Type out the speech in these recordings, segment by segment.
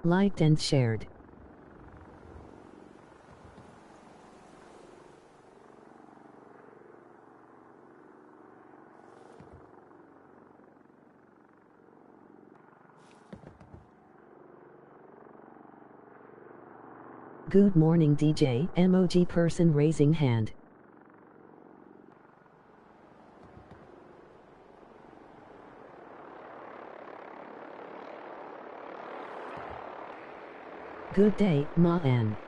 Liked and shared. Good morning DJ, emoji person raising hand. Good day, Ma-an.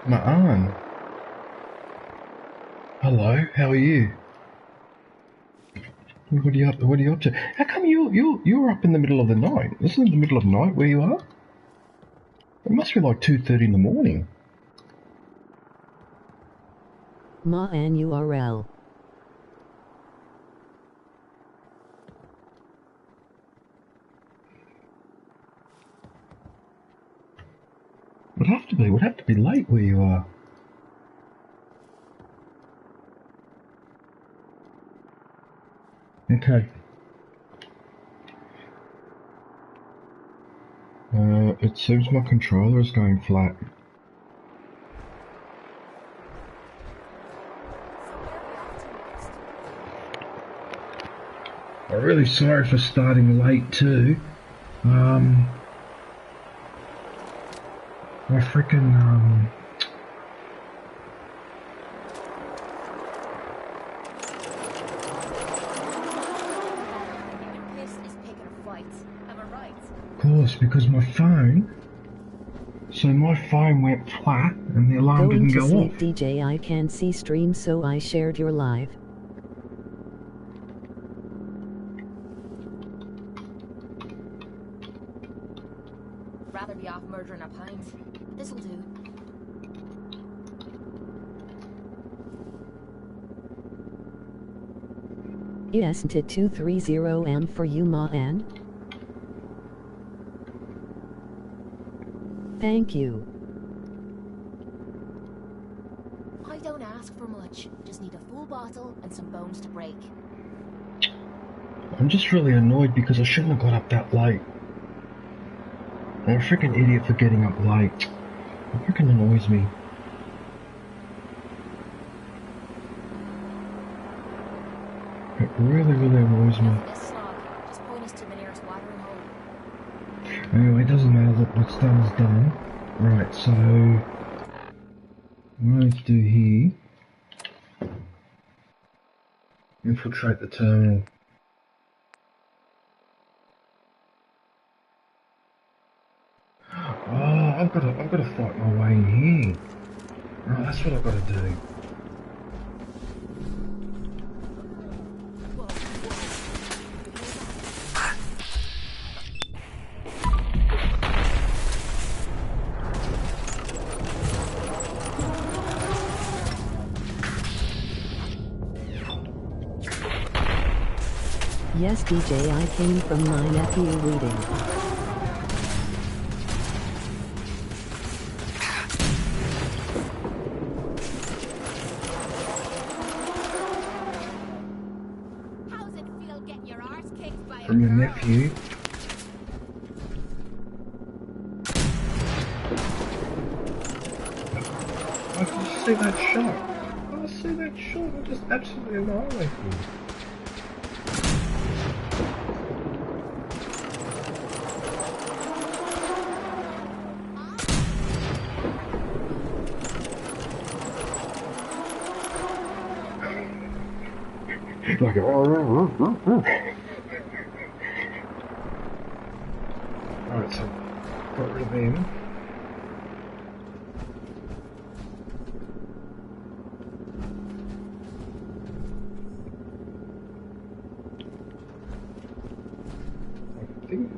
Ma-an. Hello, how are you? What are you up to? How come you're up in the middle of the night? Isn't it the middle of the night where you are? It must be like 2:30 in the morning. Ma-an URL. Would have to be late where you are. Okay. It seems my controller is going flat. I'm really sorry for starting late too. I freaking Of course, because my phone went flat and the alarm didn't go off. Going to sleep DJ, I can see stream so I shared your live. Rather be off murdering a pint. This'll do. Yes, to 230M for you, Ma-an. Thank you. I don't ask for much. Just need a full bottle and some bones to break. I'm just really annoyed because I shouldn't have got up that late. I'm a freaking idiot for getting up late. It freaking annoys me. It really annoys me. Just point us to the nearest watering hole. Anyway, it doesn't matter, that what's done is done. Right, so what I need to do here, infiltrate the terminal. Oh, I've got to fight my way in here. Oh, that's what I've got to do. Yes DJ, I came from my nephew reading. How's it feel getting your arse kicked by From your nephew? I can see that shot. I see that shot. I just absolutely annihilated him. Like a Alright, so got rid of him. I think.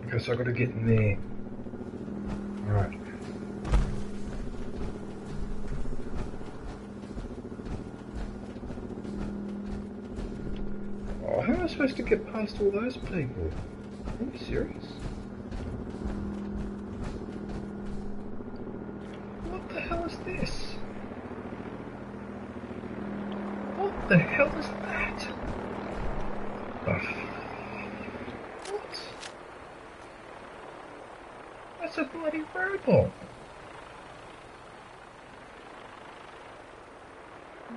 Okay, so I gotta get in there. Alright. How am I supposed supposed to get past all those people? Are you serious? What the hell is this? What the hell is that? What? That's a bloody robot.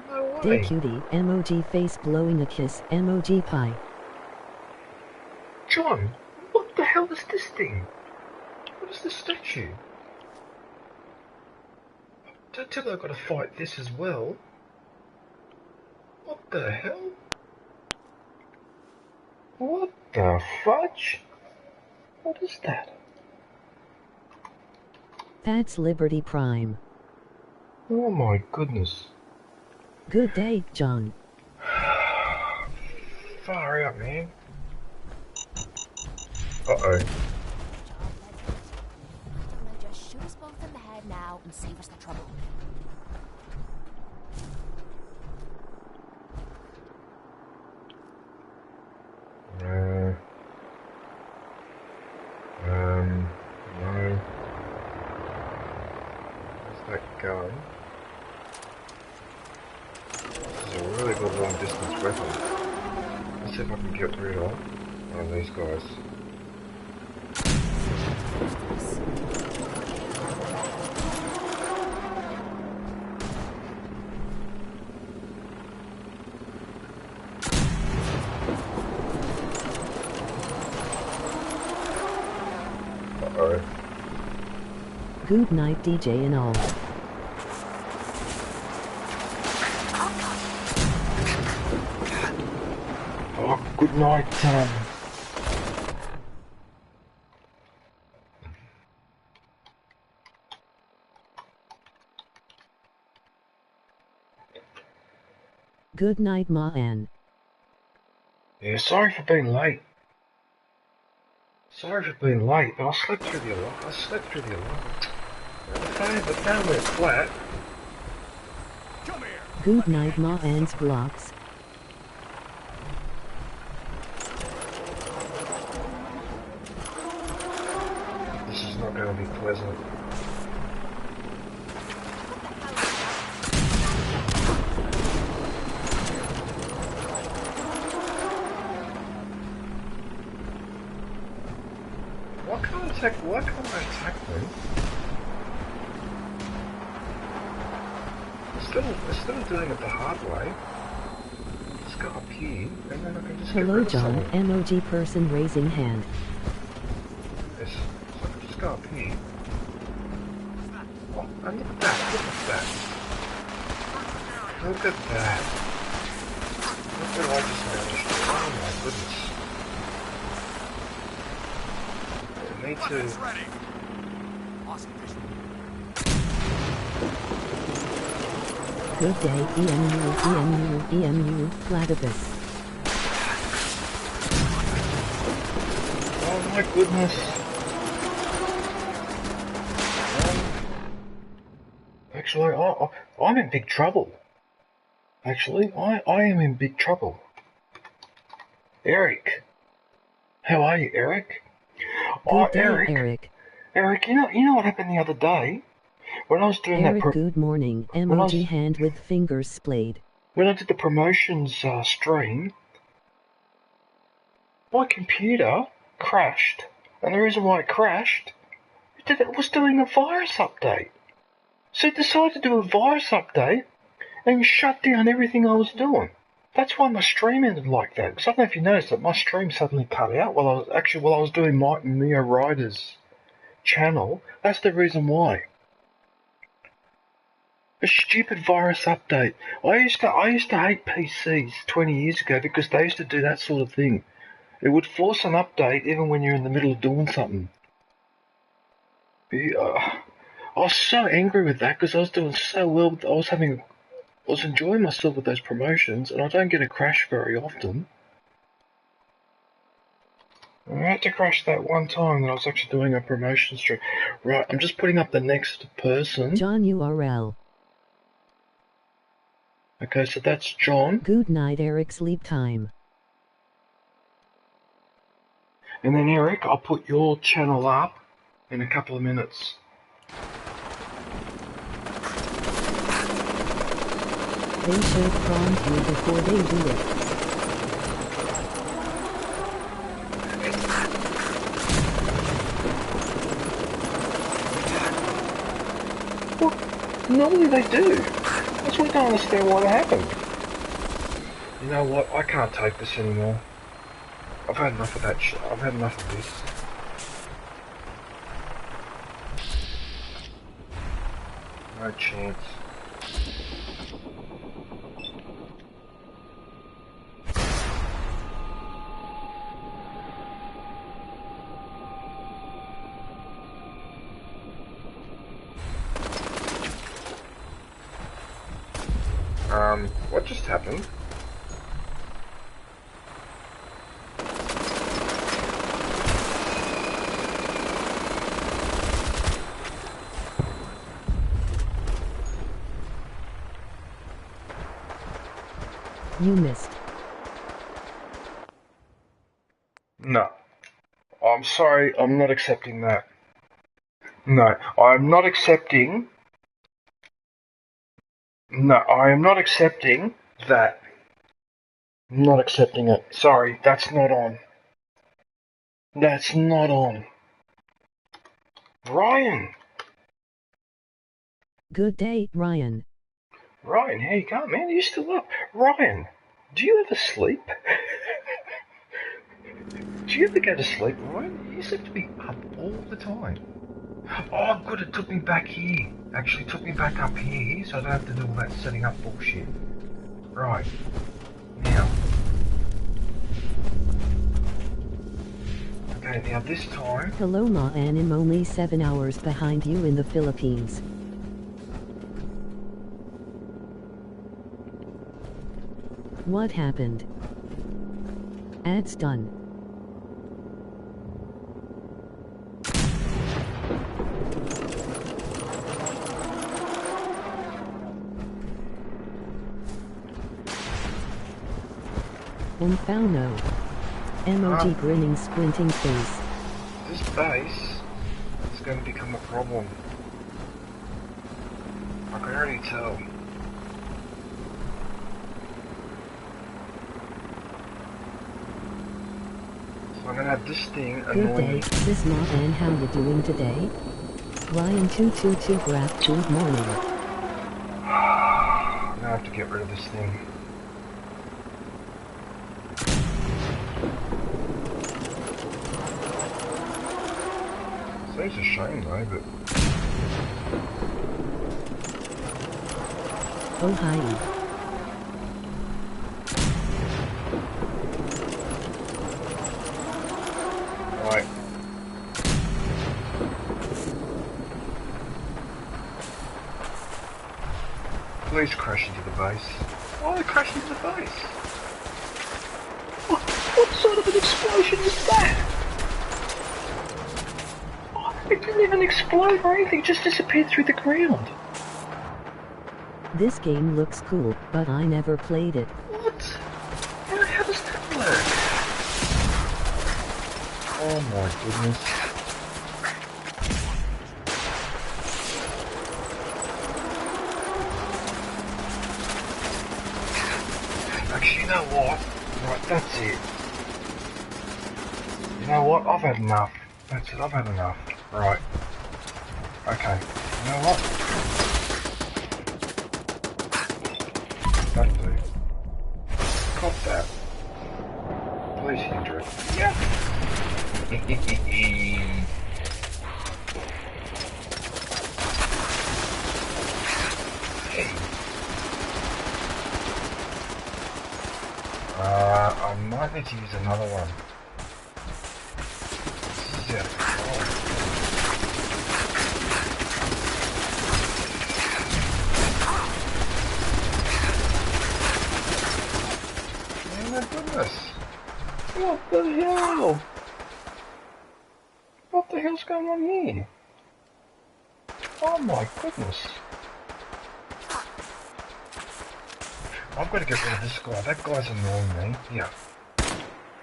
No way. Day cutie, emoji face blowing a kiss, emoji pie. John, what the hell is this thing? What is this statue? Don't tell me I've got to fight this as well. What the hell? What the fudge? What is that? That's Liberty Prime. Oh my goodness. Good day, John. Far out, man. Uh-oh. Just shoot us both in the head now and save us the trouble. No. Where's that going? This is a really good long distance weapon. Let's see if I can get rid of one of these guys. Uh-oh. Good night, DJ and all. Oh, good night, Good night, Ma Ann. Yeah, sorry for being late. Sorry for being late, but I slept through the alarm. The phone went flat. Come here. Good night, Ma Ann's blocks. This is not going to be pleasant. Why can't I attack them? Instead of doing it the hard way, just go up here, and then I can just Hello, get rid John. of someone. Emoji person raising hand. Yes, so I can just go up here. Oh, and look at that, look at that. Look at that. Look what I just managed to do. Oh my goodness. Me too. Ready. Awesome vision. Good day, EMU, platypus. Oh my goodness. Actually, I'm in big trouble. Actually, I am in big trouble. Eric. How are you, Eric? Good day, Eric. Eric, you know what happened the other day? When I was doing Eric, good morning. Emoji hand with fingers splayed. When I did the promotions stream, my computer crashed. And the reason why it crashed, it was doing a virus update. So it decided to do a virus update and shut down everything I was doing. That's why my stream ended like that. Because I don't know if you noticed that my stream suddenly cut out while I was doing Mio Ryder's channel. That's the reason why. A stupid virus update. I used to hate PCs 20 years ago because they used to do that sort of thing. It would force an update even when you're in the middle of doing something. I was so angry with that because I was doing so well. I was enjoying myself with those promotions, and I don't get a crash very often. I had to crash that one time that I was actually doing a promotion stream. Right, I'm just putting up the next person. John URL. Okay, so that's John. Good night, Eric. Sleep time. And then Eric, I'll put your channel up in a couple of minutes. They should prompt you before they do it. Well, normally they do. That's why I don't understand why that happened. You know what? I can't take this anymore. I've had enough of that shit. I've had enough of this. No chance. What just happened? You missed. No. I'm sorry, I'm not accepting that. No, I'm not accepting... No, I am not accepting that. I'm not accepting it. Sorry, that's not on. That's not on. Ryan! Good day, Ryan. Ryan, how you going, man? Are you still up? Ryan, do you ever sleep? Do you ever go to sleep, Ryan? You seem to be up all the time. Oh, good, it took me back here. Actually, took me back up here, so I don't have to do all that setting up bullshit. Right. Now. Okay, now this time... Hello Ma, and I'm only 7 hours behind you in the Philippines. What happened? Ads done. Unfauno. Emoji grinning squinting face. This base is going to become a problem. I can already tell. So I'm going to have this thing Good annoying day, me. this Ma, and how you doing today? Ryan222 gratitude morning. I'm going to have to get rid of this thing. Seems a shame though, but... Oh hi. Right. Please crash into the base. Why crash into the base? What sort of an explosion is that? It didn't even explode or anything, it just disappeared through the ground. This game looks cool, but I never played it. What? How does that work? Oh my goodness. Actually, you know what? Right, that's it. You know what? I've had enough. That's it, I've had enough. Right. Okay. You know what? That'll do. Cop that. Please hinder it. Yep. I might need to use another one. This is out of control. Oh my goodness. What the hell? What the hell's going on here? Oh my goodness. I've got to get rid of this guy. That guy's annoying me. Yeah.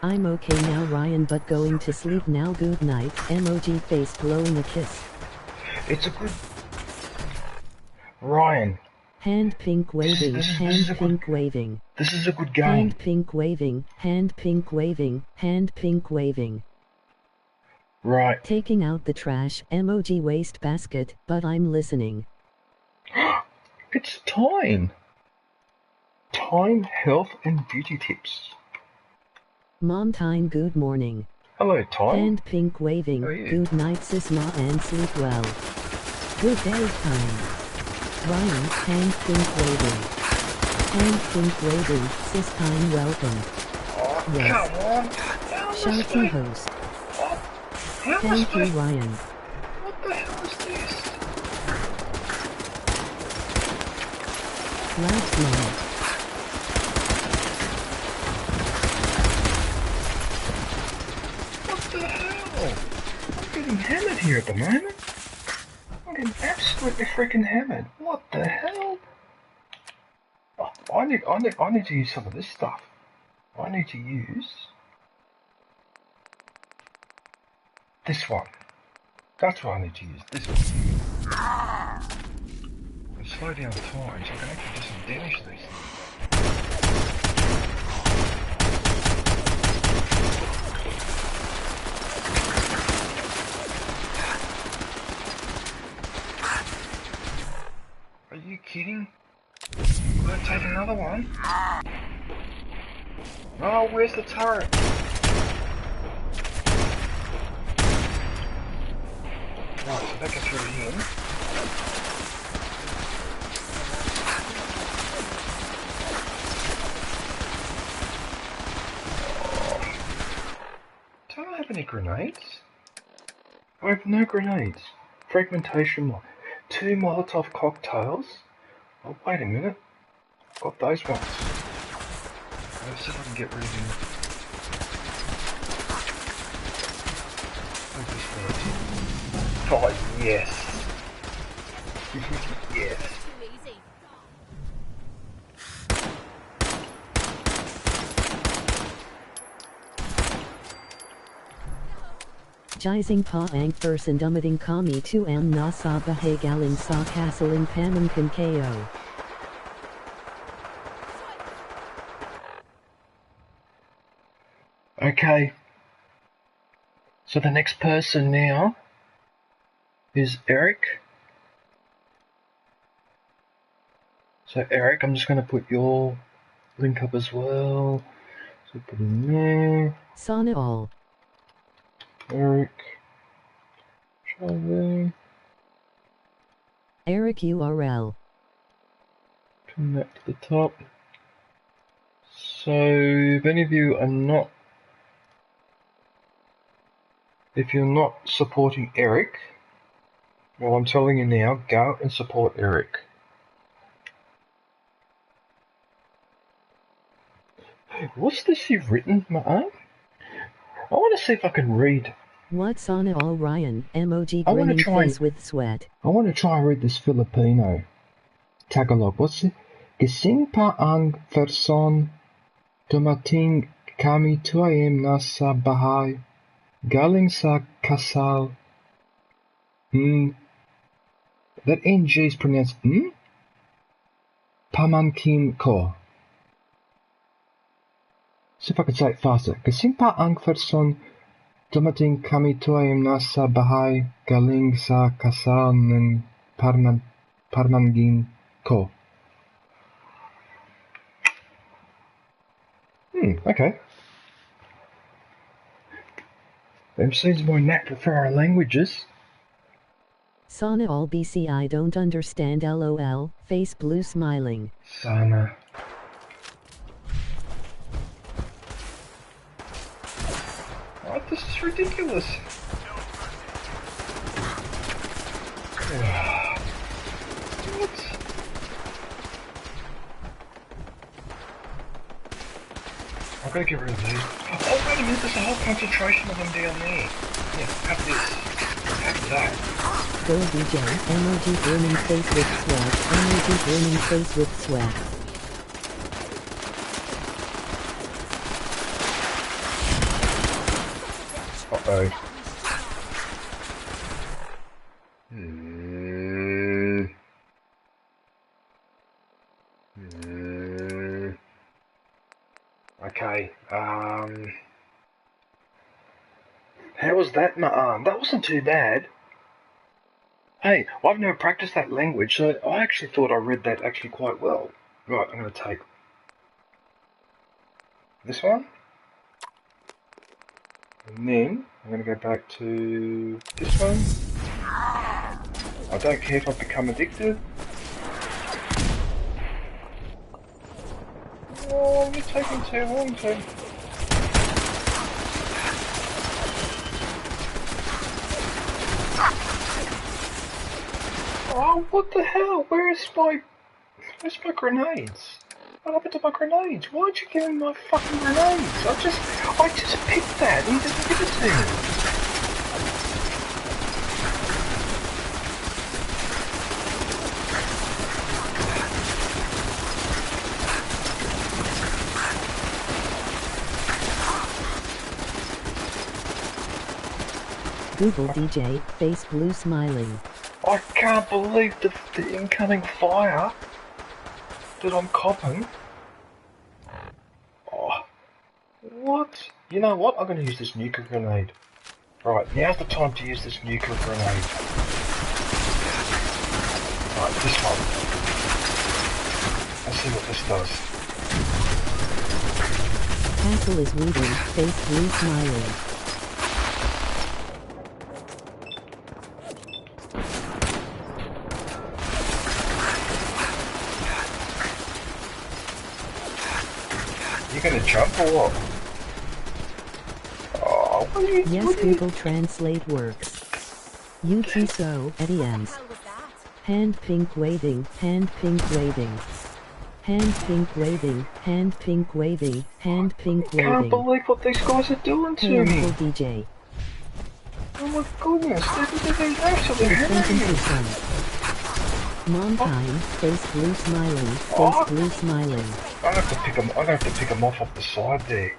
I'm okay now, Ryan, but going to sleep now. Good night. Emoji face blowing a kiss. It's a good... Ryan. Hand pink waving, hand pink good... waving. This is a good game. Hand pink waving, hand pink waving, hand pink waving. Right. Taking out the trash, emoji waste basket, but I'm listening. It's time. Time, health, and beauty tips. Mom time, good morning. Hello, Time. Hand pink waving, How are you? good night sis ma and sleep well. Good day time. Ryan, hand pink waving. Hand pink waving, sis time welcome. Oh, Yes. come on. Shouty host. How Thank you, must I... Ryan. What the hell is this? Last night. What the hell? I'm getting hammered here at the moment. I'm getting absolutely freaking hammered. What the hell? Oh, I need to use some of this stuff. I need to use this one. That's what I need to use. This one. And slow down time so I can actually do some damage to these things. Are you kidding? Gonna take another one? Oh, where's the turret? Right, so that gets rid of him. Do I have any grenades? I have no grenades. Fragmentation, 2 Molotov cocktails. Oh, wait a minute. I've got those ones. Let's see if I can get rid of him. Take this first. Oh, yes. Yes. Too easy. Jising pa ang person dumating kami to ang nasa bahay galing sa kasaling pamangkin ko. Okay. So the next person now is Eric. So Eric, I'm just going to put your link up as well. So put in there. Sana all. Eric. Charlie. Eric URL. Pin that to the top. So if any of you are not, if you're not supporting Eric, well, I'm telling you now, go and support Eric. What's this you've written, my arm? I want to see if I can read. What's on all Ryan? Emoji I wanna grinning try face and- with sweat. I want to try and read this Filipino. Tagalog. What's it? Gising pa ang person dumating kami 2 a.m. na sa bahay galing sa kasal. That NG is pronounced Pamangkin ko. See if I can say it faster. Gising pa ang person dumating kami 2 a.m. na sa bahay galing sa kasal ng pamangkin ko. Okay. Them seems my knack for foreign languages. Sana all BC I don't understand LOL, face blue smiling. Sana. Oh, this is ridiculous. What? I've got to get rid of these. Oh, wait a minute, there's a whole concentration of them down there. Yeah, have this. Have that. Go DJ, emoji burning face with sweat, emoji burning face with sweat. How was that, Ma'am? That wasn't too bad. Hey, I've never practiced that language, so I actually thought I read that actually quite well. Right, I'm going to take this one. And then I'm going to go back to this one. I don't care if I become addicted. Oh, you're taking too long to... Oh, what the hell? Where's my grenades? What happened to my grenades? Why'd you give me my fucking grenades? I just picked that and you didn't give it to me. Google DJ, face blue smiling. I can't believe the incoming fire that I'm copping. Oh, what? You know what? I'm going to use this nuclear grenade. Right, now's the time to use this nuclear grenade. Right, this one. Let's see what this does. Castle is weeding, face blue smiling. You gonna jump or what? Oh, what are you, yes, what are you... Google Translate works. UT so, idioms. Hand pink waving, hand pink waving. Hand pink waving, hand pink waving, hand pink waving. I can't believe what these guys are doing to hey, me. Uncle DJ. Oh my goodness, they're absolutely hammering me. Mom time, face blue smiling, face blue smiling. I have to pick them off the side there.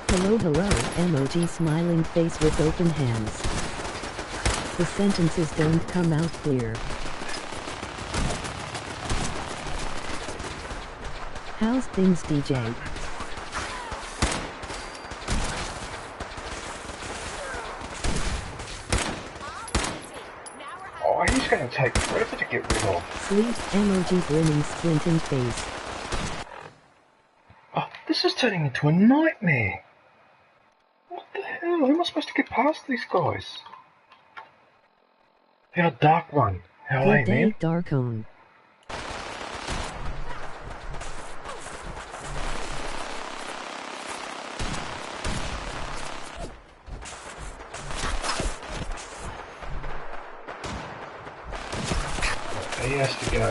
Hello hello, emoji smiling face with open hands. The sentences don't come out clear. How's things, DJ? Oh, he's gonna take forever to get rid of. Sleep emoji grinning squinting face. Oh, this is turning into a nightmare. What the hell? How am I supposed to get past these guys? How dark one? How Good are you, day, man? Darkone. He has to go.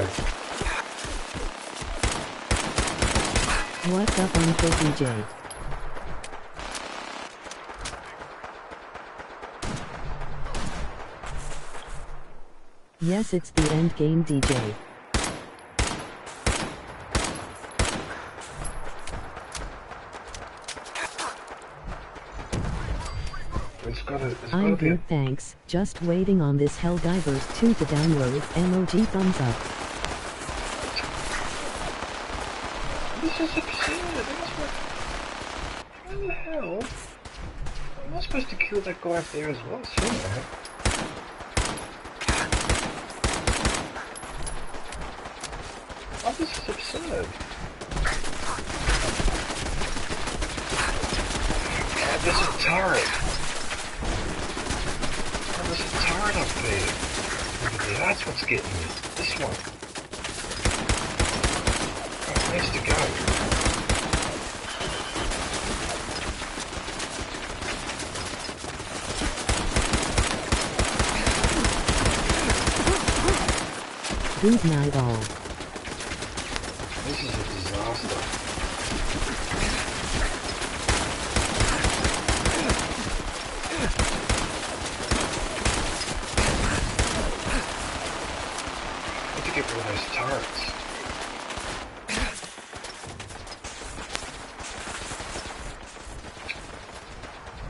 What's up, Uncle DJ? Yes, it's the end game, DJ. I'm good, thanks. Just waiting on this Helldivers 2 to download. Emoji thumbs up. This is absurd. How the hell am I supposed to kill that guy up there as well? Somehow. Oh, this is absurd. Oh, there's a turret. Oh, there's a turret up there. Look at there, that's what's getting me. This one. Oh, it needs to go. Good night all. This is a disaster. I have to get rid of those turrets.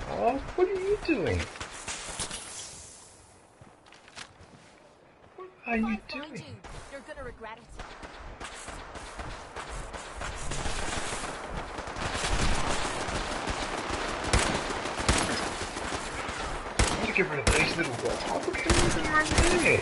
Oh, what are you doing? What are you doing? You're gonna regret it. to get rid of these little guys. Oh, look how many of them are over there.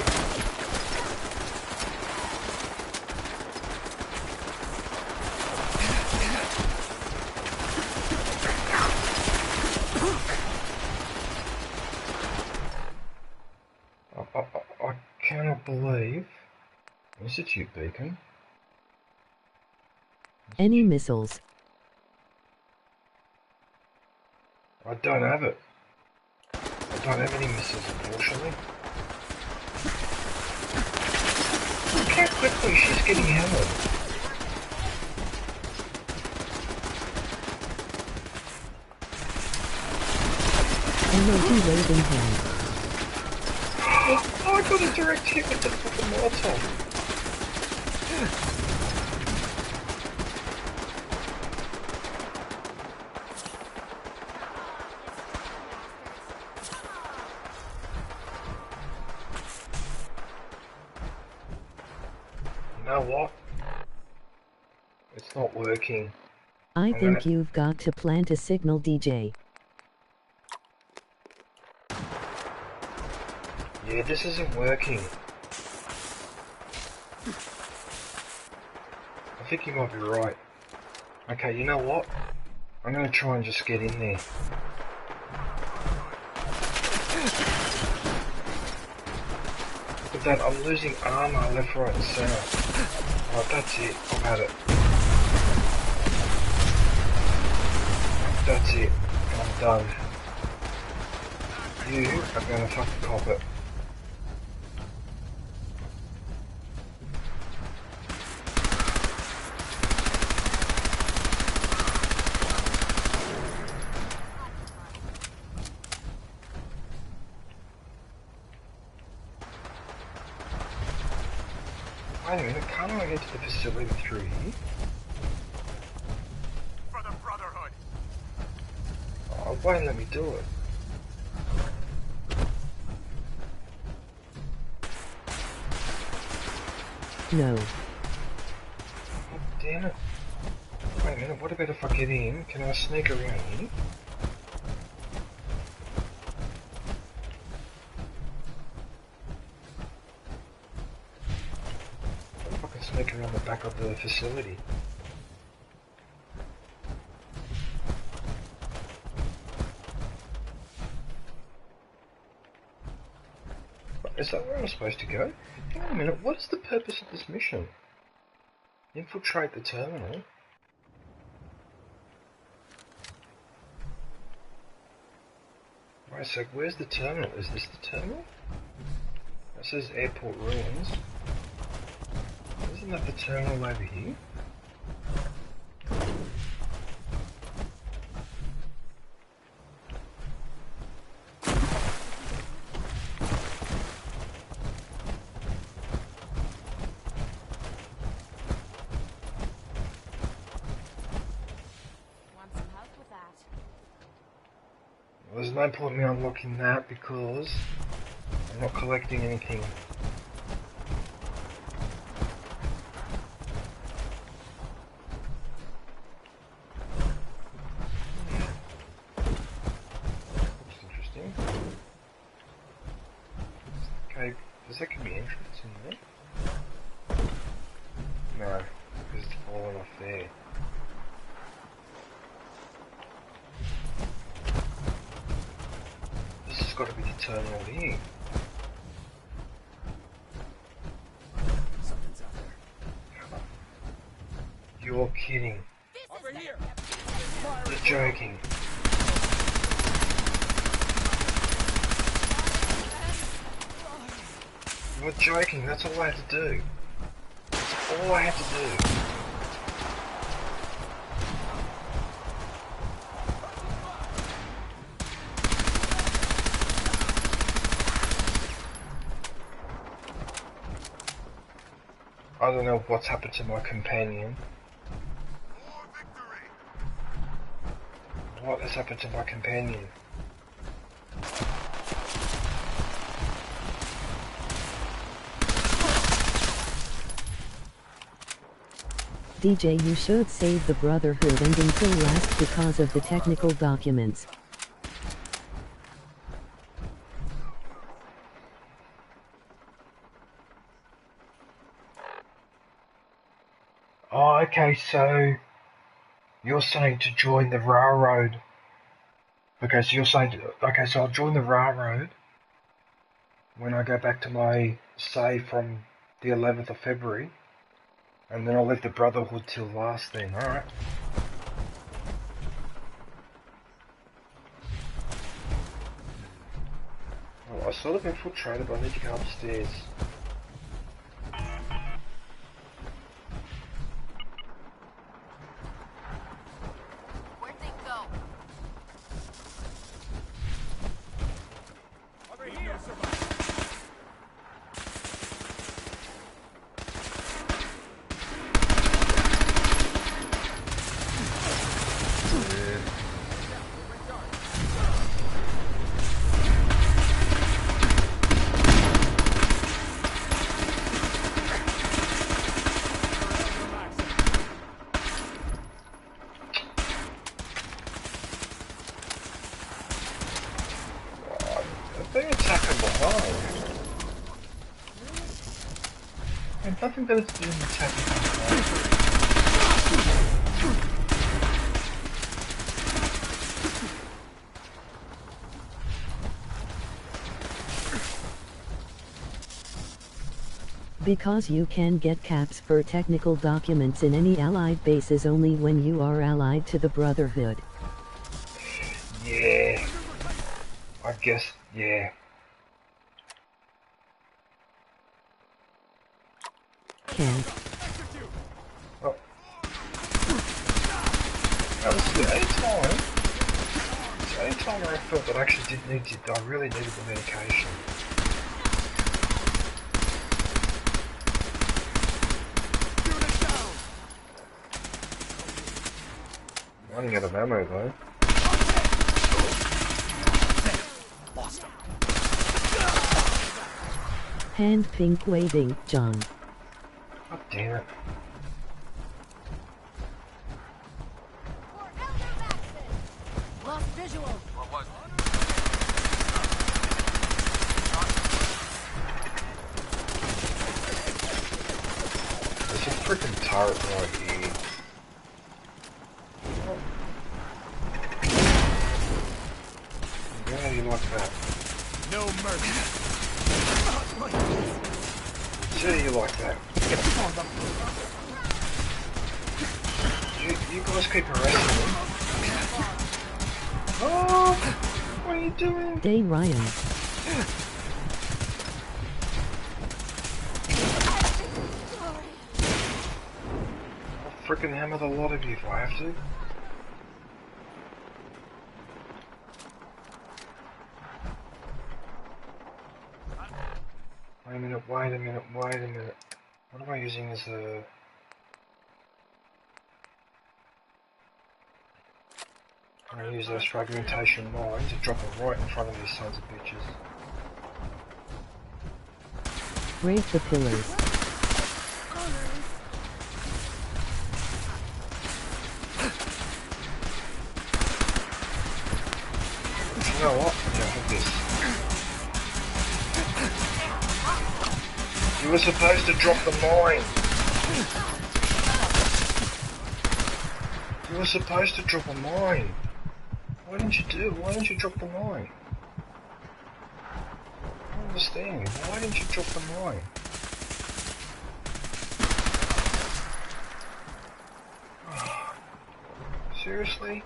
I cannot believe. Is it you, Beacon? Any missiles? I don't have it. I don't have any missiles, unfortunately. Look how quickly she's getting hammered. MOD waving hand. Oh, I got a direct hit with the fucking Molotov. You know what? It's not working. I think you've got to plant a signal, DJ. Yeah, this isn't working. I think you might be right. Okay, you know what? I'm gonna try and just get in there. Look at that, I'm losing armor left, right and centre. Oh, that's it. I've had it. That's it. I'm done. You are gonna fucking cop it. Wait a minute, can't I get to the facility through here? For the Brotherhood. Oh, won't let me do it. No. Oh, damn it. Wait a minute, what about if I get in? Can I sneak around here? What if I can sneak around the back of the facility? Is that where I'm supposed to go? Hang on a minute, what is the purpose of this mission? Infiltrate the terminal? Right, so where's the terminal? Is this the terminal? It says airport ruins. Isn't that the terminal over here? There's no point in me unlocking that because I'm not collecting anything. Looks interesting. Okay, does that give me entrance in there? No, because it's fallen off there. Got to be the terminal here. Something's out there. You're kidding. Over here. You're joking. You're joking. That's all I had to do. That's all I had to do. I don't know what's happened to my companion. What has happened to my companion? DJ, you should save the Brotherhood and until last because of the technical documents. Okay, so you're saying to join the railroad. Okay, so you're saying, okay, so I'll join the railroad when I go back to my save from the 11th of February, and then I'll leave the Brotherhood till last then, alright? Oh, I saw them infiltrated, but I need to go upstairs. Where'd they go? Over here! Nothing better to do than attack it. Because you can get caps for technical documents in any allied bases only when you are allied to the Brotherhood. Yeah. I guess, yeah. Can't. Oh. That was the only time. It's the only time I felt that I actually did need to, I really needed the medication. Running out of ammo though. Hand pink waving, John. God damn it. Lost visual. What was it? There's a freaking turret right here. Yeah, you like that. No mercy. Yeah, you like that. You guys keep harassing me. Oh, what are you doing? Day Ryan. I'll frickin' hammer the lot of you if I have to. Wait a minute, wait a minute, wait a minute. What am I using as a... I'm going to use those fragmentation mines to drop them right in front of these sons of bitches. Break the pillars. You know what? Yeah, look at this. You were supposed to drop the mine. You were supposed to drop a mine. Why didn't you do? Why didn't you drop the mine? I don't understand. Why didn't you drop the mine? Seriously?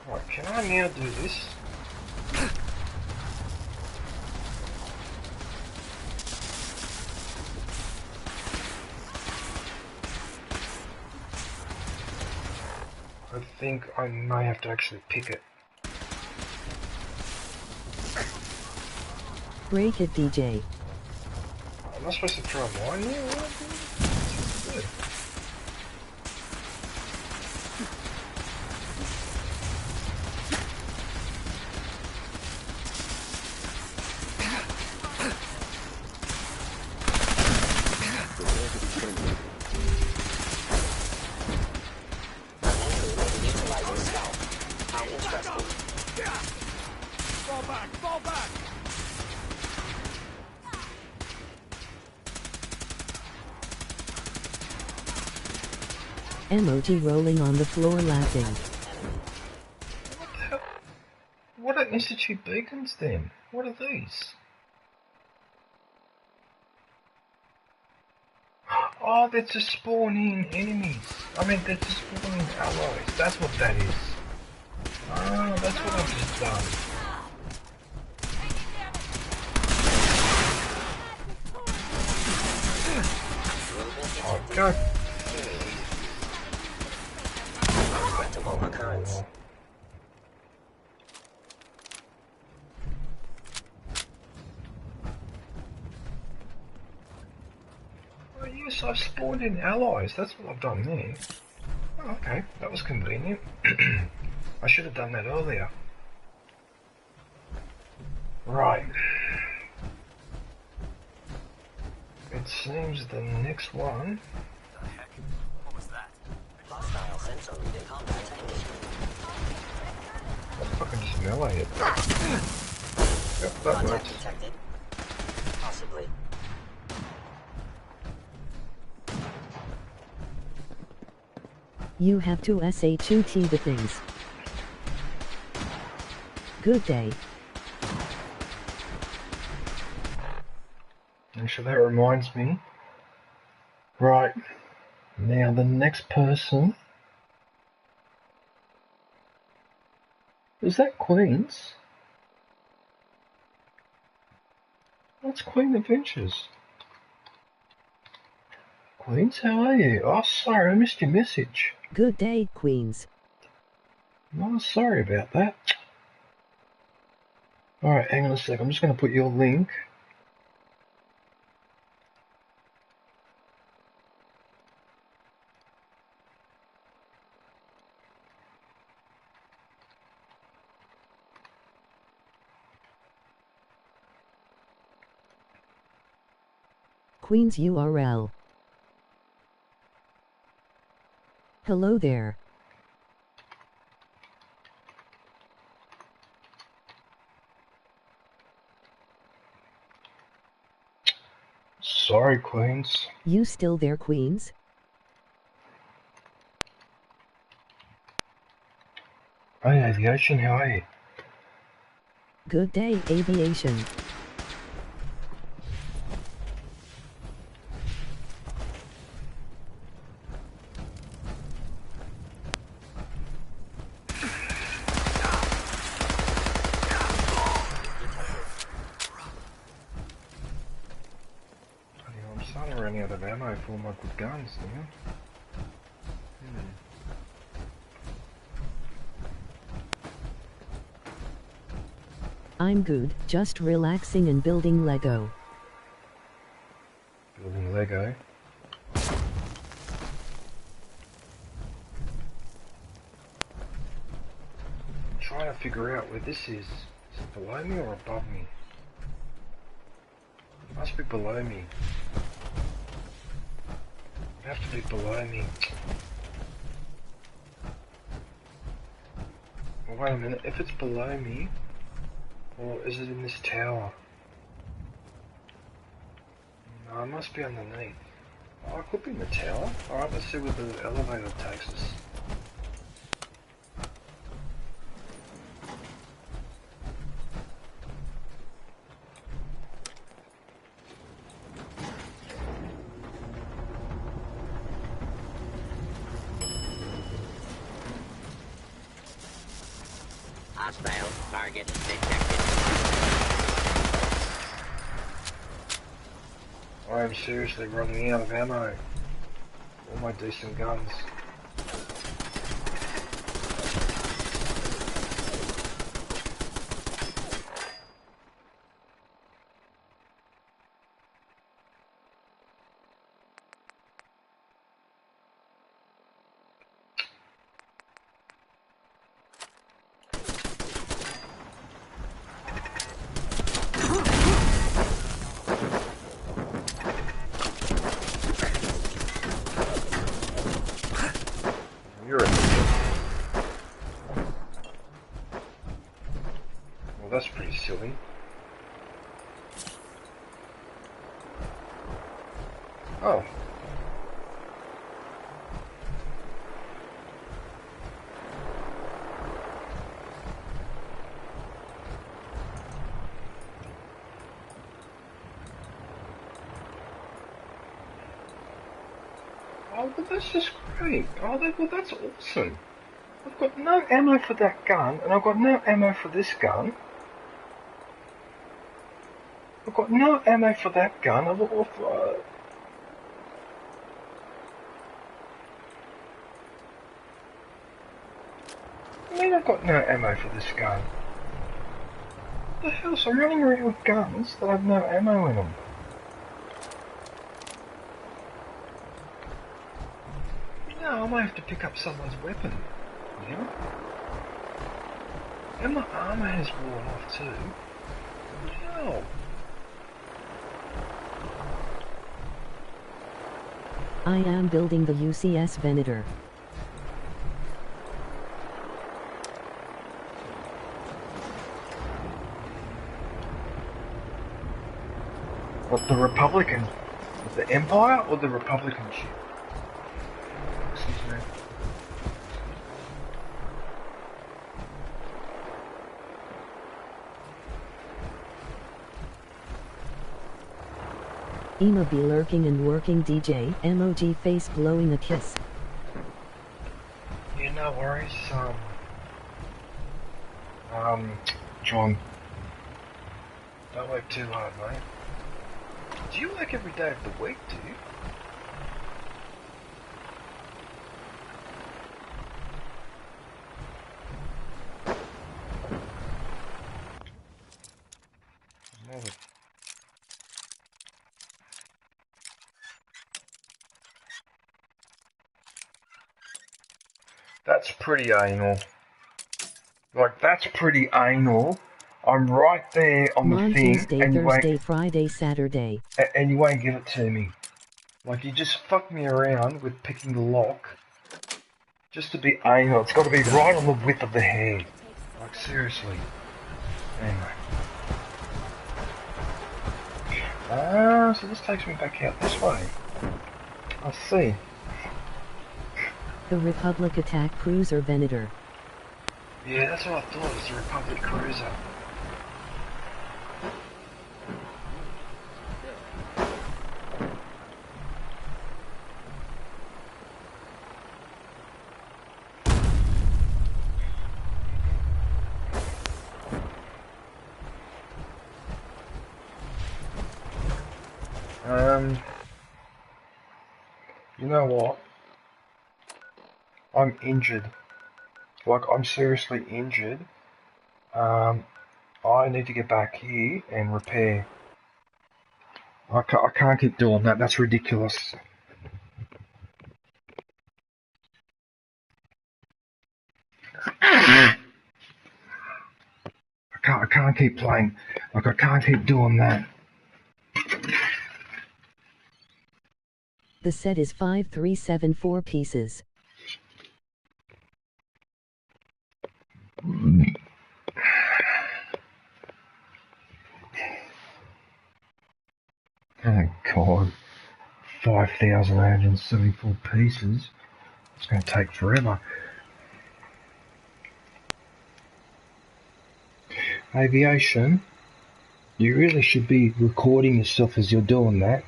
Right, can I now do this? I think I may have to actually pick it. Break it, DJ. Am I supposed to throw a mine there? Good. Emoji rolling on the floor laughing. What the hell? What are Institute beacons then? What are these? Oh, they're to spawn in enemies. I mean, they're to spawn in allies. That's what that is. Oh, that's what I've just done. Oh, go. Regrettable occurrence. Oh, yes, I've spawned in allies. That's what I've done there. Oh, okay, that was convenient. I should have done that earlier. Right. It seems the next one... The heck? What was that? Hostile sensor reading combat engagement. I can just melee it. Yep, that Contact works. detected. Possibly. You have to SHUT the things. Good day. Actually, that reminds me. Right. Now, the next person... Is that Queen's? That's Queen Adventures. Queens, how are you? Oh, sorry, I missed your message. Good day, Queens. Oh, sorry about that. Alright, hang on a sec. I'm just going to put your link. Queen's URL. Hello there. Sorry, Queens. You still there, Queens? Hey, Aviation, how are you? Good day, Aviation. I'm starting to run out of ammo for my good guns now. I'm good, just relaxing and building Lego. Building Lego. I'm trying to figure out where this is. Is it below me or above me? It must be below me. It'd have to be below me. Well, wait a minute, if it's below me, or is it in this tower? No, it must be underneath. Oh, it could be in the tower. Alright, let's see where the elevator takes us. Hostile target detected. I am seriously running out of ammo. All my decent guns. You're a well, that's pretty silly. Oh. Oh, but that's just great. Oh, well, that's awesome. I've got no ammo for that gun, and I've got no ammo for this gun. I've got no ammo for that gun. I mean, I've got no ammo for this gun. What the hell? So I'm running around with guns that have no ammo in them. No, I might have to pick up someone's weapon. You know? And my armor has worn off too. What the hell? I am building the UCS Venator. What, the Republican? The Empire or the Republican ship? Excuse me. Ema be lurking and working DJ, emoji face blowing a kiss. Yeah, no worries, John. Don't work too hard, mate. Do you work every day of the week, do you? Never. That's pretty anal. Like, that's pretty anal. I'm right there on the thing, Tuesday, and you Thursday, won't, Friday, Saturday. and you won't give it to me. Like, you just fucked me around with picking the lock, just to be anal. It's got to be right on the width of the hair. Like, seriously. Anyway. So this takes me back out this way. I see. The Republic attack cruiser Venator. Yeah, that's what I thought. It was the Republic cruiser. You know what? I'm injured. Like, I'm seriously injured. I need to get back here and repair. I can't keep doing that. That's ridiculous. I can't keep playing. Like, I can't keep doing that. The set is 5374 pieces. Oh God, 5,874 pieces. It's going to take forever. Aviation, you really should be recording yourself as you're doing that.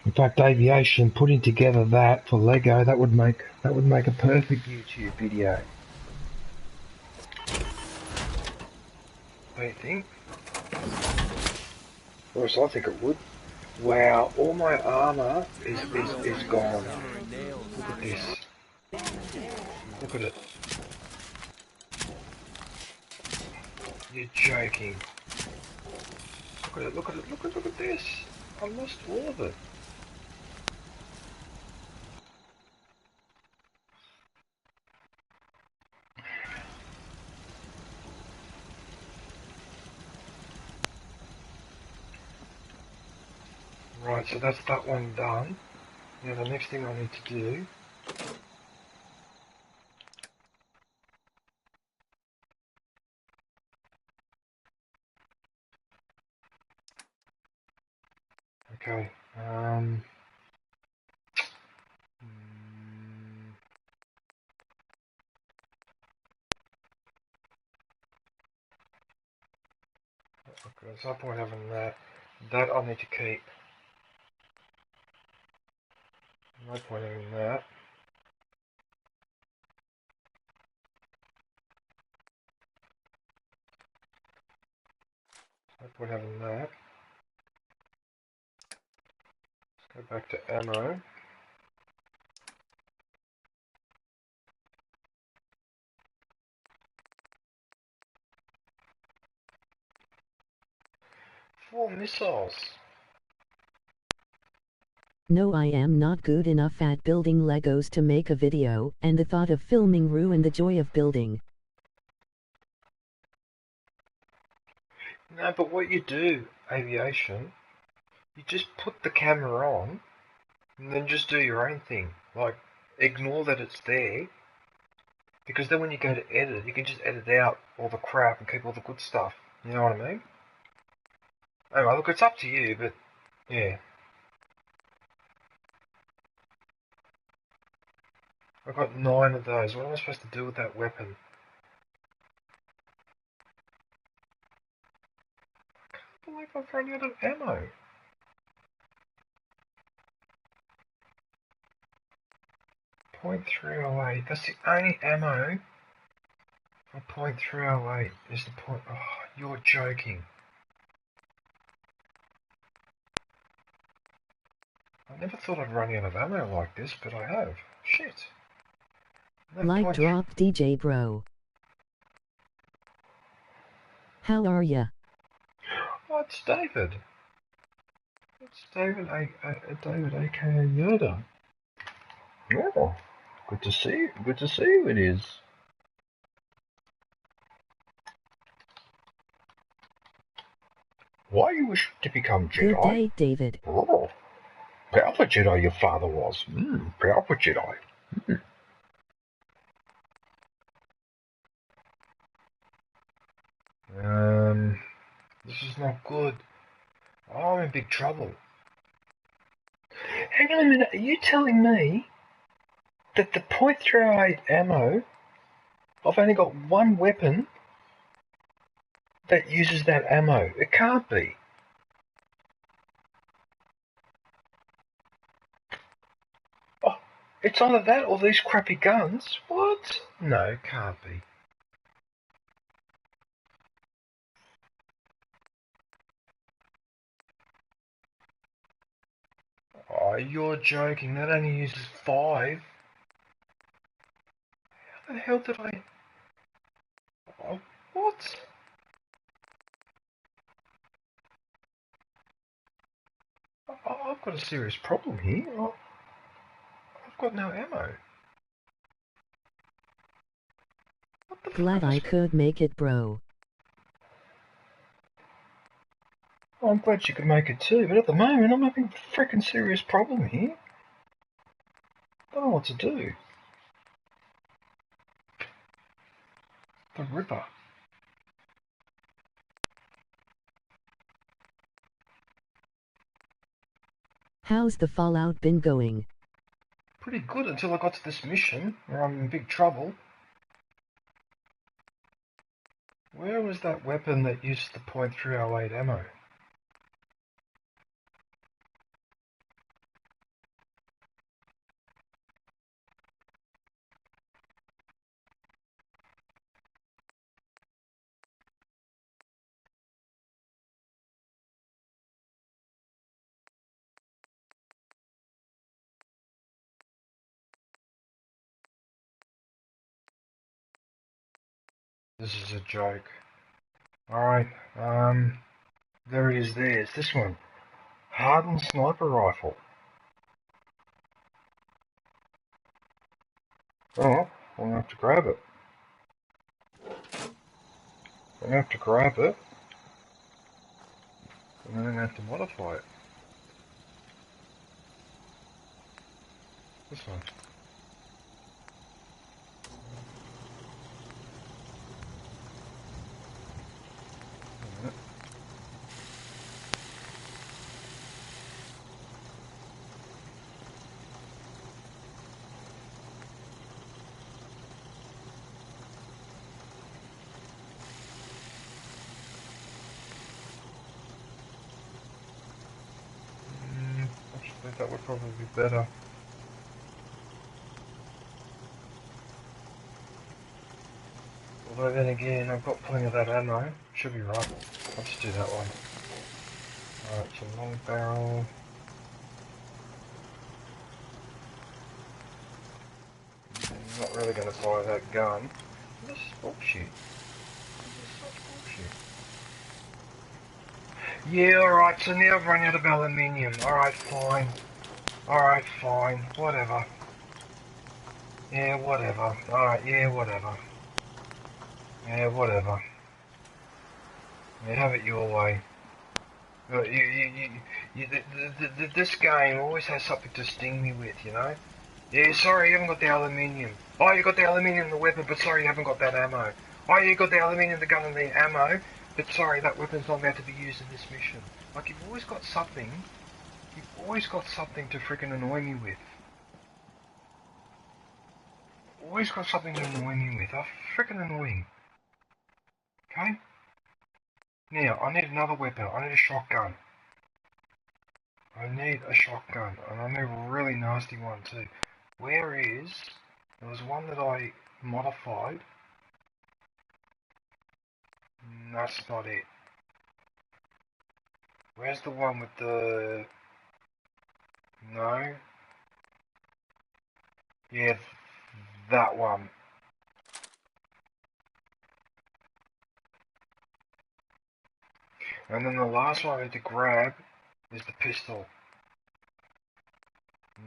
In fact, aviation, putting together that for Lego, that would make a perfect YouTube video. What do you think? Of course, I think it would. Wow, all my armor is gone. Look at this. Look at it. You're joking. Look at it, look at it, look at this. I lost all of it. Right, so that's that one done. Now the next thing I need to do okay, okay, there's no point having that. That I need to keep. No point in that. No point having that. Let's go back to ammo. Four missiles. No, I am not good enough at building Legos to make a video, and the thought of filming ruined the joy of building. No, but what you do, aviation, you just put the camera on, and then just do your own thing. Like, ignore that it's there, because then when you go to edit, you can just edit out all the crap and keep all the good stuff. You know what I mean? Anyway, look, it's up to you, but, yeah. I've got 9 of those. What am I supposed to do with that weapon? I can't believe I've run out of ammo. .308. That's the only ammo for .308 is the point. Oh, you're joking. I never thought I'd run out of ammo like this, but I have. Shit. That Like point drop DJ bro. How are ya? Oh, it's David. It's David, David aka Yoda. Oh, good to see you. Good to see you. It is. Why you wish to become Jedi? Good day, David. Oh, powerful Jedi your father was. Powerful Jedi. This is not good. Oh, I'm in big trouble. Hang on a minute. Are you telling me that the .308 ammo, I've only got one weapon that uses that ammo? It can't be. Oh, it's either that or these crappy guns. What? No, it can't be. Oh, you're joking. That only uses 5. How the hell did I... Oh, what? I've got a serious problem here. I've got no ammo. What the Glad fuck I is... could make it, bro. Well, I'm glad you could make it too, but at the moment I'm having a freaking serious problem here. I don't know what to do. The Ripper. How's the Fallout been going? Pretty good until I got to this mission where I'm in big trouble. Where was that weapon that used the .308 ammo? This is a joke. Alright, there it is there. It's this one. Hardened sniper rifle. Oh, I'm gonna have to grab it. I'm gonna have to grab it. And then I'm gonna have to modify it. This one. Actually, that would probably be better. Although then again, I've got plenty of that ammo. Should be right. I'll just do that one. Alright, so long barrel. I'm not really going to buy that gun. This is bullshit. This is such bullshit. Yeah, alright, so now I've run out of aluminium. Alright, fine. Alright, fine. Whatever. Yeah, whatever. Alright, yeah, whatever. Yeah, whatever. Yeah, have it your way. This game always has something to sting me with, you know? Yeah, sorry, you haven't got the aluminium. Oh, you got the aluminium and the weapon, but sorry, you haven't got that ammo. Oh, you got the aluminium, the gun, and the ammo, but sorry, that weapon's not about to be used in this mission. Like, you've always got something to freaking annoy me with. Always got something to annoy me with. Oh, freaking annoying. Okay? Now, I need another weapon. I need a shotgun. I need a shotgun, and I need a really nasty one too. Where is... There was one that I modified. That's not it. Where's the one with the... No? Yeah, that one. And then the last one I need to grab is the pistol.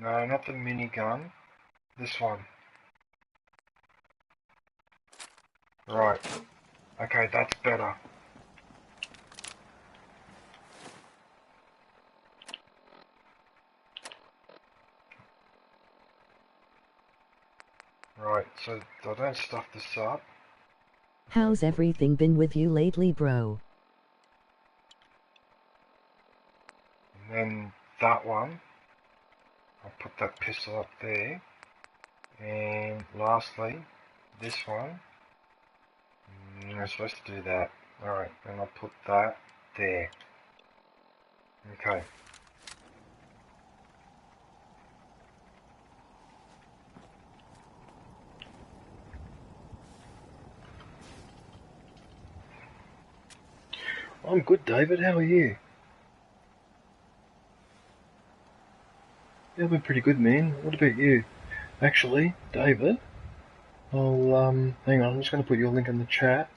No, not the minigun. This one. Right. Okay, that's better. Right, so I don't stuff this up. How's everything been with you lately, bro? And then that one. I'll put that pistol up there. And lastly, this one. I'm supposed to do that. Alright, and I'll put that there. Okay. I'm good, David. How are you? Yeah, I've been pretty good, man. What about you? Actually, David, I'll, hang on, I'm just going to put your link in the chat.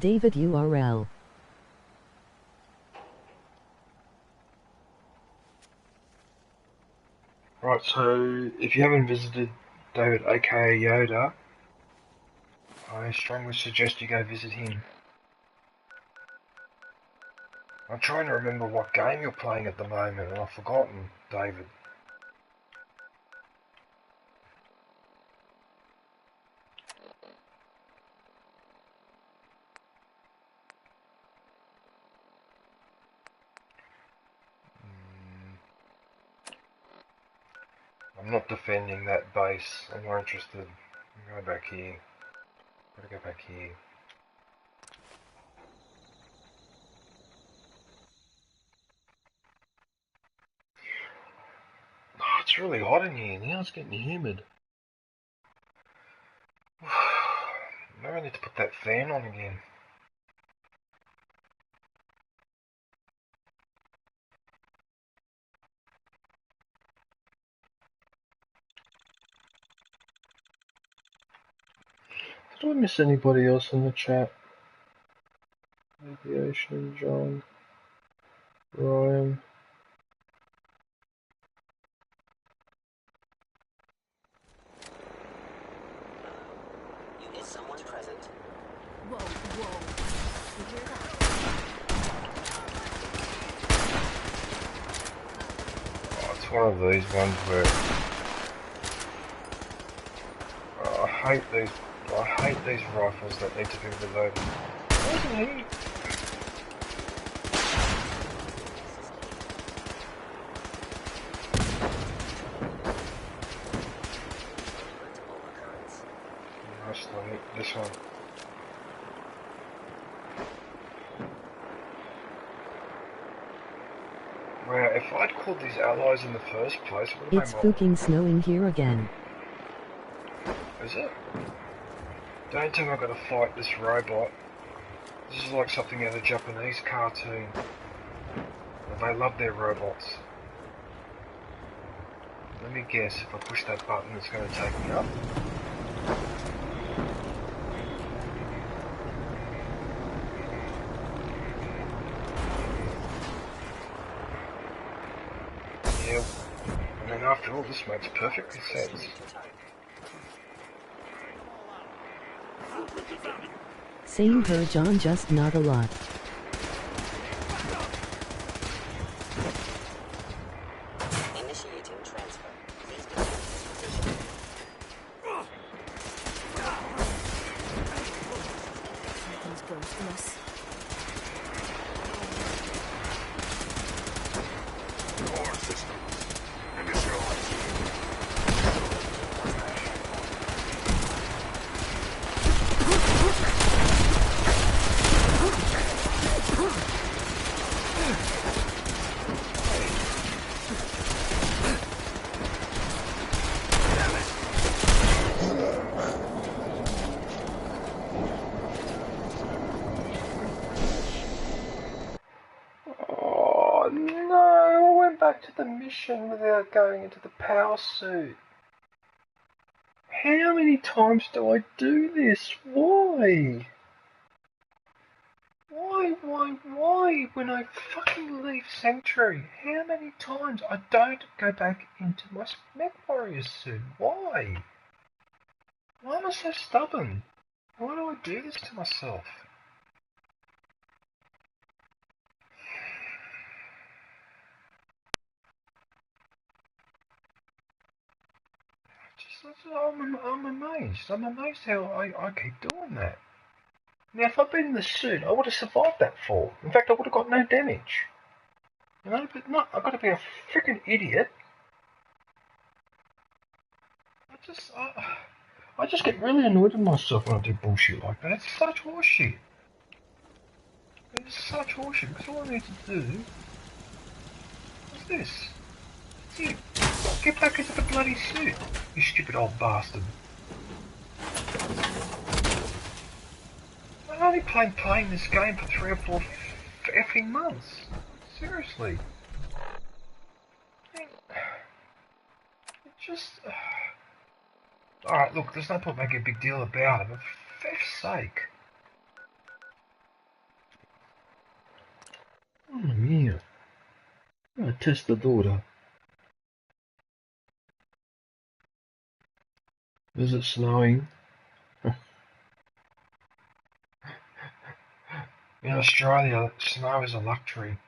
David URL. Right, so if you haven't visited David aka Yoda, I strongly suggest you go visit him. I'm trying to remember what game you're playing at the moment, and I've forgotten, David. I'm not defending that base. I'm not interested. I'm going back here. Gotta go back here. Oh, it's really hot in here now. It's getting humid. Maybe I need to put that fan on again. Did I miss anybody else in the chat? Aviation, John, Ryan. Is someone present? Whoa, whoa. You hear that? Oh, it's one of these ones where I hate these rifles that need to be reloaded. That's not it. This one. Wow, If I'd called these allies in the first place, it would have It's been wrong. fucking snowing here again. Is it? Don't tell me I've got to fight this robot. This is like something out of a Japanese cartoon. And they love their robots. Let me guess, if I push that button, it's going to take me up. Yeah, I mean, after all, this makes perfect sense. Same her John, just not a lot. Initiating transfer. Please continue position. Something's ghosting us. Core systems. Initialized. Oh no, I went back to the mission without going into the power suit. How many times do I do this? Why? Why? When I fucking leave Sanctuary, how many times I don't go back into my Mech Warrior suit? Why? Why am I so stubborn? Why do I do this to myself? I'm amazed. I'm amazed how I keep doing that. Now, if I'd been in the suit, I would have survived that fall. In fact, I would have got no damage. You know, but no, I've got to be a freaking idiot. I just get really annoyed with myself when I do bullshit like that. It's such horseshit. It's such horseshit, because all I need to do is this. That's it. Get back into the bloody suit, you stupid old bastard. I've only playing this game for 3 or 4 effing months. Seriously. It just... Alright, look, there's no point making a big deal about it, but for F's sake. Oh, mia. I'm gonna test the daughter. Is it snowing? In Australia, snow is a luxury.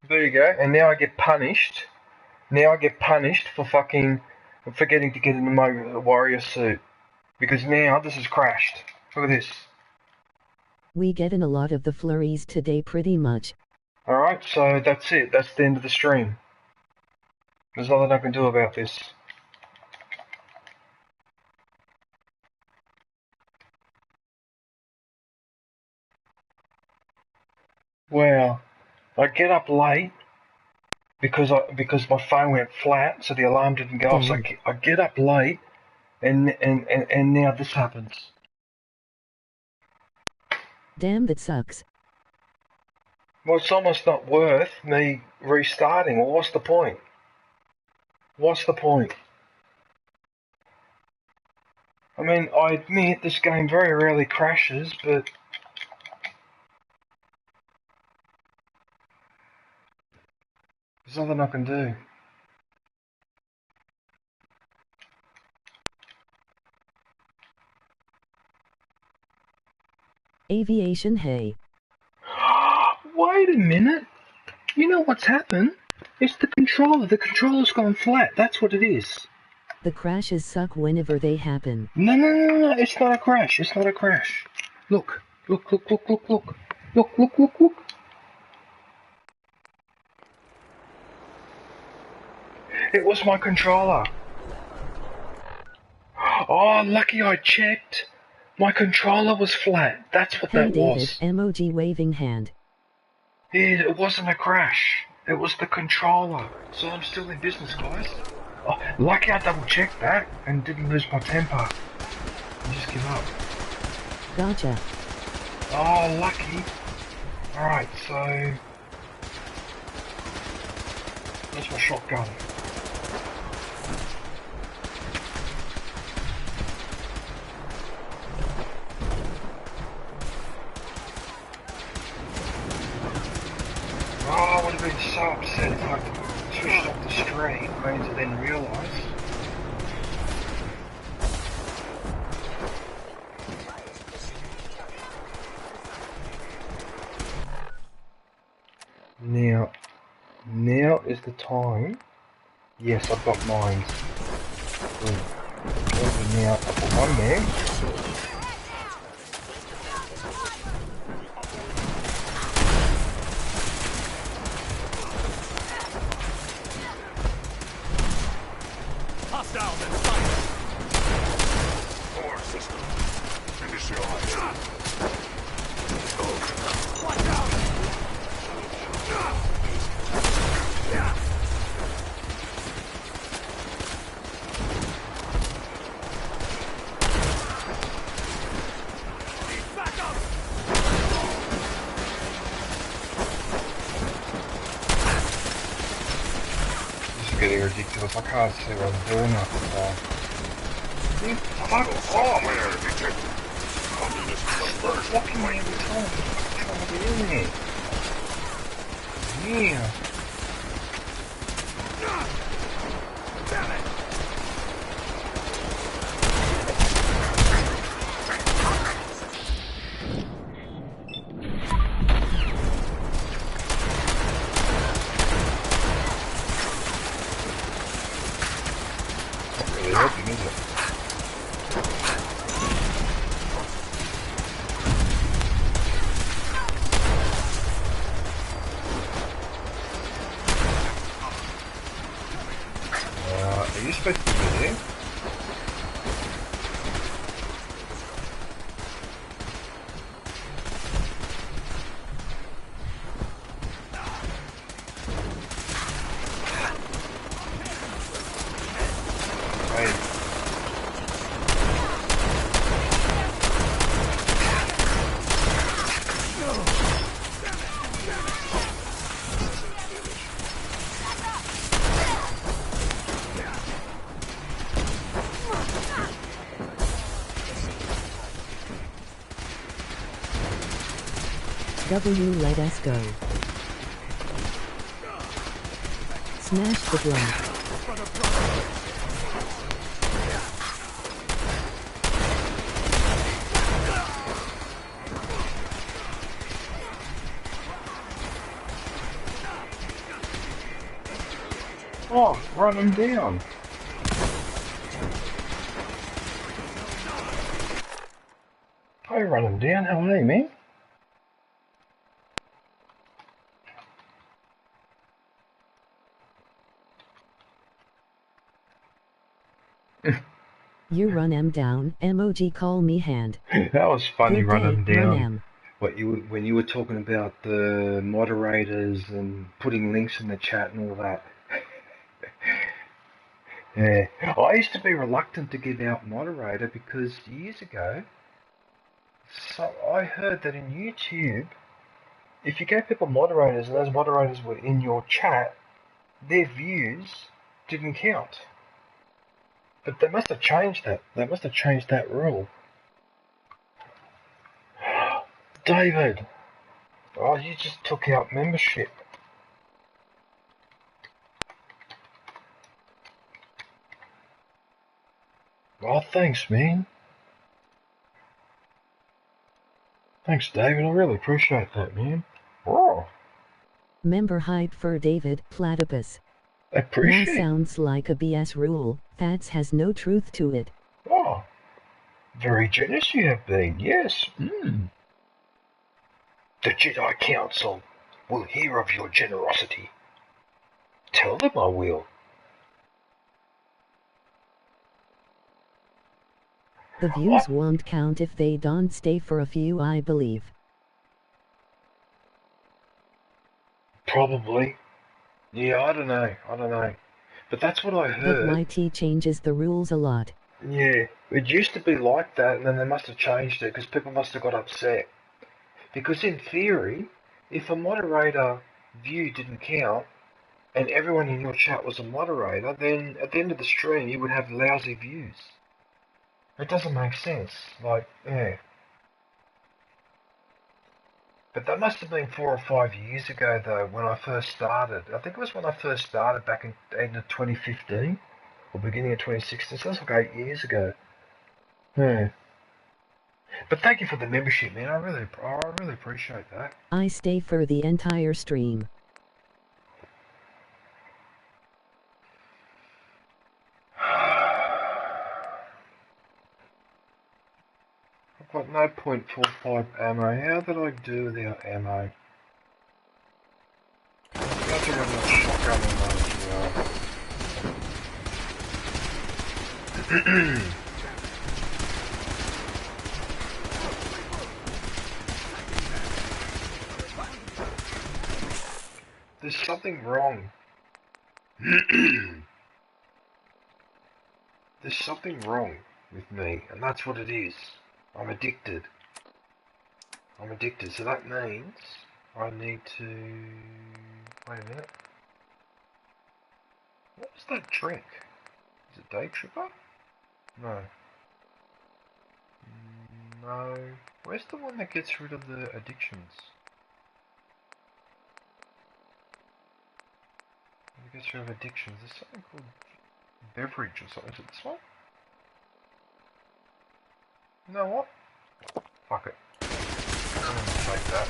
There you go, and now I get punished. Now I get punished for fucking forgetting to get into my warrior suit. Because now this has crashed. Look at this. We get in a lot of the flurries today pretty much. Alright, so that's it. That's the end of the stream. There's nothing I can do about this. Well, I get up late because my phone went flat, so the alarm didn't go off. So I get up late, and now this happens. Damn, that sucks. Well, it's almost not worth me restarting. Well, what's the point? What's the point? I mean, I admit this game very rarely crashes, but there's nothing I can do. Aviation hay. Wait a minute. You know what's happened? It's the controller. The controller's gone flat. That's what it is. The crashes suck whenever they happen. No, no, no, no. It's not a crash. It's not a crash. Look. Look, look, look, look, look. Look, look, look, look. It was my controller. Oh, lucky I checked. My controller was flat. That's what Hey that David, was. emoji waving hand. Yeah, it wasn't a crash. It was the controller. So I'm still in business, guys. Oh, lucky I double checked that and didn't lose my temper. And just give up. Gotcha. Oh, lucky. Alright, so... Where's my shotgun? Oh, I would have been so upset if I switched off the stream, only to then realise. Now is the time. Yes, I've got mines. Now, I've got one there. Hostiles in sight. Core system. Initialized. Watch out! Getting ridiculous. I can't see what I'm doing after that. Fuck off! Software detected. Communist Stop blocking me every time. I'm trying to get in there. Yeah. Damn it! Really helping, is it? Are you supposed to be there? Right. W let us go. Smash the drum. Oh, run them down. I run them down. How are they, man? You run em down, emoji call me hand. That was funny, Good run day, them down. run em. When you were talking about the moderators and putting links in the chat and all that. Yeah, I used to be reluctant to give out moderator because years ago, so I heard that in YouTube, if you gave people moderators and those moderators were in your chat, their views didn't count. But they must have changed that. They must have changed that rule. David, oh, you just took out membership. Oh, thanks, man. Thanks, David. I really appreciate that, man. Oh, Member hype for David Platypus. I Now appreciate. sounds like a BS rule. Fads has no truth to it. Oh, very generous you have been. Yes. The Jedi Council will hear of your generosity. Tell them I will. The views won't count if they don't stay for a few, I believe. Probably. Yeah, I don't know. But that's what I But heard. YT changes the rules a lot. Yeah, it used to be like that, and then they must have changed it because people must have got upset. Because in theory, if a moderator view didn't count, and everyone in your chat was a moderator, then at the end of the stream you would have lousy views. It doesn't make sense. Like, yeah. But that must have been 4 or 5 years ago, though, when I first started. I think it was when I first started back in end of 2015 or beginning of 2016. So that's like 8 years ago. Yeah. But thank you for the membership, man. I really appreciate that. I stay for the entire stream. I've got no .45 ammo. How did I do without ammo? I have to run a shotgun on that as well. There's something wrong. There's something wrong with me, and that's what it is. I'm addicted. So that means I need to... Wait a minute. What was that drink? Is it Day Tripper? No. No. Where's the one that gets rid of the addictions? It gets rid of addictions. There's something called beverage or something. Is it this one? You know what? Fuck it. I'm gonna take that.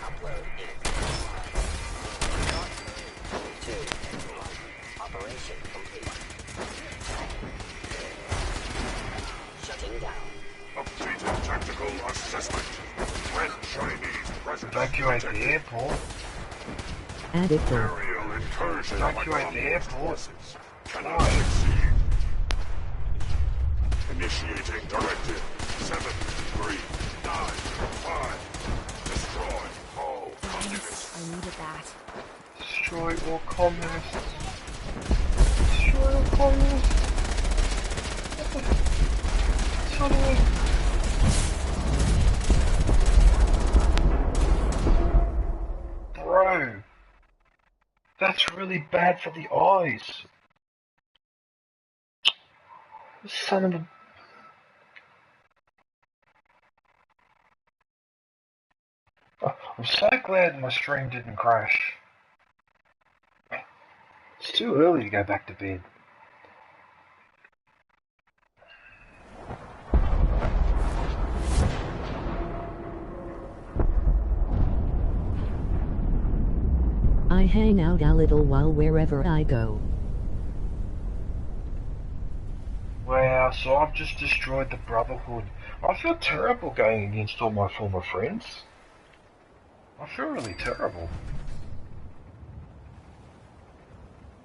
Upload in. 2. Operation complete. Shutting down. Updated tactical assessment. Red Chinese presence. Evacuate the airport. Addictor. Aerial incursion. Evacuate the airport. Forces cannot succeed. Initiating directive 73955. Destroy all communists. I needed that. Destroy all communists. Destroy all communists. Suddenly. Bro. That's really bad for the eyes. Son of a... I'm so glad my stream didn't crash. It's too early to go back to bed. I hang out a little while wherever I go. Wow, so I've just destroyed the Brotherhood. I feel terrible going against all my former friends. I feel really terrible.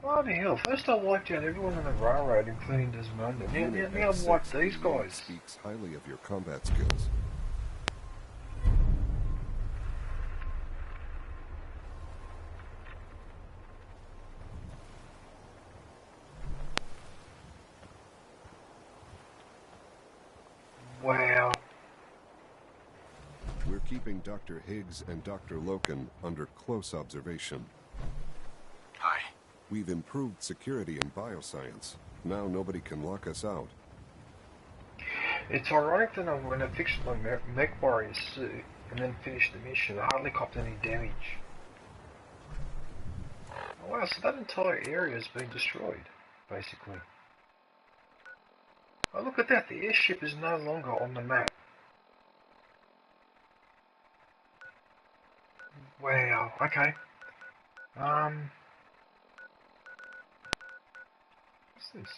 Bloody hell, first I wiped out everyone on the railroad, including Desmond. Now I've wiped these guys. Speaks highly of your combat skills. Wow. We're keeping Dr. Higgs and Dr. Loken under close observation. Hi. We've improved security in bioscience. Now nobody can lock us out. It's ironic that when I fixed my mech warrior suit and then finished the mission, I hardly copped any damage. Oh, wow, so that entire area has been destroyed, basically. Oh, look at that, the airship is no longer on the map. Wow, okay. What's this?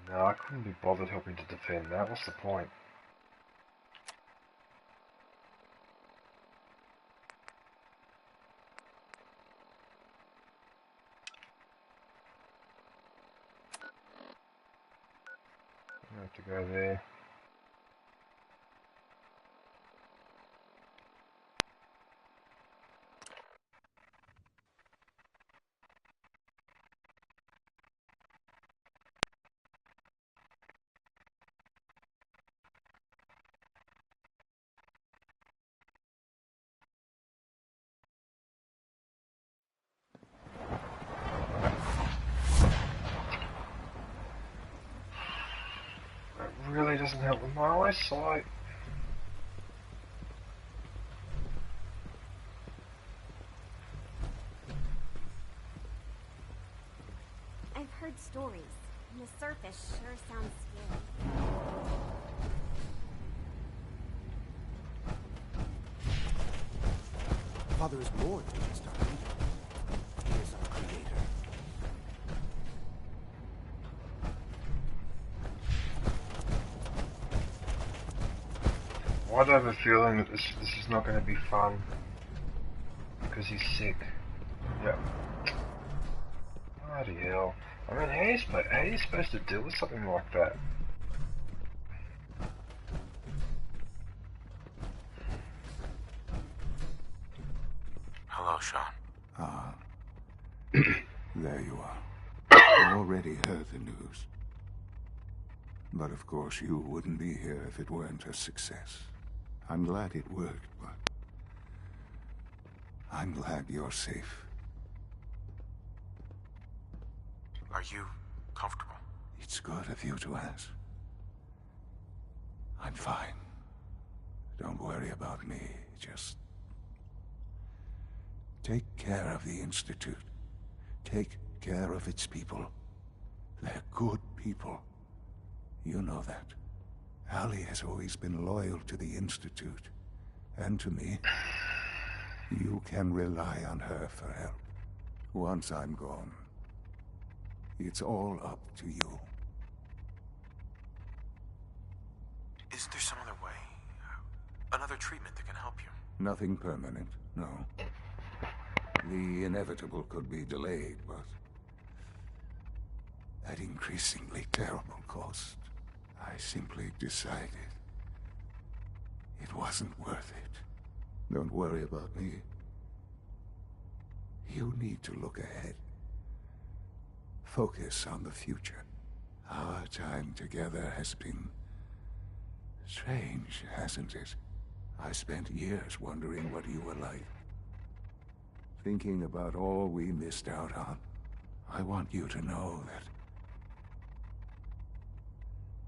No, I couldn't be bothered helping to defend that. What's the point? I have to go there. Really doesn't help with my eyesight. I've heard stories. On the surface sure sounds scary. Father is more than just our leader. He is our creator. I have a feeling that this is not going to be fun because he's sick. Yep. Bloody hell! I mean, how are you supposed to deal with something like that? Hello, Sean. Ah. There you are. I already heard the news. But of course you wouldn't be here if it weren't a success. I'm glad it worked, but I'm glad you're safe. Are you comfortable? It's good of you to ask. I'm fine. Don't worry about me. Just take care of the Institute. Take care of its people. They're good people. You know that. Allie has always been loyal to the Institute. And to me. You can rely on her for help. Once I'm gone, it's all up to you. Is there some other way? Another treatment that can help you? Nothing permanent, no. The inevitable could be delayed, but at increasingly terrible cost. I simply decided it wasn't worth it. Don't worry about me. You need to look ahead. Focus on the future. Our time together has been strange, hasn't it? I spent years wondering what you were like. Thinking about all we missed out on. I want you to know that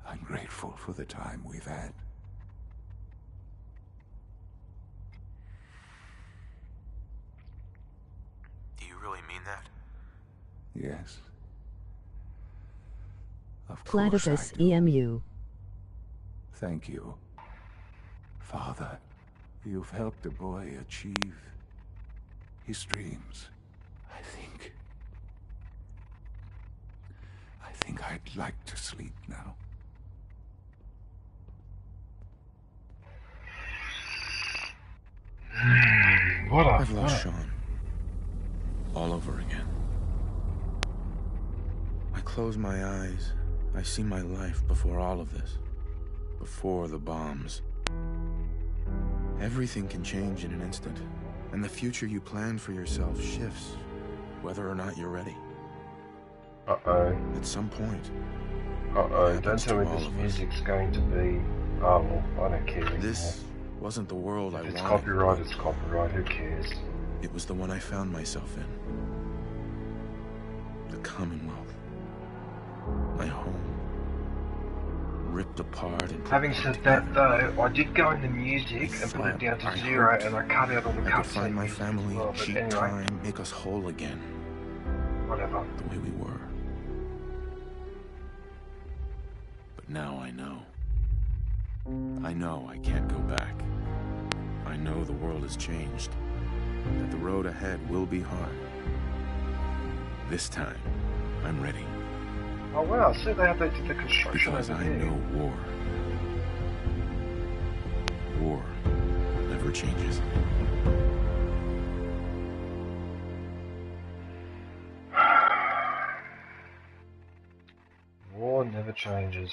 I'm grateful for the time we've had. Do you really mean that? Yes. Of course Platypus I do. EMU. Thank you. Father, you've helped a boy achieve his dreams. I think I'd like to sleep now. I've lost Sean. All over again. I close my eyes. I see my life before all of this. Before the bombs. Everything can change in an instant. And the future you plan for yourself shifts, whether or not you're ready. Uh-oh. At some point. Uh-oh, don't tell me this music's going to be... Oh, well, I don't care anymore. This wasn't the world I If it's wanted. copyright, it's copyright, who cares? It was the one I found myself in. The Commonwealth. My home. Ripped apart and Having said that, though, I did go into music and put it down to 0, and I cut out all the I could cutscene find my music as family, well, but cheat anyway, time, make us whole again. whatever. The way we were. But now I know. I know I can't go back. I know the world has changed, that the road ahead will be hard. This time, I'm ready. Oh wow, see they have the construction Because over I there. know war. War never changes. War never changes.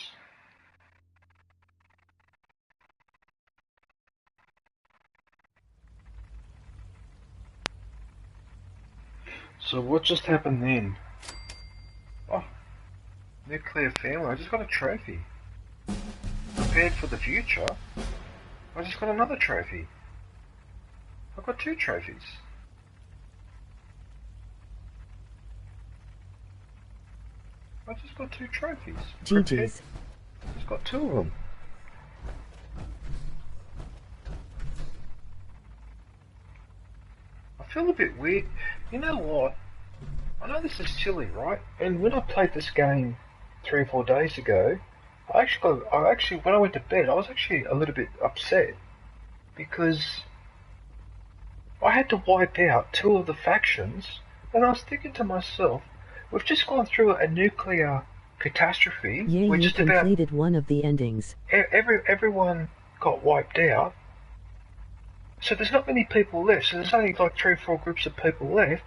So what just happened then? Oh, nuclear family. I just got a trophy. Prepared for the future. I just got another trophy. I've got 2 trophies. I just got 2 trophies. GG's. Just got 2 of them. I feel a bit weird. You know what? I know this is silly, right? And when I played this game 3 or 4 days ago, I actually, when I went to bed, I was actually a little bit upset because I had to wipe out 2 of the factions, and I was thinking to myself, we've just gone through a nuclear catastrophe. Yeah, We're you just completed one of the endings. everyone got wiped out. So there's not many people left. So there's only like 3 or 4 groups of people left.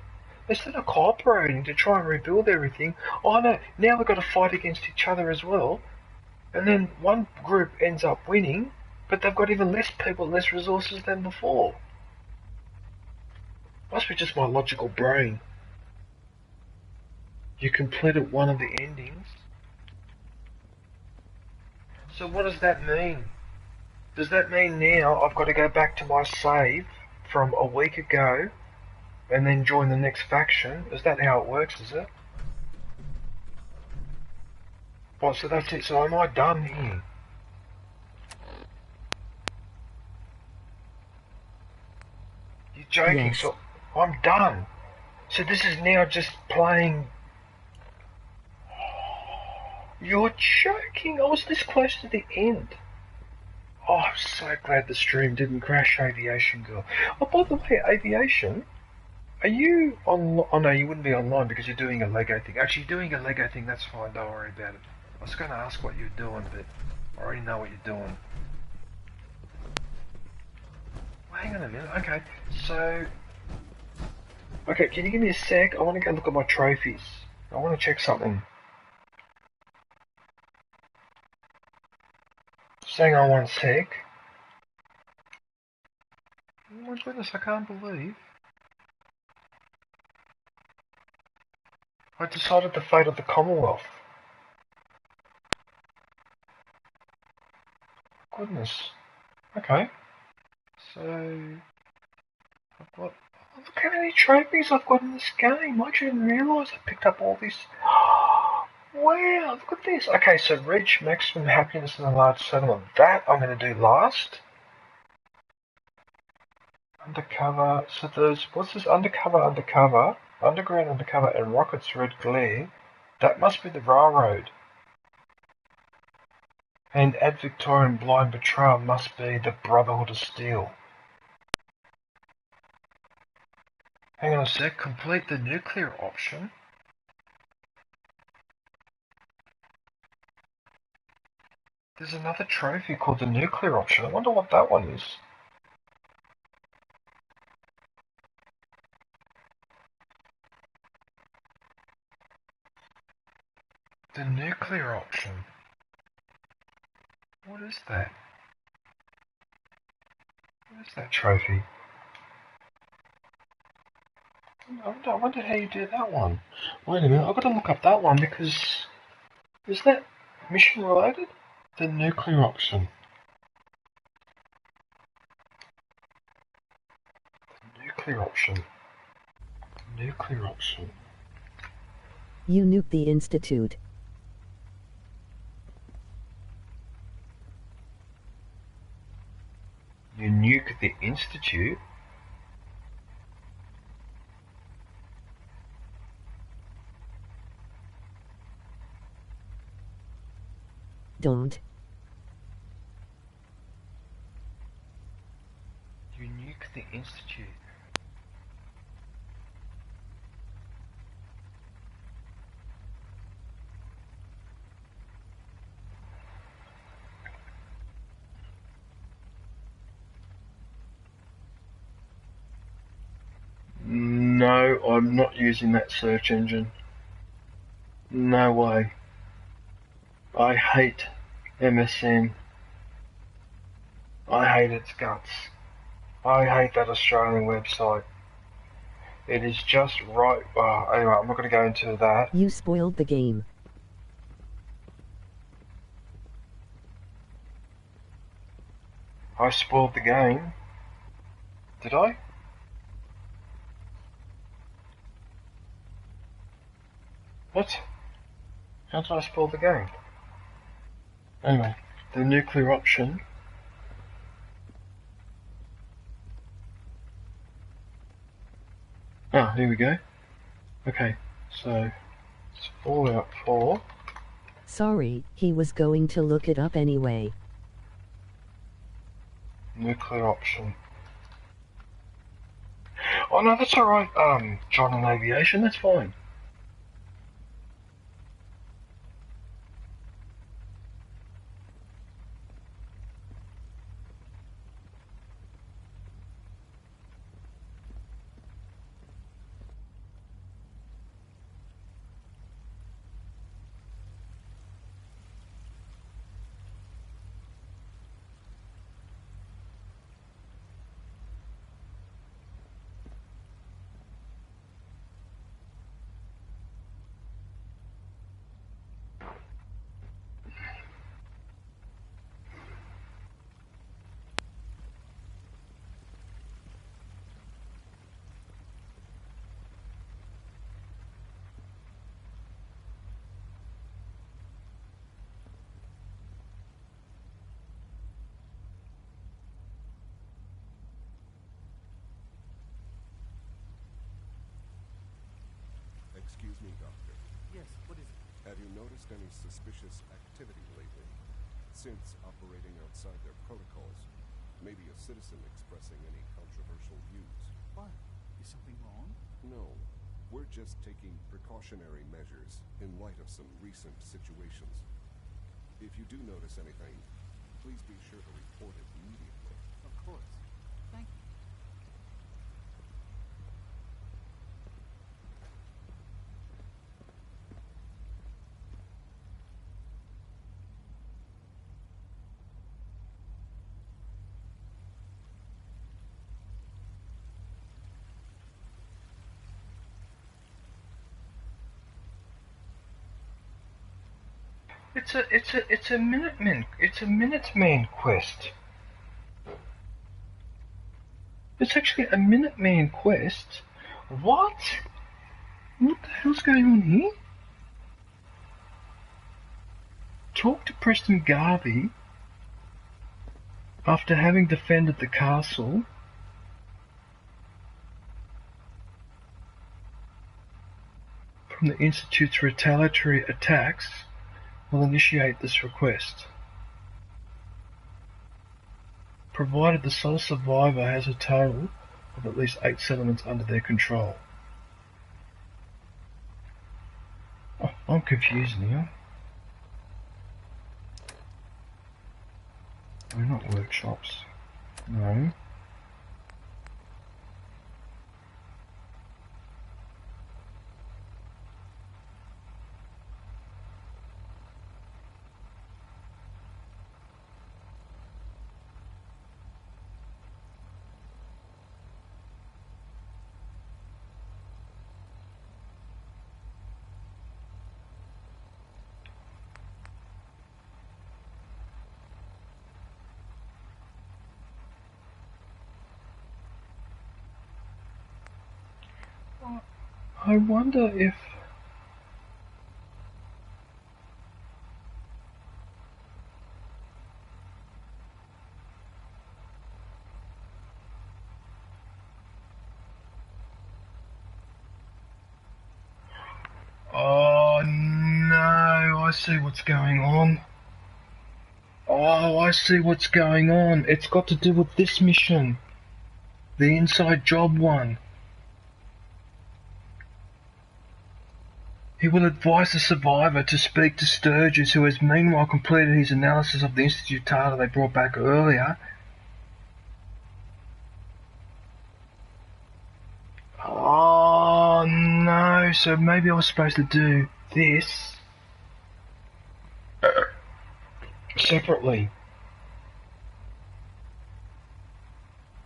Instead of cooperating to try and rebuild everything, oh no, now we've got to fight against each other as well. And then one group ends up winning, but they've got even less people, less resources than before. Must be just my logical brain. You completed one of the endings. So what does that mean? Does that mean now I've got to go back to my save from a week ago and then join the next faction? Is that how it works, is it? Oh, so that's it. So am I done here? You're joking, Yes. so I'm done. So this is now just playing... You're joking. I was this close to the end. Oh, I'm so glad the stream didn't crash, Aviation Girl. Oh, by the way, Aviation, are you on... Oh, no, you wouldn't be online because you're doing a Lego thing. Actually, you're doing a Lego thing, that's fine, don't worry about it. I was going to ask what you're doing, but I already know what you're doing. Well, hang on a minute, okay, so... Okay, can you give me a sec? I want to go look at my trophies. I want to check something. Just hang on one sec. Oh my goodness, I can't believe I decided the fate of the Commonwealth. Goodness. Okay. So... I've got... Oh, look how many trophies I've got in this game. I didn't realise I picked up all this. Wow, look at this. Okay, so reach maximum happiness in a large settlement. That I'm going to do last. Undercover. So there's... What's this? Undercover, undercover. Underground, undercover, and rockets red glare. That must be the railroad. And Ad Victorian blind betrayal must be the Brotherhood of Steel. Hang on a sec, complete the nuclear option. There's another trophy called the nuclear option. I wonder what that one is. The nuclear option. What is that? What is that trophy? I wonder how you do that one. Wait a minute, I've got to look up that one because... Is that mission related? The nuclear option. The nuclear option. Nuclear option. You nuke the Institute. You nuke the Institute? Don't. You nuke the Institute. No, I'm not using that search engine. No way. I hate MSN. I hate its guts. I hate that Australian website. It is just right. Anyway, I'm not going to go into that. You spoiled the game. I spoiled the game. Did I? What? How did I spoil the game? Anyway, the nuclear option. Ah, here we go. Okay, so it's Fallout 4. Sorry, he was going to look it up anyway. Nuclear option. Oh no, that's alright, John in Aviation, that's fine. Excuse me, Doctor. Yes, what is it? Have you noticed any suspicious activity lately? Since operating outside their protocols, maybe a citizen expressing any controversial views. What? Is something wrong? No, we're just taking precautionary measures in light of some recent situations. If you do notice anything, please be sure to report it immediately. Of course. Thank you. It's a Minuteman quest. It's actually a Minuteman quest. What? What the hell's going on here? Talk to Preston Garvey after having defended the castle. From the Institute's retaliatory attacks, will initiate this request. Provided the sole survivor has a total of at least 8 settlements under their control. Oh, I'm confused now. We're not workshops. No. I wonder if... Oh no, I see what's going on. Oh, I see what's going on. It's got to do with this mission. The inside job one. He will advise the survivor to speak to Sturgis, who has meanwhile completed his analysis of the Institute data they brought back earlier. Oh no, so maybe I was supposed to do this separately.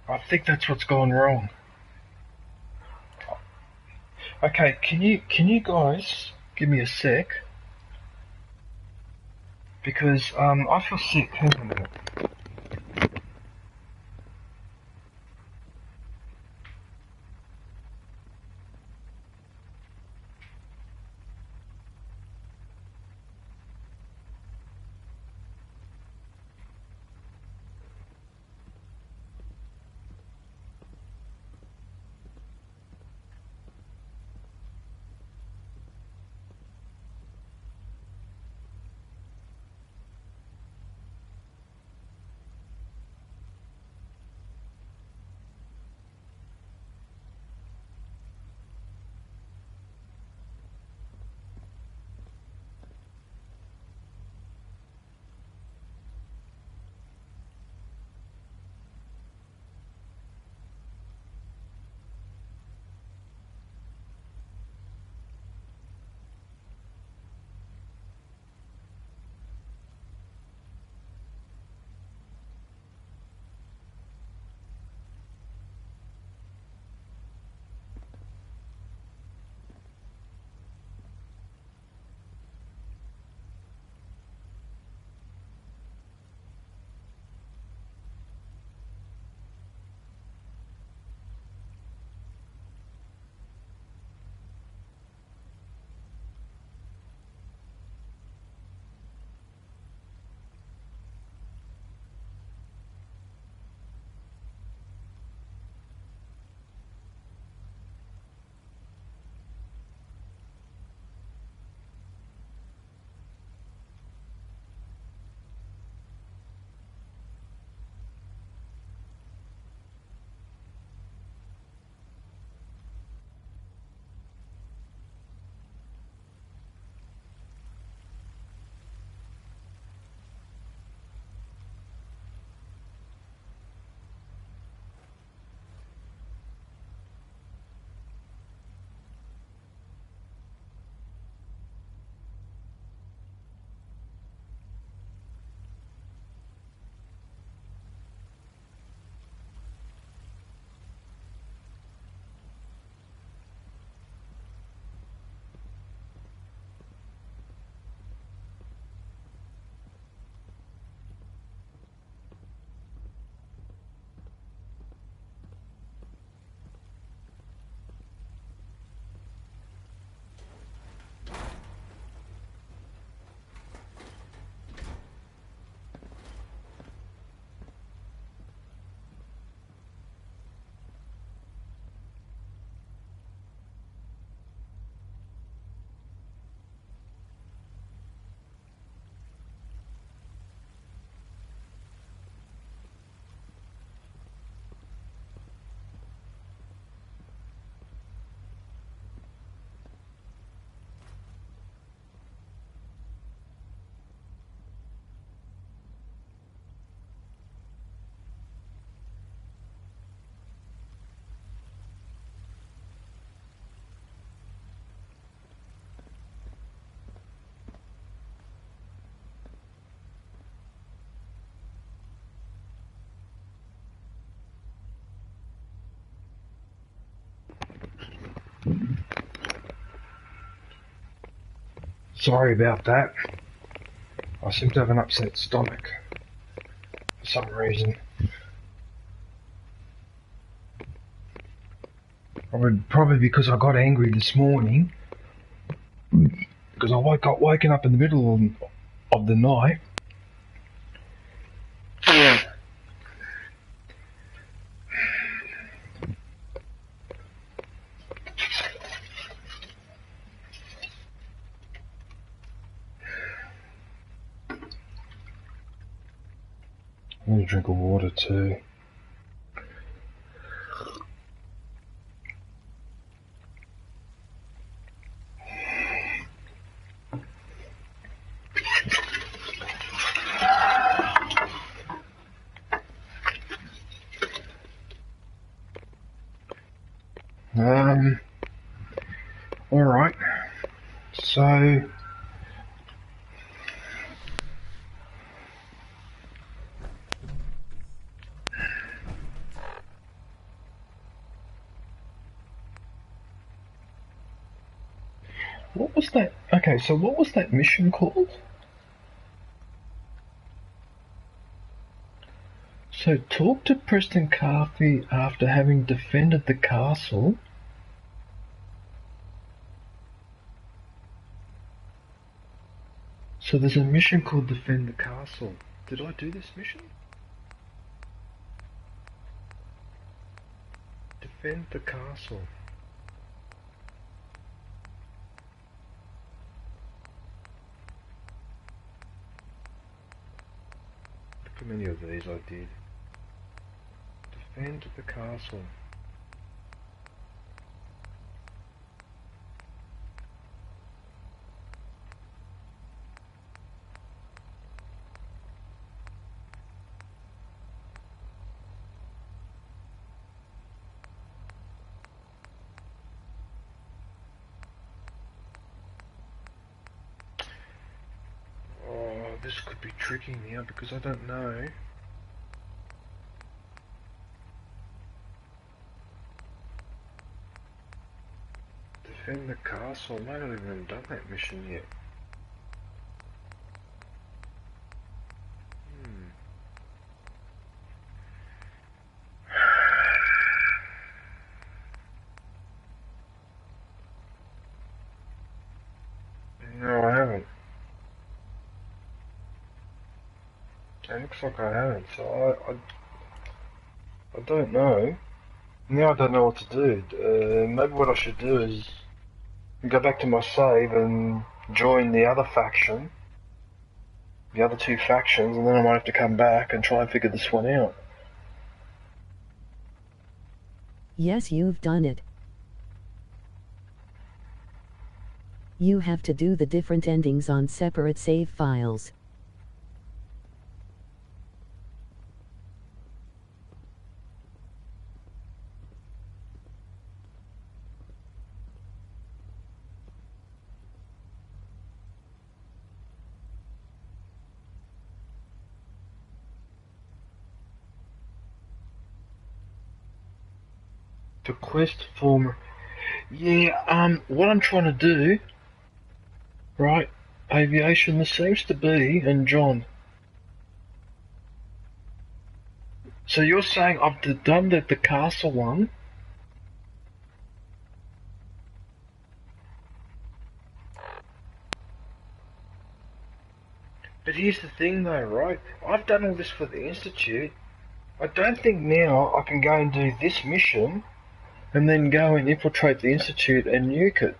I think that's what's gone wrong. Okay, can you guys give me a sec? Because I feel sick. Hang on a minute. Sorry about that. I seem to have an upset stomach for some reason. Probably because I got angry this morning. Because I got woken up in the middle of the night. I need a drink of water too. Alright. So... What was that? Okay, so what was that mission called? So talk to Preston Carthy after having defended the castle. So there's a mission called Defend the Castle. Did I do this mission? Defend the castle. Look how many of these I did. Defend the castle. This could be tricky now because I don't know. Defend the castle. I might not even done that mission yet. No, I haven't. It looks like I haven't, so I don't know. Now I don't know what to do. Maybe what I should do is go back to my save and join the other faction, the other two factions, and then I might have to come back and try and figure this one out. Yes, you've done it. You have to do the different endings on separate save files. The quest form. Yeah, what I'm trying to do, right, aviation, this seems to be, and John. So you're saying I've done the castle one? But here's the thing though, right? I've done all this for the Institute. I don't think now I can go and do this mission and then go and infiltrate the Institute and nuke it.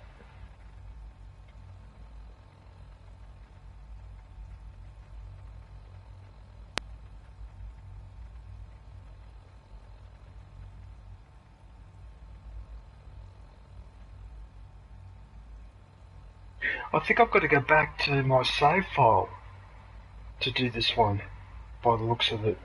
I think I've got to go back to my save file to do this one, by the looks of it.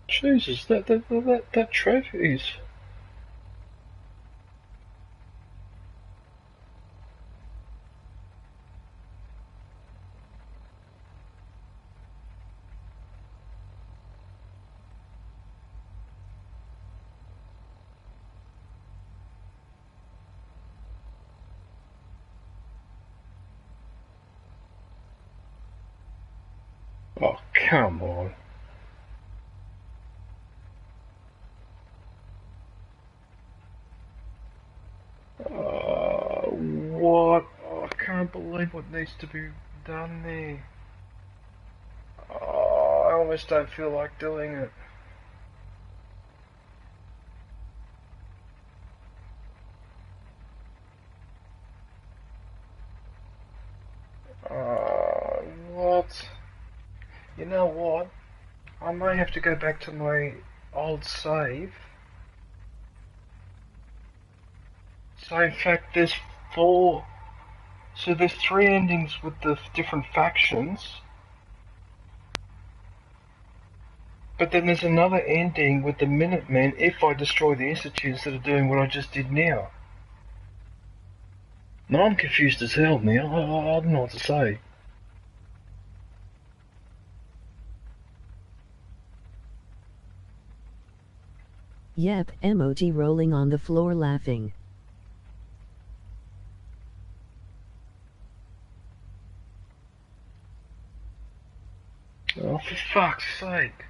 Jesus, that trophy is... Oh, come on. What? Oh, I can't believe what needs to be done there. Oh, I almost don't feel like doing it. What? You know what? I may have to go back to my old save. So in fact there's 4, so there's 3 endings with the different factions. But then there's another ending with the Minutemen if I destroy the Institute instead of doing what I just did now. Now I'm confused as hell now, I don't know what to say. Yep, emoji rolling on the floor laughing. Oh, for fuck's sake.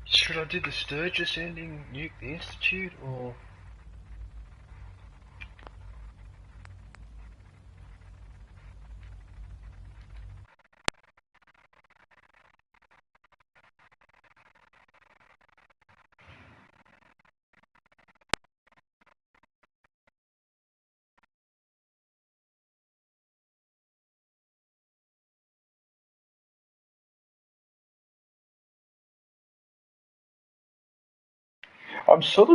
Should I do the Sturgis ending, nuke the Institute, or... I'm sort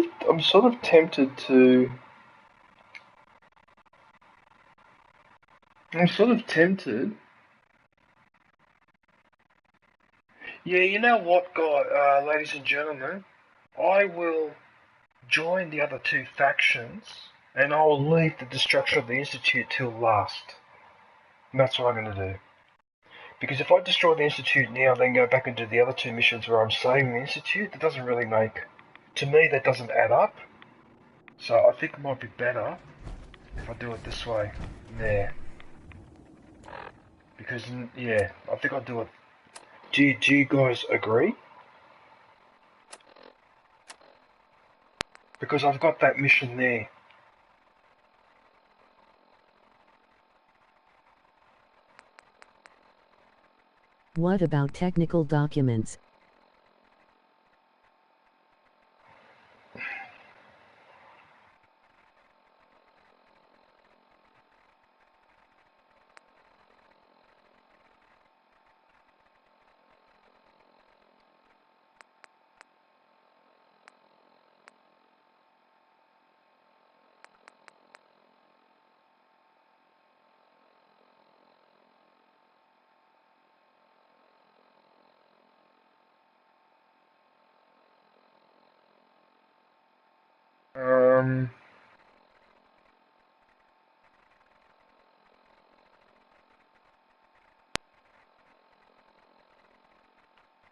of tempted to... I'm sort of tempted... Yeah, you know what, ladies and gentlemen? I will join the other 2 factions, and I will leave the destruction of the Institute till last. And that's what I'm going to do. Because if I destroy the Institute now, then go back and do the other 2 missions where I'm saving the Institute, that doesn't really make... To me, that doesn't add up. So I think it might be better if I do it this way. Yeah. Because, yeah, I think I'll do it. Do you guys agree? Because I've got that mission there. What about technical documents?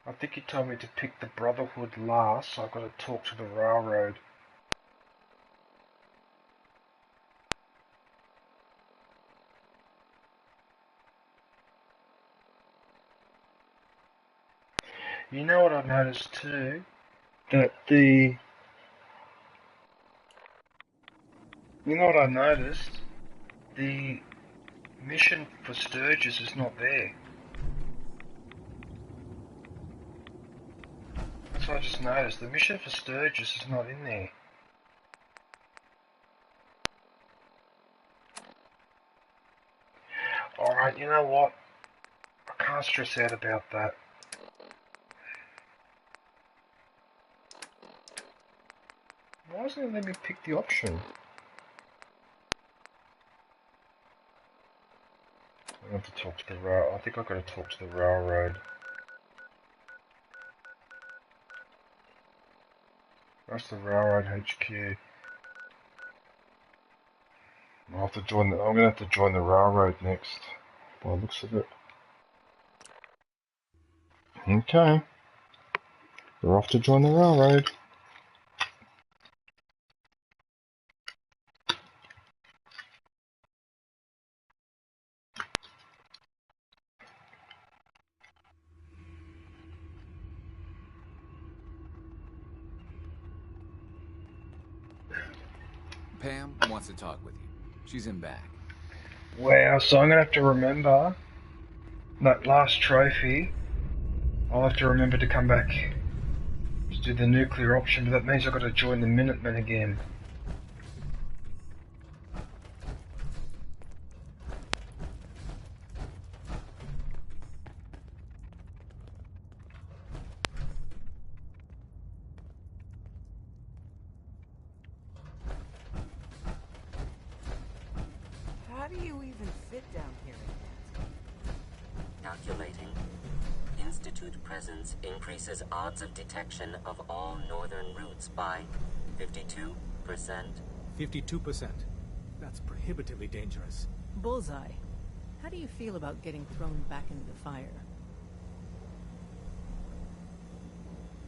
I think he told me to pick the Brotherhood last, so I've got to talk to the Railroad. You know what I've noticed too? That the... You know what I noticed? The mission for Sturgis is not there. That's what I just noticed. The mission for Sturgis is not in there. Alright, you know what? I can't stress out about that. Why doesn't it let me pick the option? I have to talk to the rail. I think I've got to talk to the railroad. That's the railroad HQ. I'll have to join the. I'm gonna have to join the railroad next. By the looks of it. Okay. We're off to join the railroad. Pam wants to talk with you. She's in back. Wow, so I'm gonna have to remember that last trophy. I'll have to remember to come back to do the nuclear option, but that means I've got to join the Minutemen again. How do you even fit down here in that? Calculating. Institute presence increases odds of detection of all northern routes by 52%. 52%. That's prohibitively dangerous. Bullseye. How do you feel about getting thrown back into the fire?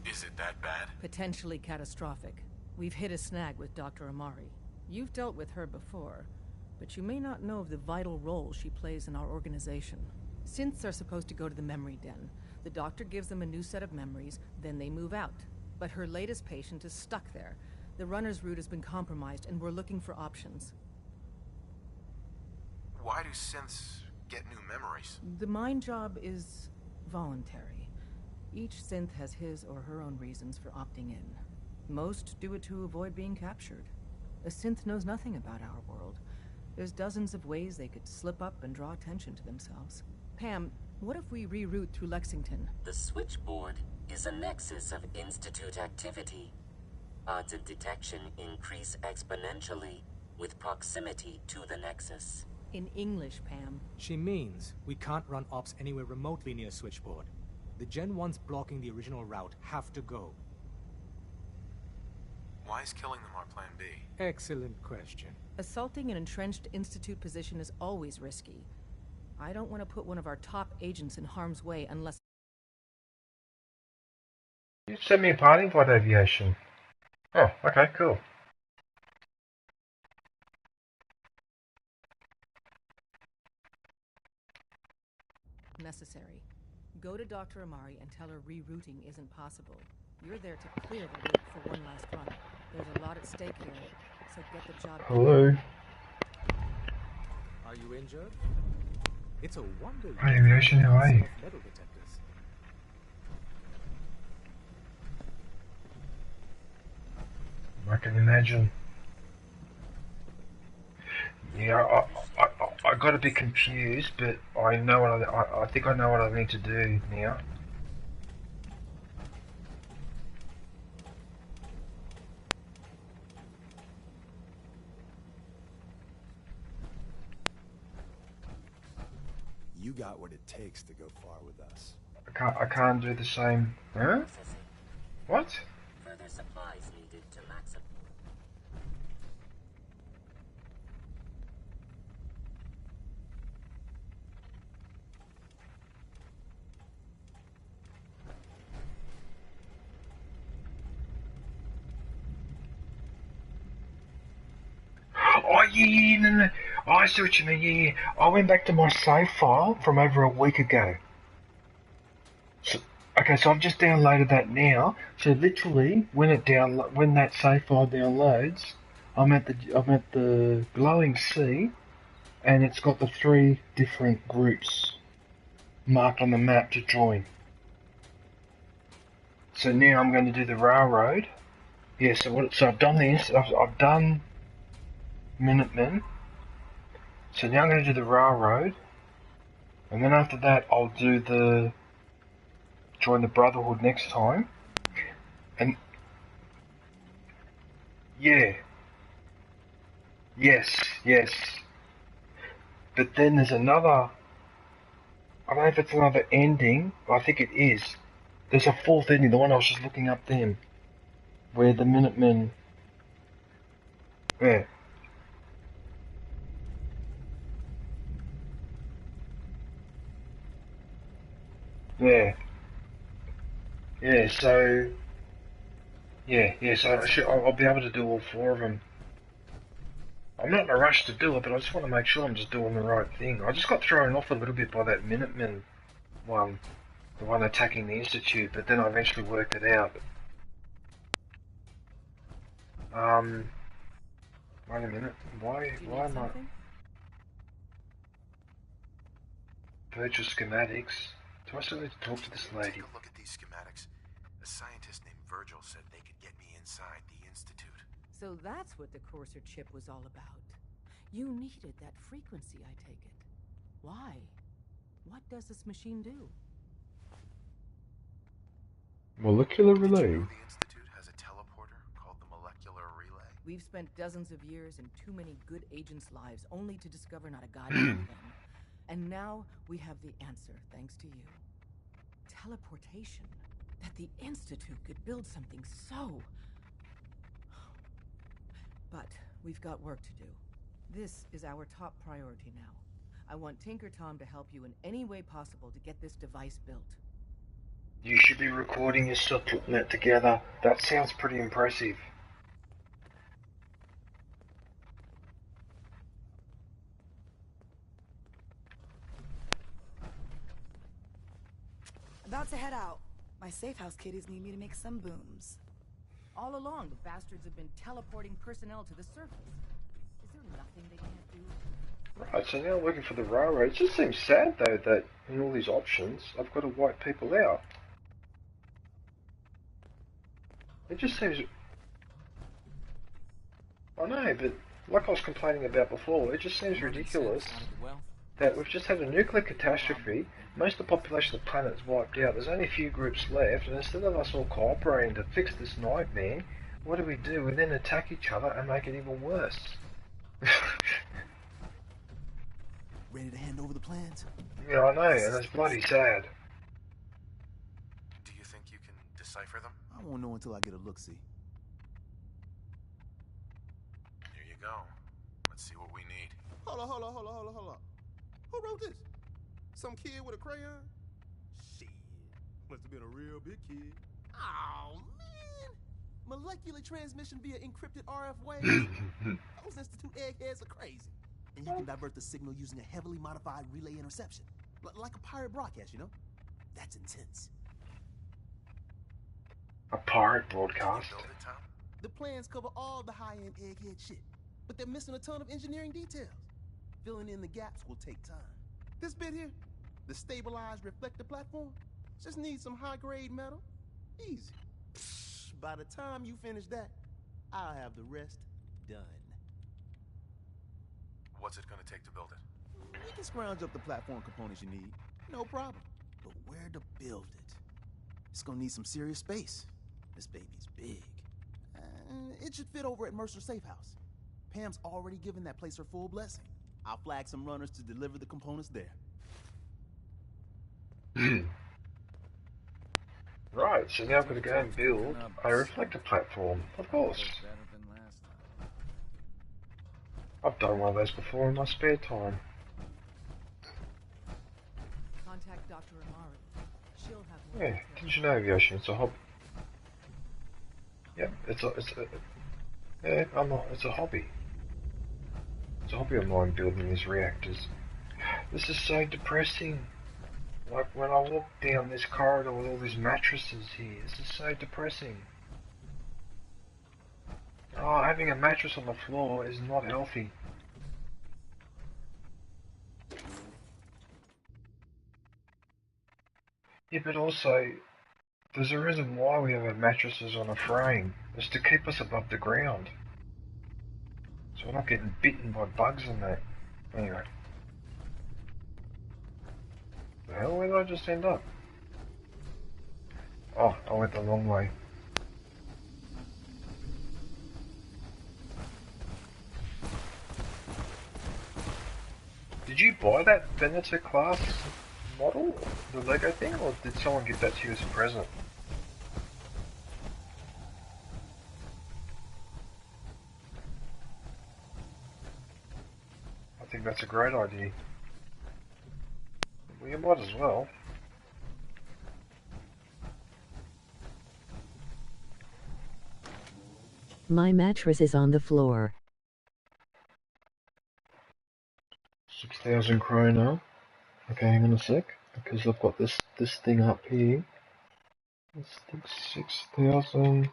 Is it that bad? Potentially catastrophic. We've hit a snag with Dr. Amari. You've dealt with her before, but you may not know of the vital role she plays in our organization. Synths are supposed to go to the memory den. The doctor gives them a new set of memories, then they move out. But her latest patient is stuck there. The runner's route has been compromised, and we're looking for options. Why do synths get new memories? The mind job is voluntary. Each synth has his or her own reasons for opting in. Most do it to avoid being captured. A synth knows nothing about our world. There's dozens of ways they could slip up and draw attention to themselves. Pam, what if we reroute through Lexington? The switchboard is a nexus of Institute activity. Odds of detection increase exponentially with proximity to the nexus. In English, Pam. She means we can't run ops anywhere remotely near Switchboard. The Gen 1s blocking the original route have to go. Why is killing them our plan B? Excellent question. Assaulting an entrenched Institute position is always risky. I don't want to put one of our top agents in harm's way unless... You sent me a party invite, Aviation. Oh, okay, cool. necessary. Go to Dr. Amari and tell her rerouting isn't possible. You're there to clear the route for one last run. There's a lot at stake here, so get the job done. Hello. Are you injured? It's a wonder. Hi, Aviation, how are you? Metal detectors. I can imagine. Yeah, I got a bit confused, but I know what I think I know what I need to do now. You got what it takes to go far with us. I can't do the same. Huh? What? Further supplies needed to maximum. Oh yeah, no. Oh, I see what you mean. Yeah. I went back to my save file from over a week ago. So, okay, so I've just downloaded that now. So literally, when that save file downloads, I'm at the glowing sea, and it's got the 3 different groups marked on the map to join. So now I'm going to do the railroad. Yeah. So I've done this. I've done Minutemen. So now I'm going to do the railroad, and then after that I'll do join the Brotherhood next time, and yeah, yes, but then there's another, I don't know if it's another ending, but I think it is. There's a 4th ending, the one I was just looking up then, where the Minutemen, yeah. Yeah, so I'll be able to do all 4 of them. I'm not in a rush to do it, but I just want to make sure I'm just doing the right thing. I just got thrown off a little bit by that Minutemen one, the one attacking the Institute, but then I eventually worked it out. Wait a minute. Why am I... Purchase schematics. Do I still need to talk to this lady? Take a look at these schematics. A scientist named Virgil said they could get me inside the Institute. So that's what the Courser chip was all about. You needed that frequency, I take it. Why? What does this machine do? Molecular relay. You know the Institute has a teleporter called the Molecular Relay? We've spent dozens of years and too many good agents' lives only to discover not a goddamn thing. And now we have the answer, thanks to you. Teleportation. That the Institute could build something so... But we've got work to do. This is our top priority now. I want Tinker Tom to help you in any way possible to get this device built. You should be recording yourself putting that together. That sounds pretty impressive. About to head out. My safe house kiddies need me to make some booms. All along, the bastards have been teleporting personnel to the surface. Is there nothing they can't do? Right, so now I'm looking for the railroad. It just seems sad, though, that in all these options, I've got to wipe people out. It just seems... I know, but like I was complaining about before, it just seems ridiculous that we've just had a nuclear catastrophe, most of the population of the planet is wiped out, there's only a few groups left, and instead of us all cooperating to fix this nightmare, what do? We then attack each other and make it even worse. Ready to hand over the plans? Yeah, I know, and it's bloody sad. Do you think you can decipher them? I won't know until I get a look-see. Here you go. Let's see what we need. Hold on. Who wrote this? Some kid with a crayon? Shit. Must have been a real big kid. Oh, man. Molecular transmission via encrypted RF waves? Those Institute eggheads are crazy. And you can divert the signal using a heavily modified relay interception. Like a pirate broadcast, you know? That's intense. A pirate broadcast? The plans cover all the high-end egghead shit, but they're missing a ton of engineering details. Filling in the gaps will take time. This bit here, the stabilized reflector platform, just needs some high-grade metal. Easy. Psh, by the time you finish that, I'll have the rest done. What's it gonna take to build it? We can scrounge up the platform components you need. No problem. But where to build it? It's gonna need some serious space. This baby's big. It should fit over at Mercer's safe house. Pam's already given that place her full blessing. I'll flag some runners to deliver the components there. Right, so now I've got to go and build a reflector platform, of course. I've done one of those before in my spare time. Contact Dr. Amari. She'll have more. Yeah, did you know, Yoshi, it's a hobby. Yep, it's a hobby. It's a hobby of mine building these reactors. This is so depressing. Like when I walk down this corridor with all these mattresses here, this is so depressing. Oh, having a mattress on the floor is not healthy. Yeah, but also, there's a reason why we have our mattresses on a frame. It's to keep us above the ground. So we're not getting bitten by bugs and that. Anyway. The hell, where did I just end up? Oh, I went the wrong way. Did you buy that Venator class model? The Lego thing? Or did someone give that to you as a present? I think that's a great idea. Well, you might as well. My mattress is on the floor. 6,000 kroner. Okay, hang on a sec, because I've got this thing up here. Let's think 6,000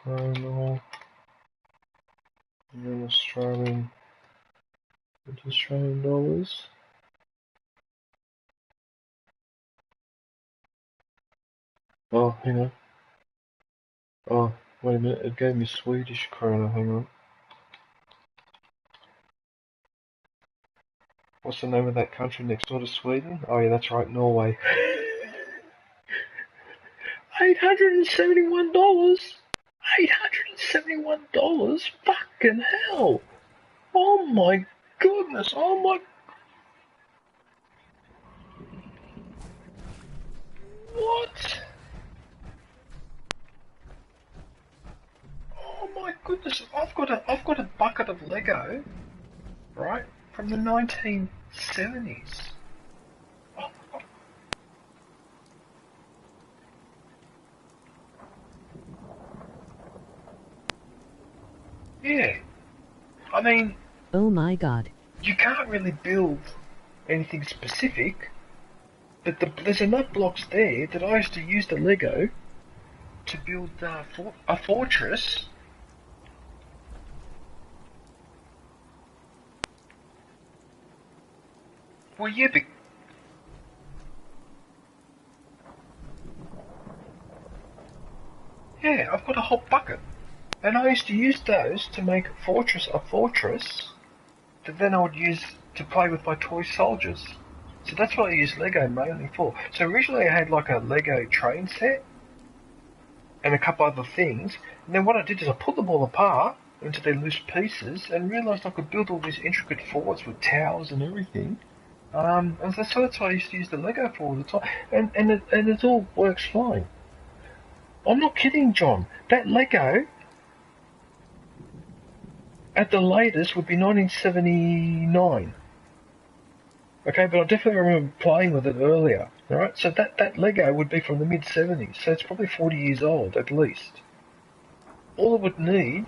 Krona. And then Australian. Into Australian dollars. Oh, hang on. Oh, wait a minute. It gave me Swedish krona. Hang on. What's the name of that country next door to Sweden? Oh yeah, that's right, Norway. $871? $871? Fucking hell! Oh my goodness! Oh my... What? Oh my goodness! I've got a bucket of Lego, right, from the 1970s. Yeah. I mean... Oh my god. You can't really build anything specific, but there's enough blocks there that I used to use the Lego to build a fortress. Well, yeah, but... Yeah, I've got a whole bucket. And I used to use those to make a fortress that then I would use to play with my toy soldiers. So that's what I use Lego mainly for. So originally I had like a Lego train set and a couple other things. And then what I did is I put them all apart into their loose pieces and realised I could build all these intricate forts with towers and everything. And so that's what I used to use the Lego for all the time. And it all works fine. I'm not kidding, John. That Lego... at the latest would be 1979. Okay, but I definitely remember playing with it earlier. Alright, so that Lego would be from the mid-70s, so it's probably 40 years old at least. All it would need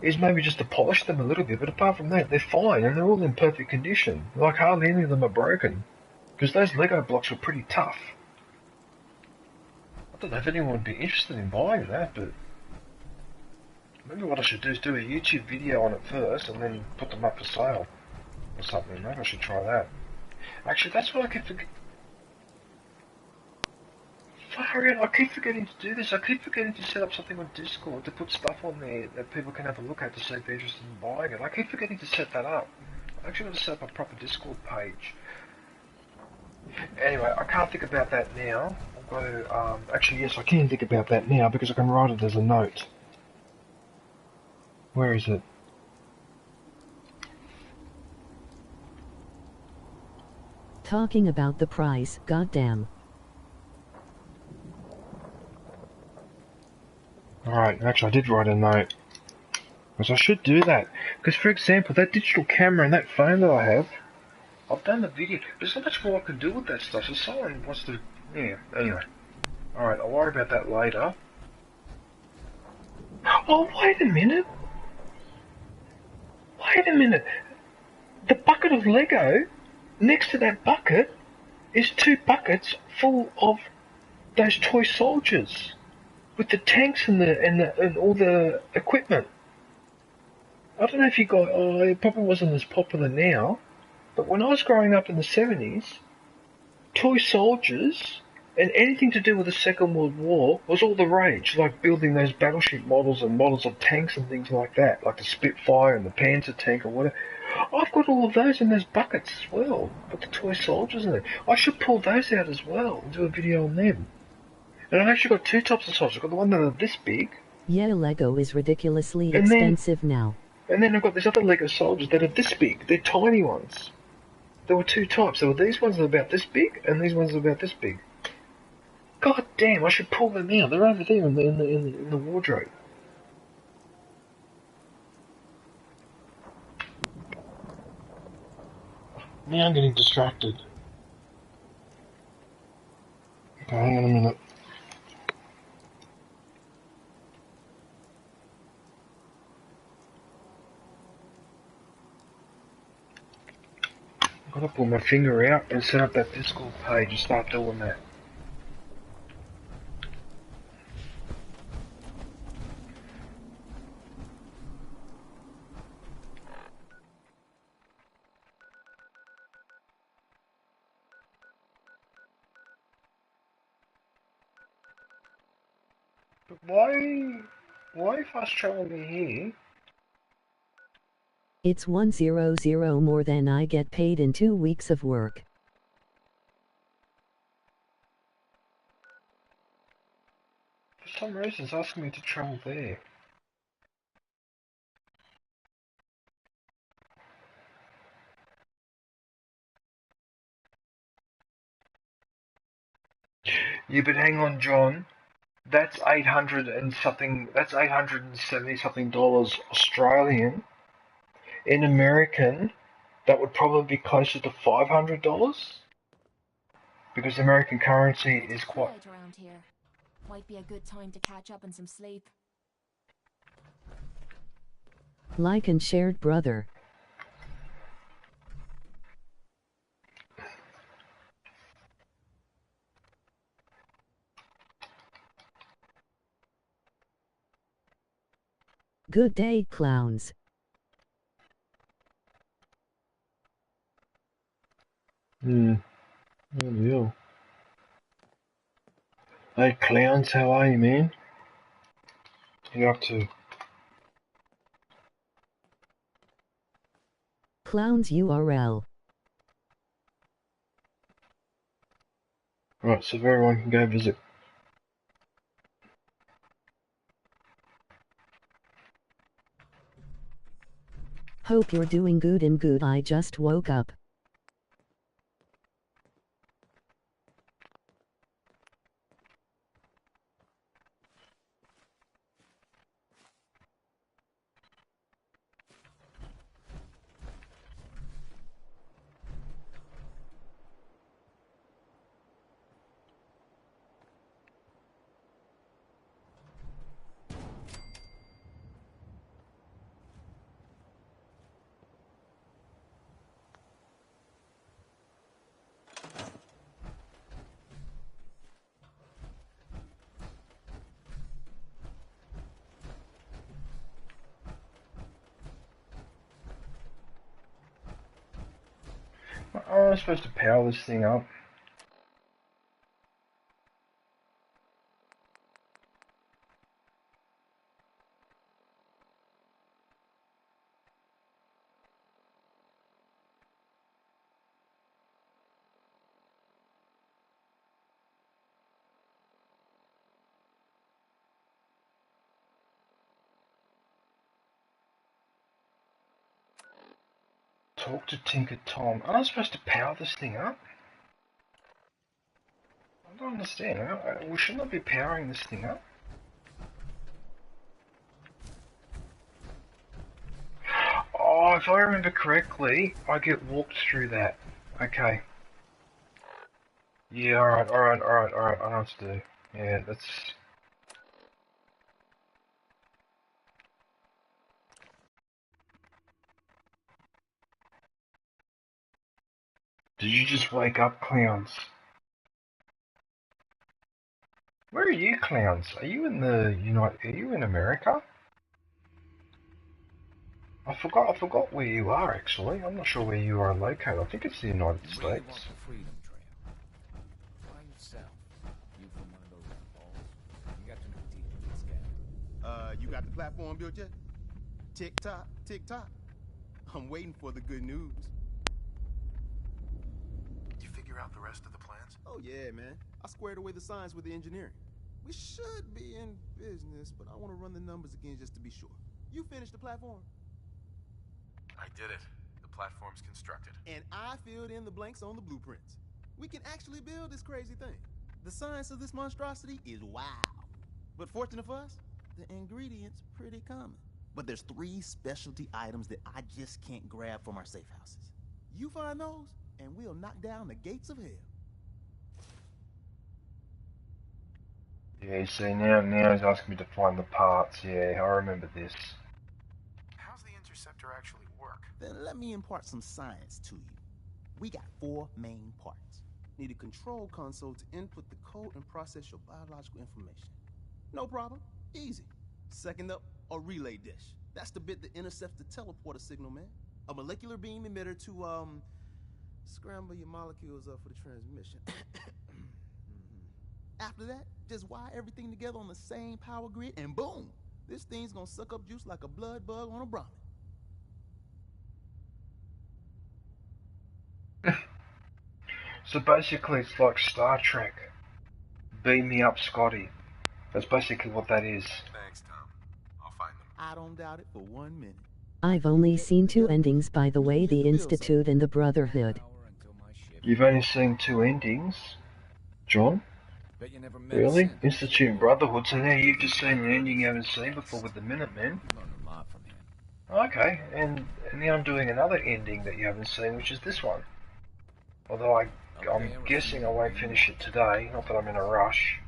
is maybe just to polish them a little bit, but apart from that, they're fine and they're all in perfect condition. Like hardly any of them are broken. Because those Lego blocks were pretty tough. I don't know if anyone would be interested in buying that, but... maybe what I should do is do a YouTube video on it first and then put them up for sale or something. Maybe I should try that. Actually, that's what I keep forgetting. I keep forgetting to do this. I keep forgetting to set up something on Discord to put stuff on there that people can have a look at to see if they're interested in buying it. I keep forgetting to set that up. I actually got to set up a proper Discord page. Anyway, I can't think about that now. I've got to, actually, yes, I can think about that now because I can write it as a note. Where is it? Talking about the price, goddamn. Alright, actually I did write a note. Because I should do that. Because for example, that digital camera and that phone that I have, I've done the video. There's not much more I can do with that stuff. So someone wants to... yeah, anyway. Alright, I'll worry about that later. Oh, wait a minute! Wait a minute! The bucket of Lego, next to that bucket, is 2 buckets full of those toy soldiers. With the tanks and all the equipment. I don't know if you got... oh, it probably wasn't as popular now. But when I was growing up in the 70s, toy soldiers and anything to do with the Second World War was all the rage, like building those battleship models and models of tanks and things like that, like the Spitfire and the Panzer tank or whatever. I've got all of those in those buckets as well, with the toy soldiers in it. I should pull those out as well and do a video on them. And I've actually got 2 types of soldiers. I've got the one that are this big. Yeah, Lego is ridiculously expensive now. And then I've got these other Lego soldiers that are this big. They're tiny ones. There were 2 types. There were these ones that are about this big, and these ones that are about this big. God damn, I should pull them out. They're over there in the wardrobe. Now I'm getting distracted. Okay, hang on a minute. I've got to pull my finger out and set up that Discord page and start doing that. But why fast travel me here? It's 100 more than I get paid in 2 weeks of work. For some reason it's asking me to travel there. Yeah, but hang on, John. That's 800 and something. That's 870 something dollars Australian. In American, that would probably be closer to $500 because American currency is quite. Around here. Might be a good time to catch up on some sleep. Like and shared, brother. Good day, clowns. Oh dear. Hey clowns, how are you, man? What are you up to? Clowns URL. Right, so everyone can go visit. Hope you're doing good and good. I just woke up. I'm supposed to power this thing up. Talk to Tinker Tom. Am I supposed to power this thing up? I don't understand. We should not be powering this thing up. Oh, if I remember correctly, I get walked through that. Okay. Yeah, alright. I know what to do. Yeah, that's... Did you just wake up, clowns? Where are you, clowns? Are you in the Are you in America? I forgot where you are, actually. I'm not sure where you are located. I think it's the United States. Really want the freedom trail. By yourself. You from one of those balls. You got to know deep in this guy. You got the platform built yet? Tick tock, tick tock. I'm waiting for the good news. Did you figure out the rest of the plans? Oh yeah, man. I squared away the science with the engineering. We should be in business, but I want to run the numbers again just to be sure. You finished the platform? I did it. The platform's constructed. And I filled in the blanks on the blueprints. We can actually build this crazy thing. The science of this monstrosity is wow. But fortunate for us, the ingredients pretty common. But there's 3 specialty items that I just can't grab from our safe houses. You find those, and we'll knock down the gates of hell. Yeah, see, now he's asking me to find the parts. Yeah, I remember this. How's the interceptor actually work? Then let me impart some science to you. We got 4 main parts. Need a control console to input the code and process your biological information. No problem. Easy. Second up, a relay dish. That's the bit that intercepts the teleporter signal, man. A molecular beam emitter to, scramble your molecules up for the transmission. After that, just wire everything together on the same power grid, and boom! This thing's gonna suck up juice like a blood bug on a Brahmin. So basically it's like Star Trek. Beam me up, Scotty. That's basically what that is. Thanks, Tom. I'll find them. I don't doubt it for 1 minute. I've only seen 2 endings, by the way, the Institute and the Brotherhood. You've only seen 2 endings? John? Really? Institute and Brotherhood, so now you've just seen an ending you haven't seen before with the Minutemen? Okay, and now I'm doing another ending that you haven't seen, which is this one. Although I'm guessing I won't finish it today, not that I'm in a rush.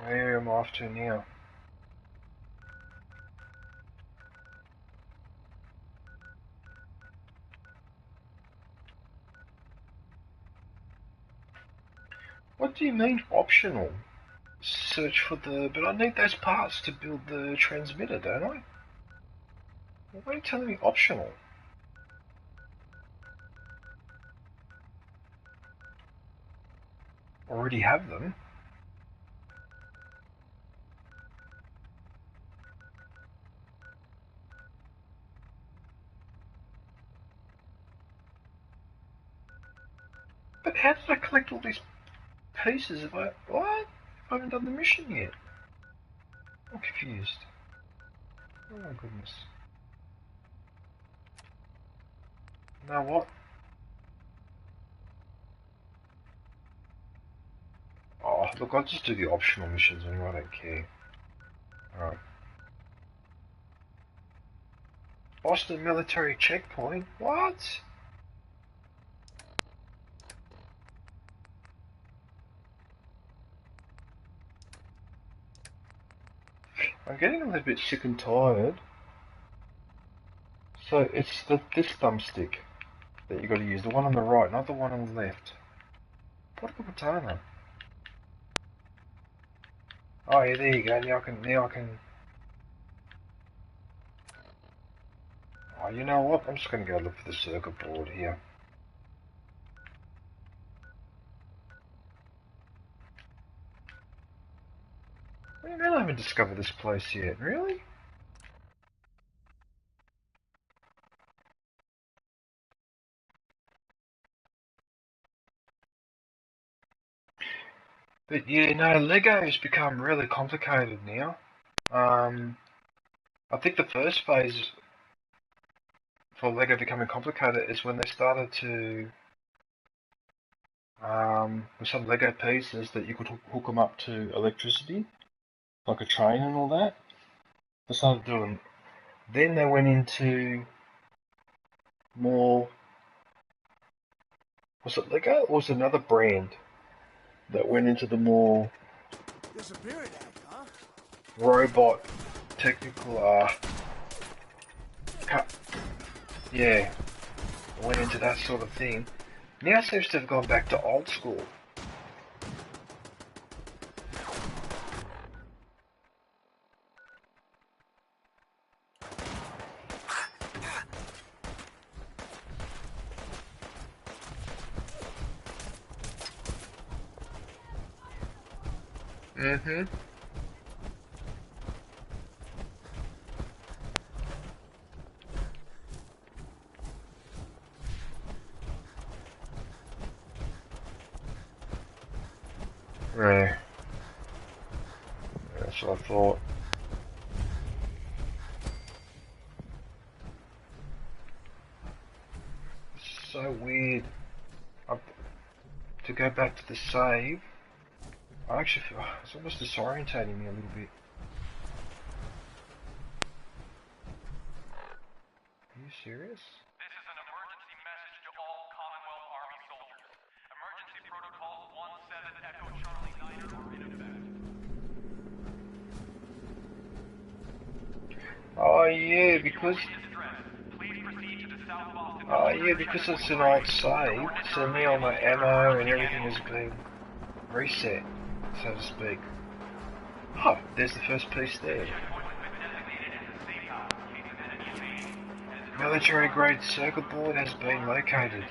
Where am I off to now? What do you mean optional? Search for the... but I need those parts to build the transmitter, don't I? Why are you telling me optional? Already have them. But how did I collect all these pieces if I... what? I haven't done the mission yet. I'm confused. Oh my goodness. You know what? Oh, look, I'll just do the optional missions anyway, I don't care. Alright. Boston military checkpoint? What? I'm getting a little bit sick and tired. So it's this thumbstick that you got to use, the one on the right, not the one on the left. What a katana! Oh yeah, there you go. Now I can. Oh, you know what? I'm just going to go look for the circuit board here. What do you mean I haven't discovered this place yet? Really? But yeah, no, Lego's become really complicated now. I think the first phase for Lego becoming complicated is when they started to, with some Lego pieces that you could hook them up to electricity, like a train and all that. They started doing. Then they went into more. Was it Lego or was it another brand that went into the more robot technical yeah, went into that sort of thing. Now seems to have gone back to old school. Mm-hmm. Right. That's what I thought. It's so weird. To go back to the save, I actually feel it's almost disorientating me a little bit. Are you serious? This is an emergency message to all Commonwealth Army soldiers. Emergency protocol 17 Echo Charlie Niner are in effect. Oh yeah, because it's an old save, so now my ammo and everything has been reset, so to speak. Oh, there's the first piece there. Military-grade circuit board has been located.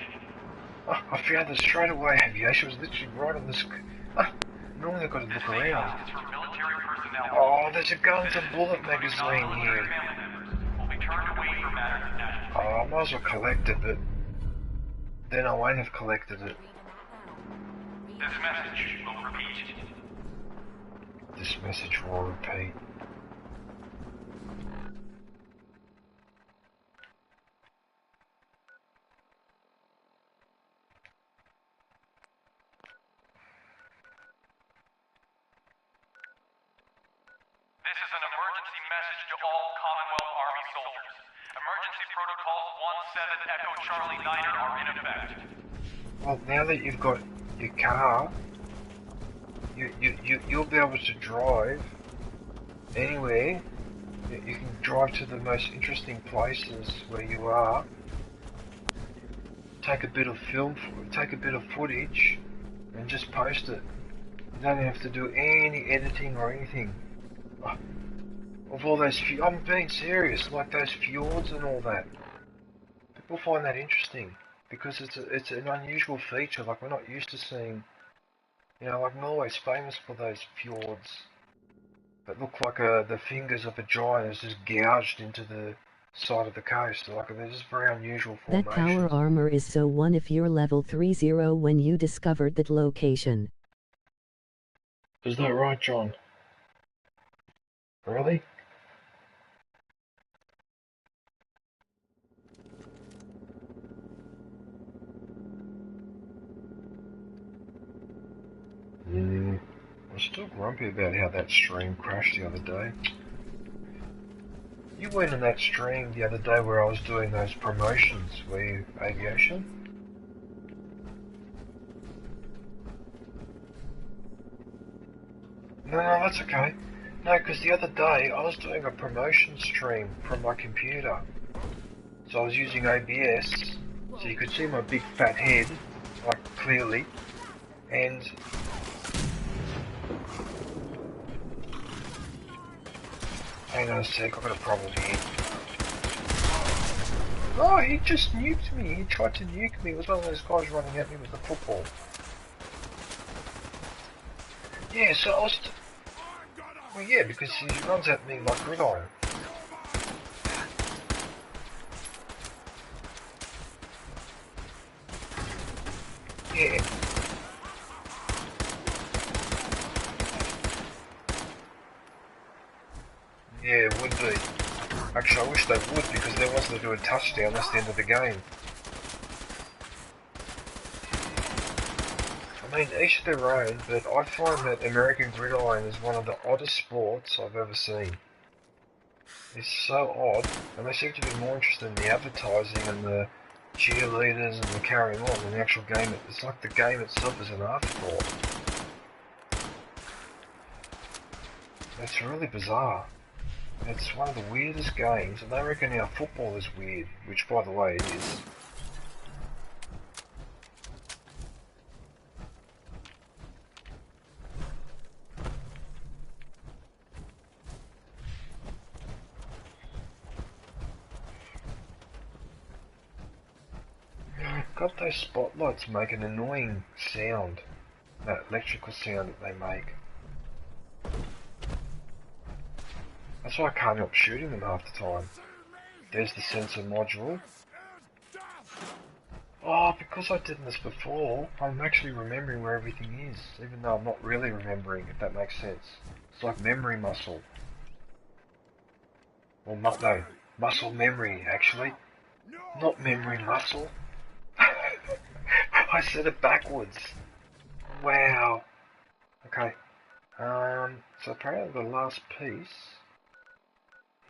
Oh, I found it straight away, Aviation. It was literally right on the normally I've got to look around. Oh, there's a guns and bullet magazine here. Oh, I might as well collect it, but then I won't have collected it. This message will repeat. This message will repeat. This is an emergency message to all Commonwealth Army soldiers. Emergency protocols 17 Echo Charlie Niner are in effect. Well, now that you've got your car, you'll be able to drive anywhere. You can drive to the most interesting places where you are. Take a bit of film, take a bit of footage, and just post it. You don't have to do any editing or anything. Of all those, I'm being serious, like those fjords and all that. People find that interesting because it's an unusual feature. Like we're not used to seeing, you know, like Norway's famous for those fjords that look like the fingers of a giant is just gouged into the side of the coast. Like they're just very unusual formations. That power armor is so one if you're level 30 when you discovered that location. Is that right, John? Really? I'm still grumpy about how that stream crashed the other day. You went in that stream the other day where I was doing those promotions, were you, Aviation? No, that's okay. No, because the other day I was doing a promotion stream from my computer. So I was using OBS, so you could see my big fat head, like clearly, and hang on a sec, I've got a problem here. Oh, he just nuked me. He tried to nuke me. It was one of those guys running at me with the football. Yeah, so I was... Well, yeah, because he runs at me like gridiron. Yeah. Yeah, it would be. Actually, I wish they would, because then once they do a touchdown, that's the end of the game. I mean, each their own, but I find that American Gridiron is one of the oddest sports I've ever seen. It's so odd, and they seem to be more interested in the advertising and the cheerleaders and the carrying on than the actual game. It's like the game itself is an afterthought. It's really bizarre. It's one of the weirdest games, and they reckon our football is weird, which by the way it is. God, those spotlights make an annoying sound. That electrical sound that they make. That's why I can't help shooting them half the time. There's the sensor module. Oh, because I've done this before, I'm actually remembering where everything is, even though I'm not really remembering, if that makes sense. It's like memory muscle. Well, no, muscle memory, actually. Not memory muscle. I said it backwards. Wow. Okay. So apparently the last piece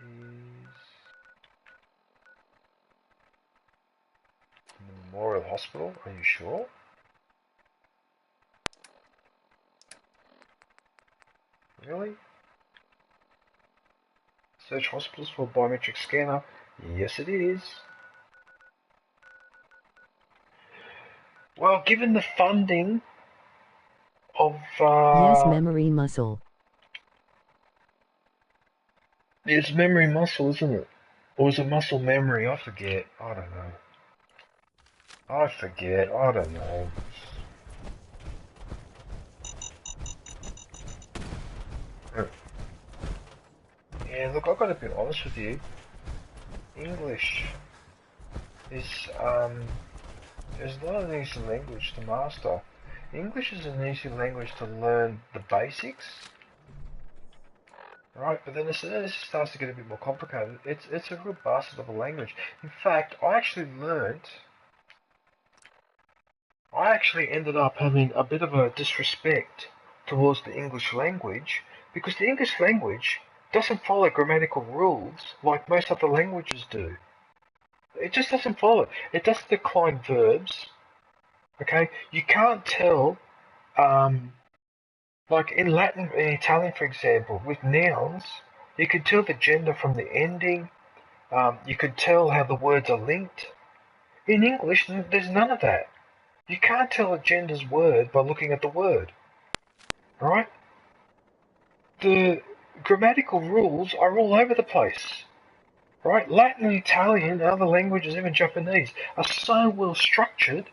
is Memorial Hospital. Are you sure? Really? Search hospitals for biometric scanner. Yes, it is. Well, given the funding of Yes, memory muscle. It's memory muscle, isn't it? Or was it muscle memory? I forget. I don't know. I don't know. Yeah, look, I've got to be honest with you. English is, there's not an easy language to master. English is an easy language to learn the basics, right? But then as soon as it starts to get a bit more complicated, it's a real bastard of a language. In fact, I actually ended up having a bit of a disrespect towards the English language, because the English language doesn't follow grammatical rules like most other languages do. It just doesn't follow it. It doesn't decline verbs. Okay? You can't tell, like in Latin and Italian, for example, with nouns, you can tell the gender from the ending. You can tell how the words are linked. In English, there's none of that. You can't tell a gender's word by looking at the word. Right? The grammatical rules are all over the place. Right? Latin and Italian and other languages, even Japanese, are so well structured.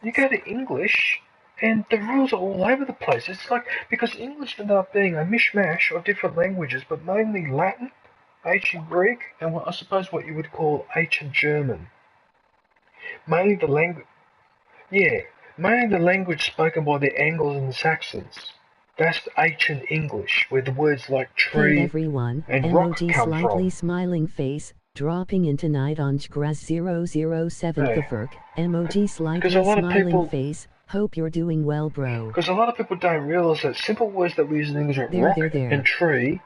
You go to English and the rules are all over the place. It's like, because English ended up being a mishmash of different languages, but mainly Latin, ancient Greek, and what I suppose what you would call ancient German. Mainly the language spoken by the Angles and the Saxons. That's ancient English, where the words like tree Hey everyone, and rock emoji come slightly from. smiling face, dropping in tonight on Skraz 007 Hey. Kaferk, emoji slightly a lot of smiling people- face, hope you're doing well bro. Because a lot of people don't realise that simple words that we use in English like There, rock there. and tree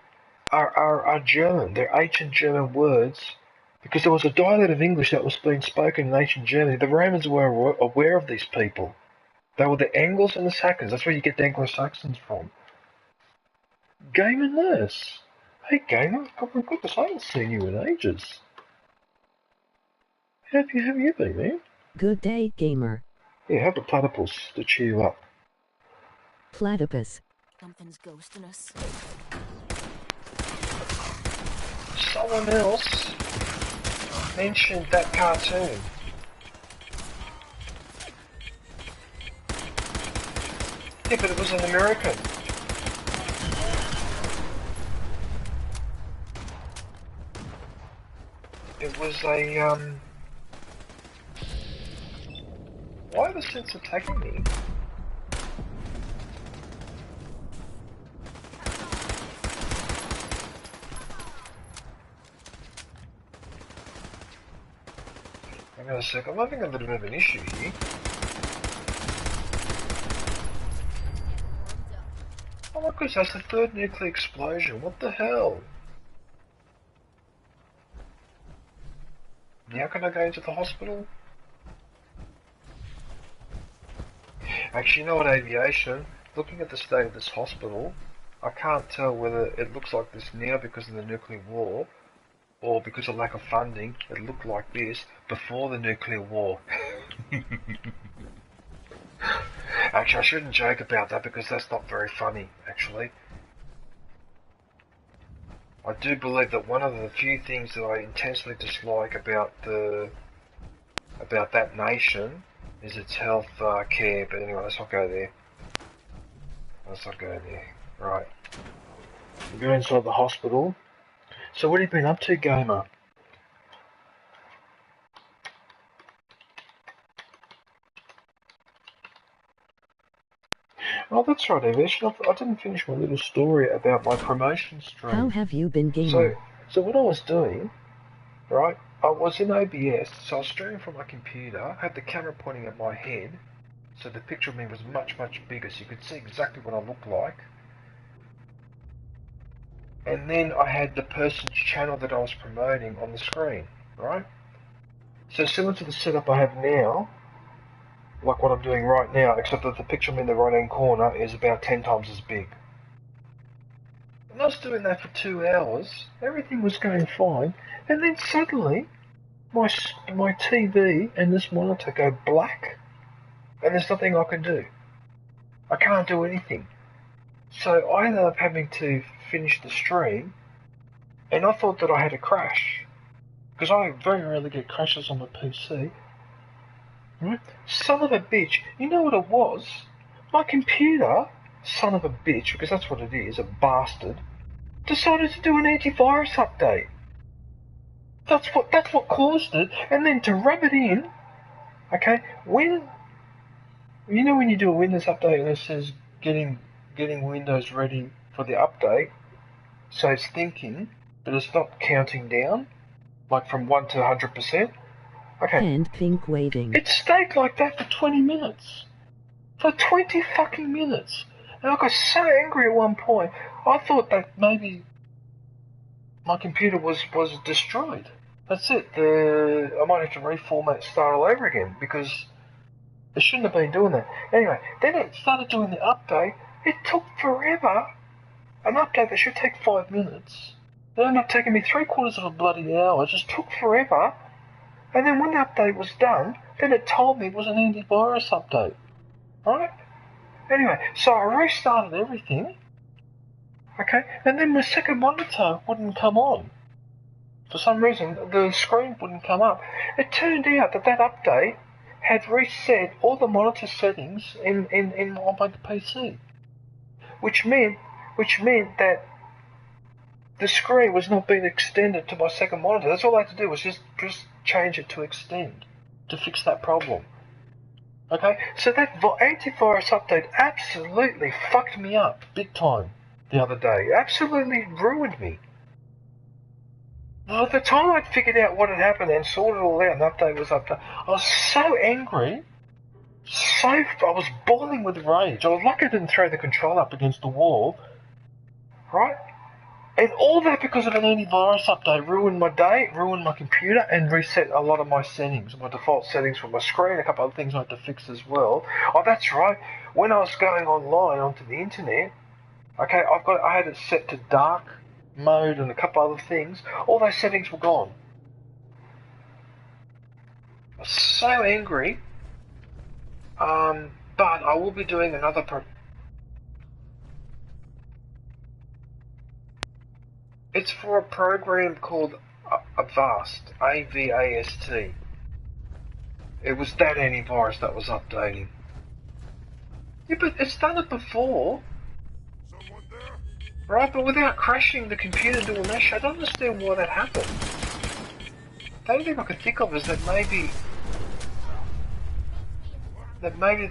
are German. They're ancient German words. Because there was a dialect of English that was being spoken in ancient Germany. The Romans were aware of these people. They were the Angles and the Saxons. That's where you get the Anglo-Saxons from. Gamer Nurse. Hey Gamer, God my goodness, I haven't seen you in ages. How have you been, man? Good day, gamer. Yeah, have a platypus to cheer you up. Platypus. Something's ghosting us. Someone else mentioned that cartoon. Yeah, but it was an American. It was a, Why are the synths attacking me? Hang on a sec, I'm having a little bit of an issue here. Oh my goodness, that's the third nuclear explosion. What the hell? Now can I go into the hospital? Actually, you know what, aviation? Looking at the state of this hospital, I can't tell whether it looks like this now because of the nuclear war, or because of lack of funding. It looked like this before the nuclear war. Actually, I shouldn't joke about that because that's not very funny, actually. I do believe that one of the few things that I intensely dislike about that nation is its health care, but anyway, let's not go there. Right. We go inside the hospital. So what have you been up to, gamer? Oh, that's right, Aviation. I didn't finish my little story about my promotion stream. How have you been, gamer? So what I was doing, right, I was in OBS, so I was streaming from my computer, I had the camera pointing at my head, so the picture of me was much, much bigger, so you could see exactly what I looked like. And then I had the person's channel that I was promoting on the screen, right? So similar to the setup I have now, like what I'm doing right now, except that the picture of me in the right hand corner is about 10 times as big. And I was doing that for 2 hours, everything was going fine, and then suddenly my TV and this monitor go black, and there's nothing I can do. I can't do anything. So I ended up having to finish the stream, and I thought that I had a crash. because I very rarely get crashes on my PC. Right? Son of a bitch, you know what it was? My computer, son of a bitch, because that's what it is, a bastard, decided to do an antivirus update. That's what caused it, and then to rub it in, okay, when you do a Windows update and it says getting Windows ready for the update, so it's thinking, but it's not counting down, like from 1 to 100%. Okay. And pink waiting. It stayed like that for 20 minutes. For 20 fucking minutes. And I got so angry at one point, I thought that maybe my computer was destroyed. That's it. I might have to reformat, start all over again, because it shouldn't have been doing that. Anyway, then it started doing the update. It took forever. An update that should take 5 minutes. It ended up taking me 3/4 of a bloody hour. It just took forever. And then when the update was done, then it told me it was an antivirus update. Right? Anyway, so I restarted everything. Okay? And then my second monitor wouldn't come on. For some reason, the screen wouldn't come up. It turned out that update had reset all the monitor settings on my PC. Which meant that the screen was not being extended to my second monitor. That's all I had to do was just change it to extend to fix that problem. Okay, so that antivirus update absolutely fucked me up big time the other day. Absolutely ruined me. By the time I'd figured out what had happened and sorted it all out and the update was updated, I was so angry. I was boiling with rage. I was lucky I didn't throw the controller up against the wall. Right? And all that because of an antivirus update ruined my day, ruined my computer, and reset a lot of my settings, my default settings for my screen, a couple of things I had to fix as well. Oh, that's right. When I was going online onto the internet, okay, I had it set to dark mode and a couple other things. All those settings were gone. I was so angry. But I will be doing another It's for a program called Avast, A-V-A-S-T. It was that antivirus that was updating. Yeah, but it's done it before. Right, but without crashing the computer and doing that shit, I don't understand why that happened. The only thing I could think of is that maybe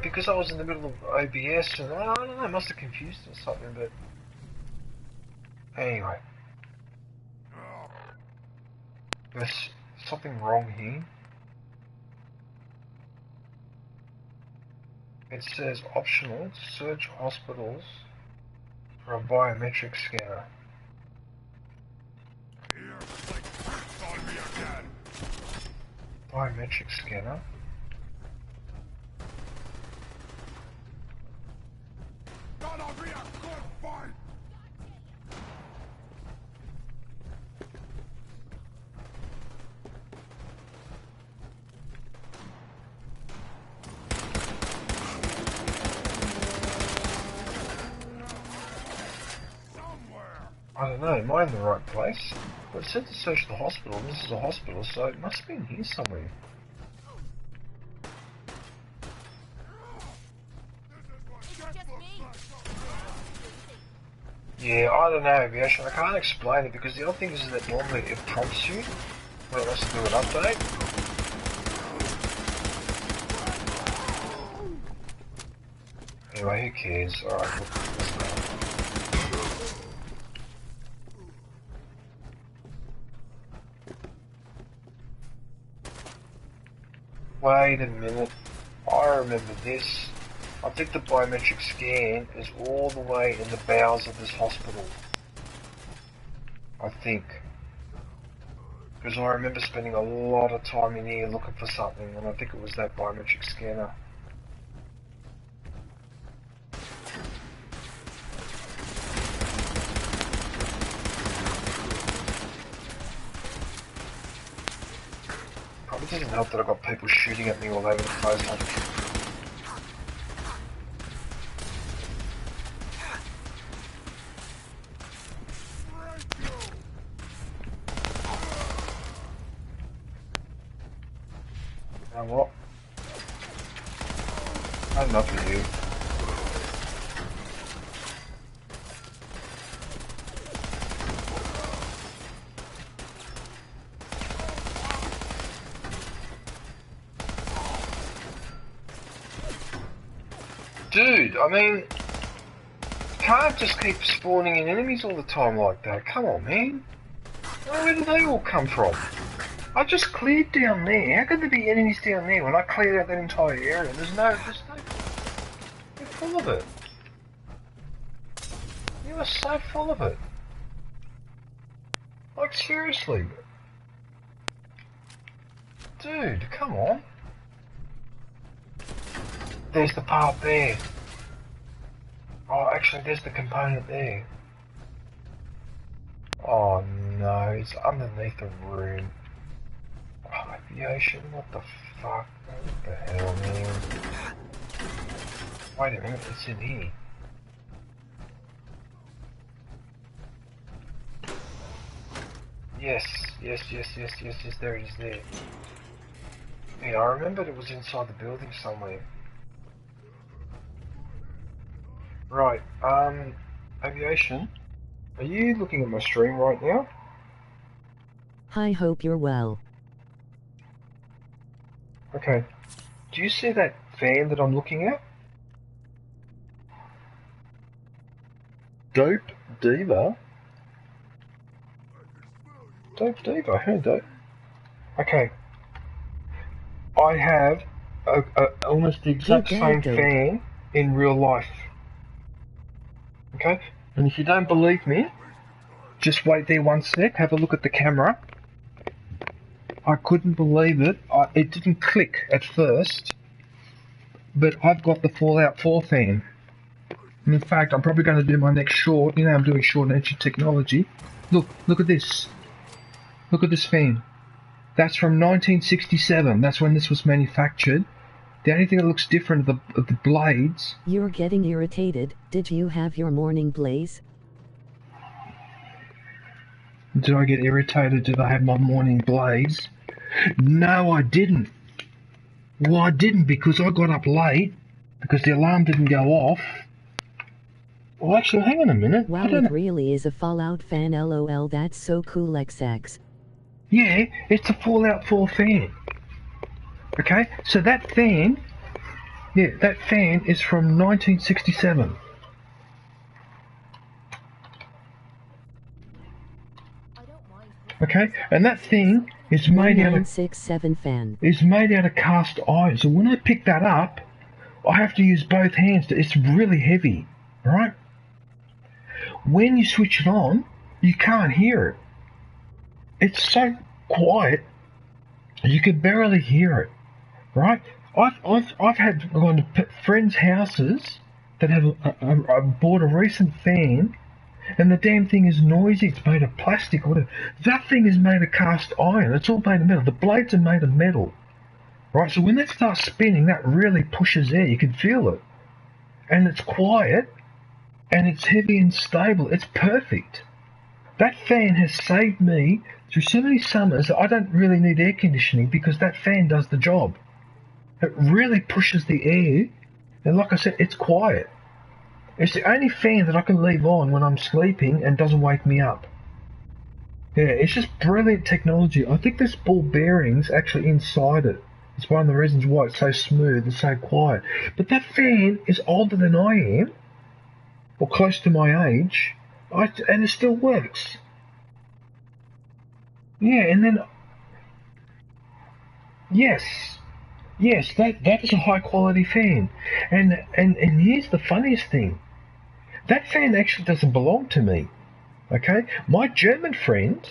because I was in the middle of OBS and I don't know, I must have confused it or something, but anyway. There's something wrong here. It says optional, search hospitals for a biometric scanner. Biometric scanner. I don't know, am I in the right place? But it said to search the hospital, and this is a hospital, so it must have been here somewhere. Yeah, I don't know, Bioshock, I can't explain it, because the other thing is that normally it prompts you when it wants to do an update. Anyway, who cares? Alright, let's go. Wait a minute, I remember this. I think the biometric scan is all the way in the bowels of this hospital. I think. Because I remember spending a lot of time in here looking for something, and I think it was that biometric scanner. Probably doesn't help that I've got people shooting at me all over the place. know what? I had enough of you. Dude, I mean, you can't just keep spawning in enemies all the time like that. Come on, man. Where did they all come from? I just cleared down there. How could there be enemies down there when I cleared out that entire area? There's no... You're full of it. You are so full of it. Like, seriously. Dude, come on. There's the part there. Oh, actually, there's the component there. Oh no, it's underneath the room. Oh, aviation, what the fuck? What the hell, man? Wait a minute, it's in here. Yes, there it is there. Yeah, I remembered it was inside the building somewhere. Right, aviation, are you looking at my stream right now? I hope you're well. Okay, do you see that fan that I'm looking at? Dope Diva? Dope Diva, hey Dope. Okay, I have almost the exact same fan in real life. Okay, and if you don't believe me, just wait there one sec, have a look at the camera. I couldn't believe it. It didn't click at first, but I've got the Fallout 4 fan. And in fact, I'm probably going to do my next short. You know, I'm doing short and ancient technology. Look at this. Look at this fan. That's from 1967. That's when this was manufactured. The only thing that looks different are the blades. You're getting irritated. Did you have your morning blaze? Did I get irritated? Did I have my morning blaze? No, I didn't. Well, I didn't because I got up late because the alarm didn't go off. Well, actually, hang on a minute. Wow, it really is a Fallout fan, lol, that's so cool, XX. Yeah, it's a Fallout 4 fan. Okay, so that fan, yeah, that fan is from 1967. Okay, and that thing is made out of 967 fan. Is made out of cast iron. So when I pick that up, I have to use both hands. It's really heavy, right? When you switch it on, you can't hear it. It's so quiet, you can barely hear it, right? I've had gone to friends' houses that have bought a recent fan, and the damn thing is noisy. It's made of plastic or whatever. That thing is made of cast iron. It's all made of metal. The blades are made of metal, right? So when that starts spinning, that really pushes air. You can feel it, and it's quiet, and it's heavy and stable. It's perfect. That fan has saved me through so many summers that I don't really need air conditioning because that fan does the job. It really pushes the air, and like I said, it's quiet. It's the only fan that I can leave on when I'm sleeping and doesn't wake me up. Yeah, it's just brilliant technology. I think there's ball bearings actually inside it. It's one of the reasons why it's so smooth and so quiet. But that fan is older than I am, or close to my age, and it still works. Yeah, and then yes, that is a high quality fan. And here's the funniest thing. That fan actually doesn't belong to me. Okay? My German friend,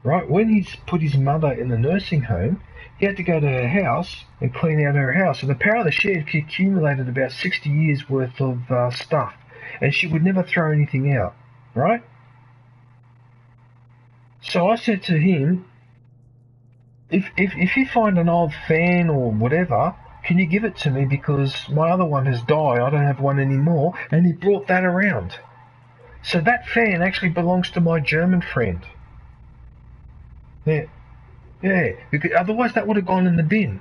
right, when he's put his mother in the nursing home, he had to go to her house and clean out her house. And apparently she had accumulated about 60 years worth of stuff. And she would never throw anything out, right? So I said to him, if you find an old fan or whatever, can you give it to me because my other one has died, I don't have one anymore, and he brought that around. So that fan actually belongs to my German friend. Yeah, because otherwise that would have gone in the bin.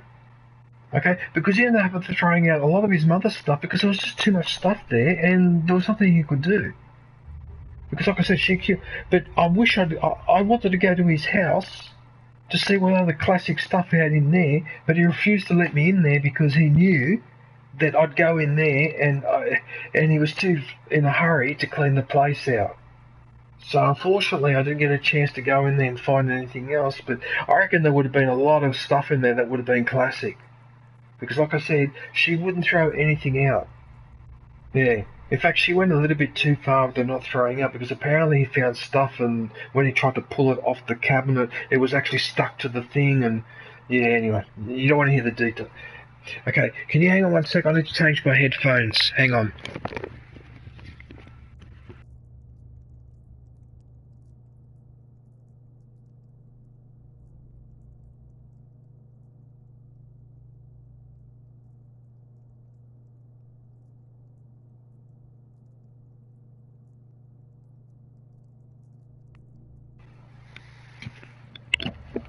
Okay, because he ended up throwing out a lot of his mother's stuff because there was just too much stuff there, and there was nothing he could do. Because, like I said, but I wish I wanted to go to his house to see what other classic stuff he had in there, but he refused to let me in there because he knew that I'd go in there, and he was too in a hurry to clean the place out. So unfortunately, I didn't get a chance to go in there and find anything else. But I reckon there would have been a lot of stuff in there that would have been classic, because, like I said, she wouldn't throw anything out. Yeah. In fact, she went a little bit too far with the not throwing out, because apparently he found stuff, and when he tried to pull it off the cabinet, it was actually stuck to the thing, and yeah, anyway, you don't want to hear the detail. Okay, can you hang on one sec? I need to change my headphones. Hang on.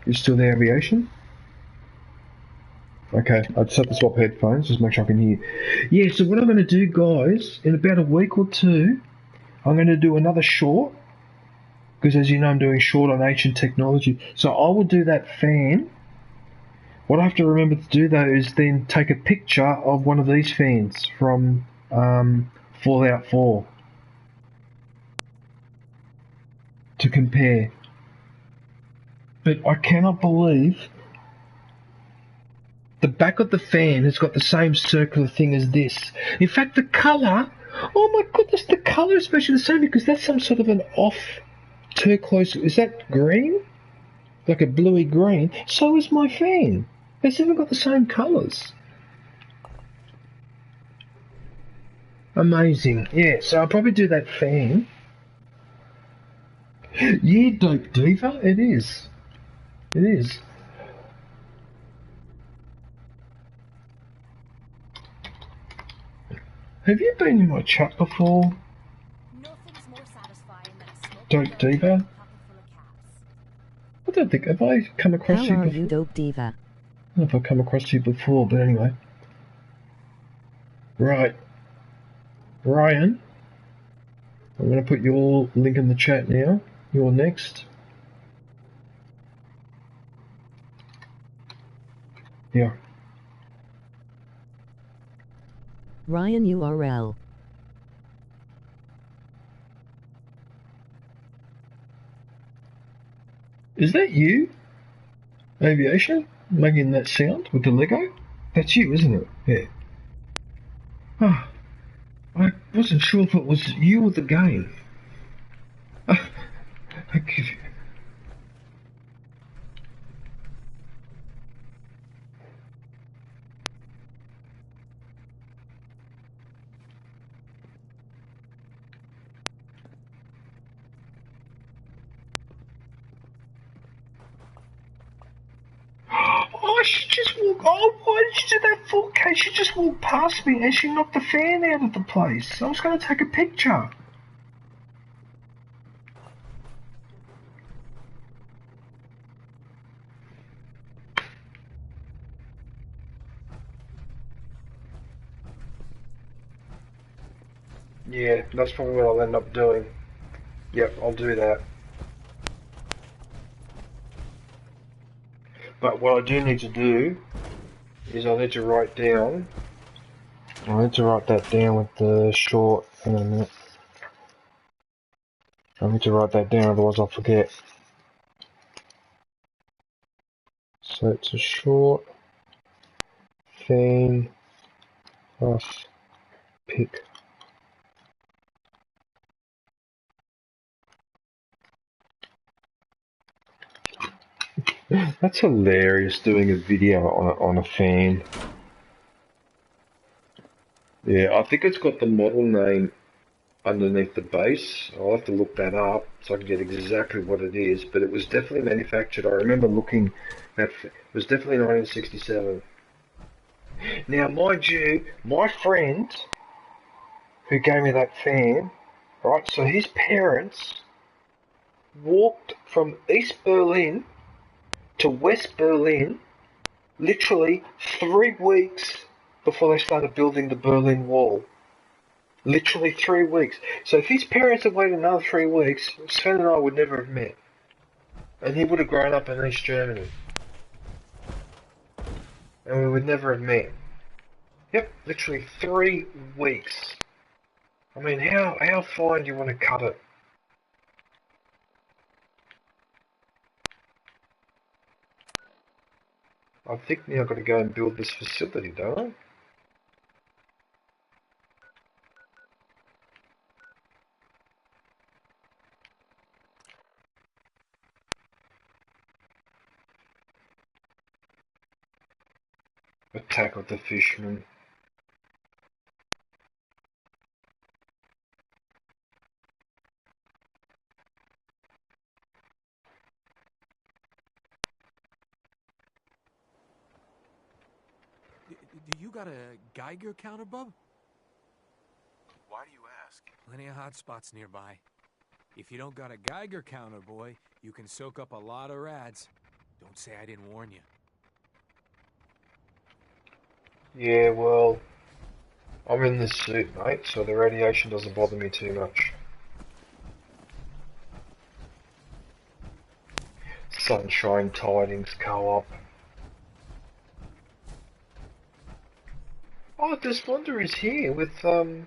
You still there, Aviation? Okay, I just have to swap headphones, just make sure I can hear. Yeah, so what I'm going to do, guys, in about a week or two, I'm going to do another short, because as you know, I'm doing short on ancient technology. So I will do that fan. What I have to remember to do, though, is then take a picture of one of these fans from Fallout 4 to compare. But I cannot believe the back of the fan has got the same circular thing as this. In fact, the colour, oh my goodness, the colour is especially the same, because that's some sort of an off turquoise. Is that green? Like a bluey green. So is my fan. It's even got the same colours. Amazing. Yeah, so I'll probably do that fan. Yeah, Dope Diva, it is. It is. Have you been in my chat before? Nothing's more satisfying than a smoke Dope Diva? I don't think, have I come across you before? How are you, Dope Diva? I don't know if I've come across you before, but anyway. Right. Ryan, I'm going to put your link in the chat now. You're next. Yeah. Ryan URL. Is that you? Aviation? Making that sound with the Lego? That's you, isn't it? Yeah. Oh, I wasn't sure if it was you or the game. Okay. Oh, she just walked. Oh, why did she do that 4K? She just walked past me and she knocked the fan out of the place. I was going to take a picture. Yeah, that's probably what I'll end up doing. Yep, I'll do that. But what I do need to do is I need to write down. I need to write that down with the short. Hang on a minute. I need to write that down, otherwise I'll forget. So it's a short fan plus pick. That's hilarious, doing a video on a fan. Yeah, I think it's got the model name underneath the base. I'll have to look that up so I can get exactly what it is, but it was definitely manufactured. I remember looking at it was definitely 1967. Now, mind you, my friend who gave me that fan, right, so his parents walked from East Berlin to West Berlin literally 3 weeks before they started building the Berlin Wall. Literally 3 weeks. So if his parents had waited another 3 weeks, Sven and I would never have met. And he would have grown up in East Germany. And we would never have met. Yep, literally 3 weeks. I mean, how fine do you want to cut it? I think now I've got to go and build this facility, don't I? Attack of the Fishermen. Do you got a Geiger counter, bub? Why do you ask? Plenty of hot spots nearby. If you don't got a Geiger counter, boy, you can soak up a lot of rads. Don't say I didn't warn you. Yeah, well, I'm in this suit, mate, so the radiation doesn't bother me too much. Sunshine Tidings Co-op. Oh, Desmonder is here with, oh.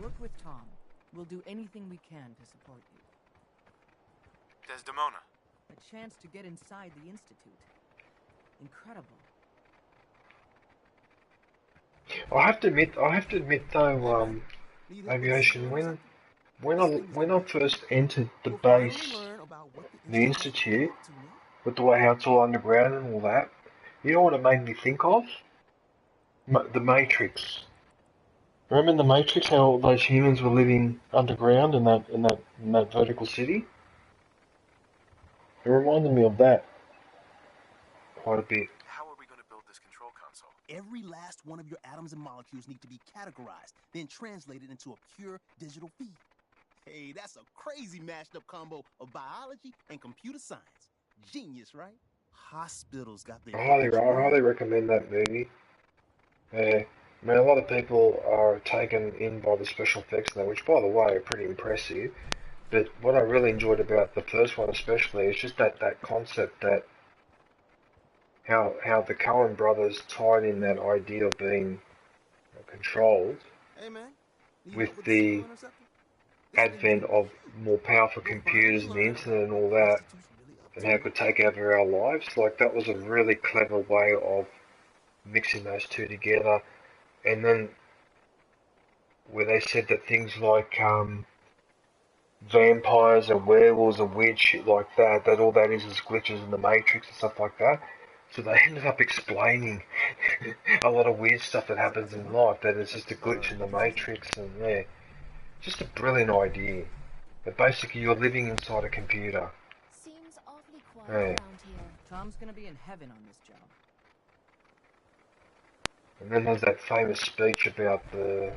Work with Tom. We'll do anything we can to support you. Desdemona. A chance to get inside the Institute. Incredible. I have to admit though, Aviation, when I first entered the base, the Institute, with the way how it's all underground and all that, you know what it made me think of? The Matrix. Remember in the Matrix how all those humans were living underground in that vertical city? It reminded me of that quite a bit. How are we going to build this control console? Every last one of your atoms and molecules need to be categorized, then translated into a pure digital feed. Hey, that's a crazy mashed up combo of biology and computer science. Genius, right? Hospitals got their... I highly recommend that movie. Yeah. I mean, a lot of people are taken in by the special effects and that, which, by the way, are pretty impressive. But what I really enjoyed about the first one especially is just that concept that how the Coen brothers tied in that idea of being controlled with the advent of more powerful computers and the internet and all that, and how it could take over our lives. Like, that was a really clever way of mixing those two together. And then where they said that things like vampires and werewolves and weird shit like that all that is glitches in the Matrix and stuff like that. So they ended up explaining a lot of weird stuff that happens in life, that it's just a glitch in the Matrix, and yeah, just a brilliant idea. That basically you're living inside a computer. Seems awfully quiet Yeah. around here. Tom's gonna be in heaven on this job. And then there's that famous speech about the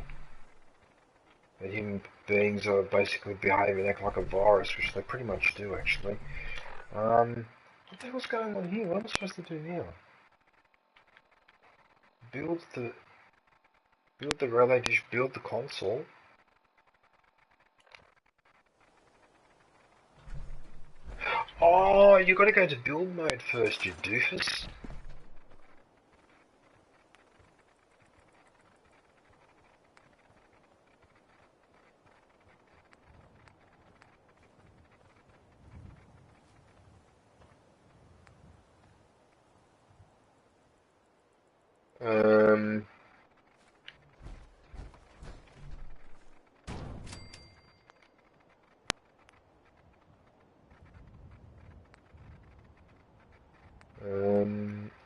human beings are basically behave and act like a virus, which they pretty much do actually. What the hell's going on here? What am I supposed to do now? Build the relay dish, build the console. Oh, you gotta go to build mode first, you doofus.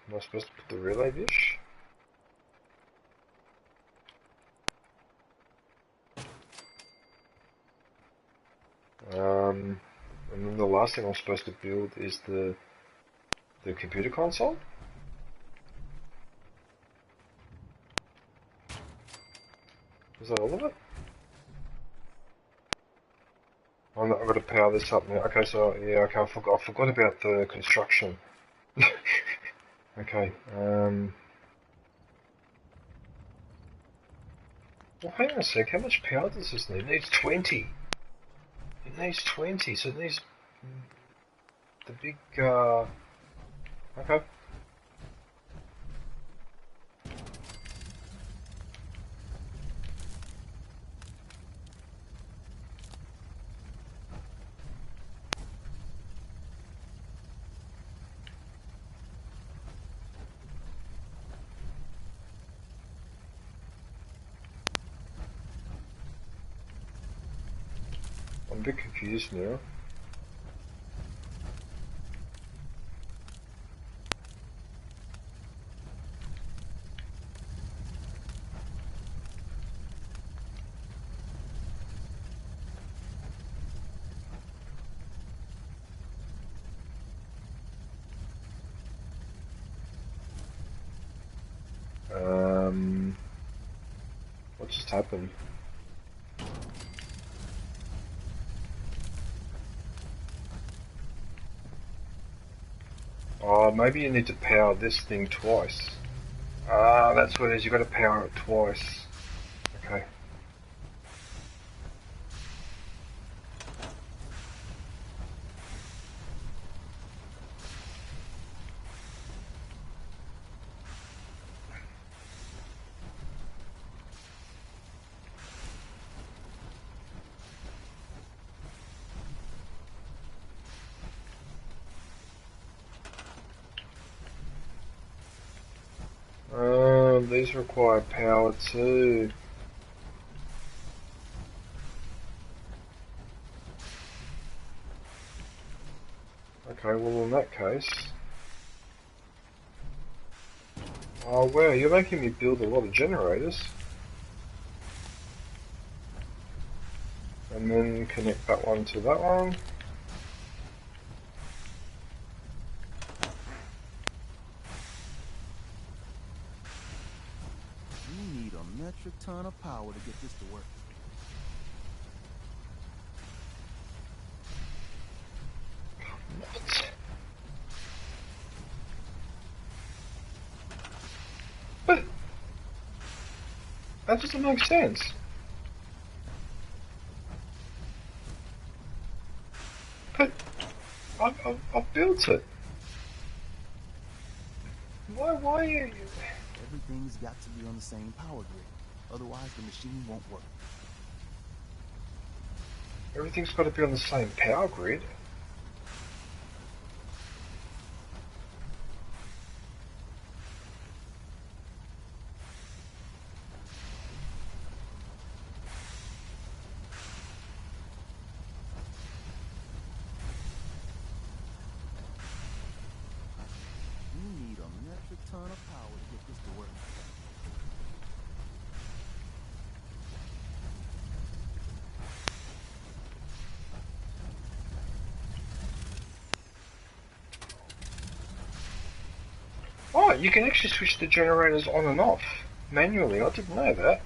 Am I supposed to put the relay dish? And then the last thing I'm supposed to build is the computer console? Is that all of it? I've got to power this up now. Okay, so yeah, okay, I forgot about the construction. Okay, well, hang on a sec, how much power does this need? It needs 20. It needs 20, so it needs the big, okay. I'm a bit confused now. What just happened? Oh, maybe you need to power this thing twice. Ah, that's what it is, you got to power it twice. Okay. These require power too. Okay, well in that case... Oh wow, you're making me build a lot of generators. And then connect that one to that one. You need a metric ton of power to get this to work. What? But that doesn't make sense. But I've built it. Why are you... Everything's got to be on the same power grid. Otherwise the machine won't work. Everything's got to be on the same power grid. You need a metric ton of power to get this to work. Oh, you can actually switch the generators on and off manually. I didn't know that.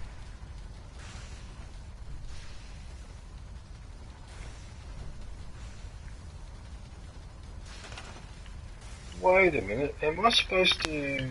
Wait a minute, am I supposed to...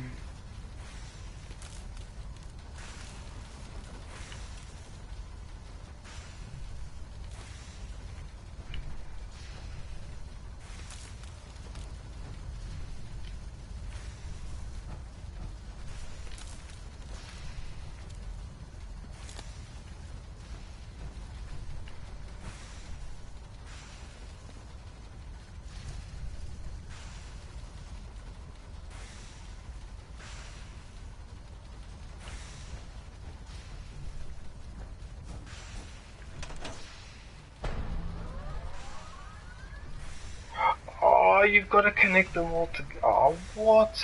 Oh, you've got to connect them all together. Oh, what?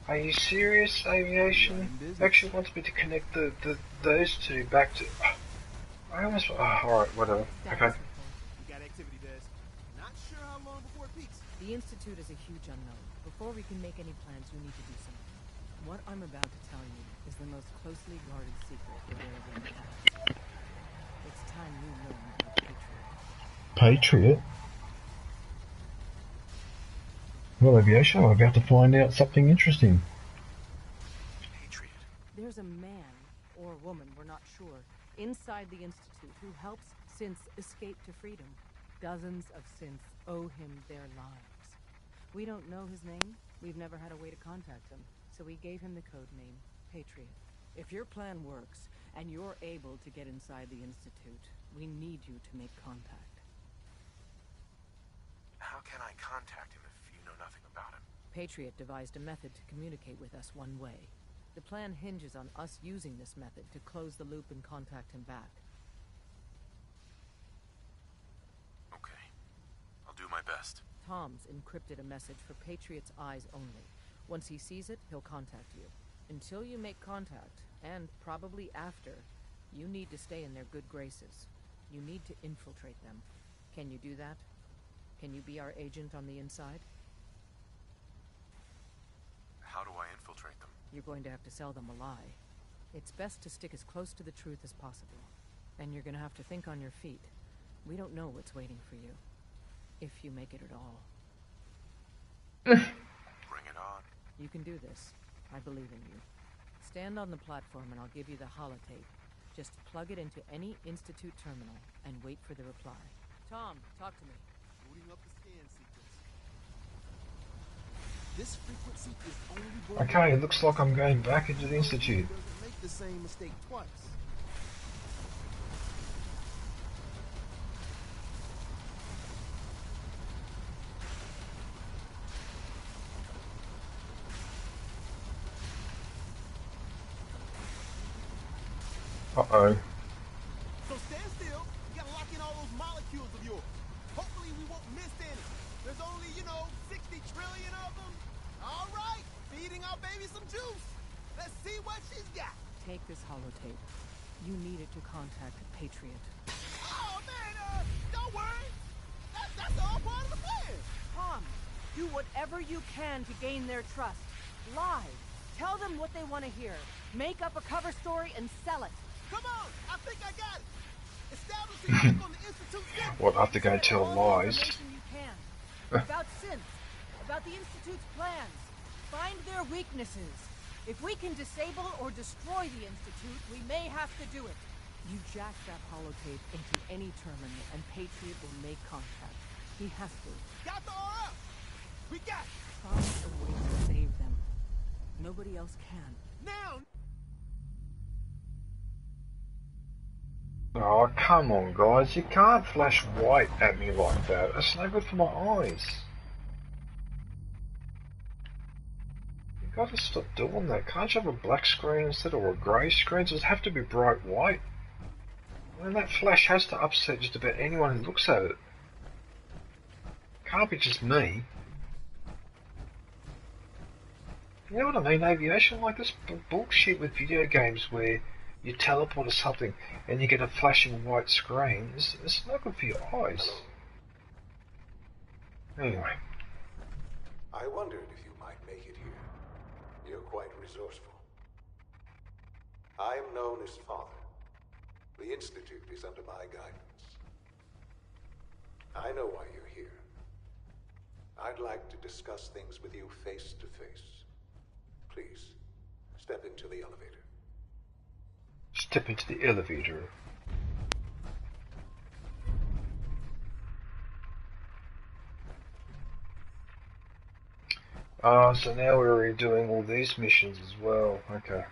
Are you serious, Aviation? Actually wants me to connect those two back to... I almost... Oh, alright, whatever. Okay. You got activity, Des. Not sure how long before it peaks. The Institute is a huge unknown. Before we can make any plans, we need to do something. What I'm about to tell you is the most closely guarded secret available in the past. It's time you learned about Patriot. Patriot? Well, Aviation, I'm about to find out something interesting. There's a man, or woman, we're not sure, inside the Institute who helps synths escape to freedom. Dozens of synths owe him their lives. We don't know his name. We've never had a way to contact him, so we gave him the code name, Patriot. If your plan works, and you're able to get inside the Institute, we need you to make contact. How can I contact him if you know nothing about him? Patriot devised a method to communicate with us one way. The plan hinges on us using this method to close the loop and contact him back. Okay. I'll do my best. Tom's encrypted a message for Patriot's eyes only. Once he sees it, he'll contact you. Until you make contact, and probably after, you need to stay in their good graces. You need to infiltrate them. Can you do that? Can you be our agent on the inside? How do I infiltrate them? You're going to have to sell them a lie. It's best to stick as close to the truth as possible. And you're going to have to think on your feet. We don't know what's waiting for you. If you make it at all. Bring it on. You can do this. I believe in you. Stand on the platform and I'll give you the holotape. Just plug it into any Institute terminal and wait for the reply. Tom, talk to me. Booting up the scan sequence. This frequency is only going Okay, it looks like I'm going back into the Institute. doesn't make the same mistake twice. Uh-oh. So stand still. You gotta lock in all those molecules of yours. Hopefully we won't miss any. There's only, 60 trillion of them. All right, feeding our baby some juice. Let's see what she's got. Take this holotape. You need it to contact Patriot. Oh, man, don't worry. That's all part of the plan. Tom, do whatever you can to gain their trust. Lie. Tell them what they want to hear. Make up a cover story and sell it. Come on, I think I got it. Establishing on the Institute. What, I have to go tell lies? You can. About synths. About the Institute's plans. Find their weaknesses. If we can disable or destroy the Institute, we may have to do it. You jack that holotape into any terminal and Patriot will make contact. He has to. Got the RF. We got it. Find a way to save them. Nobody else can. Now. Oh, come on, guys. You can't flash white at me like that. It's no good for my eyes. You gotta stop doing that. Can't you have a black screen instead or a grey screen? Does it have to be bright white? I mean, that flash has to upset just about anyone who looks at it. Can't be just me. You know what I mean? Aviation, like this bullshit with video games where you teleport to something and you get a flashing white screen. It's not good for your eyes. Anyway. I wondered if you might make it here. You're quite resourceful. I am known as Father. The Institute is under my guidance. I know why you're here. I'd like to discuss things with you face to face. Please, step into the elevator. Step into the elevator. So now we're doing all these missions as well. Okay.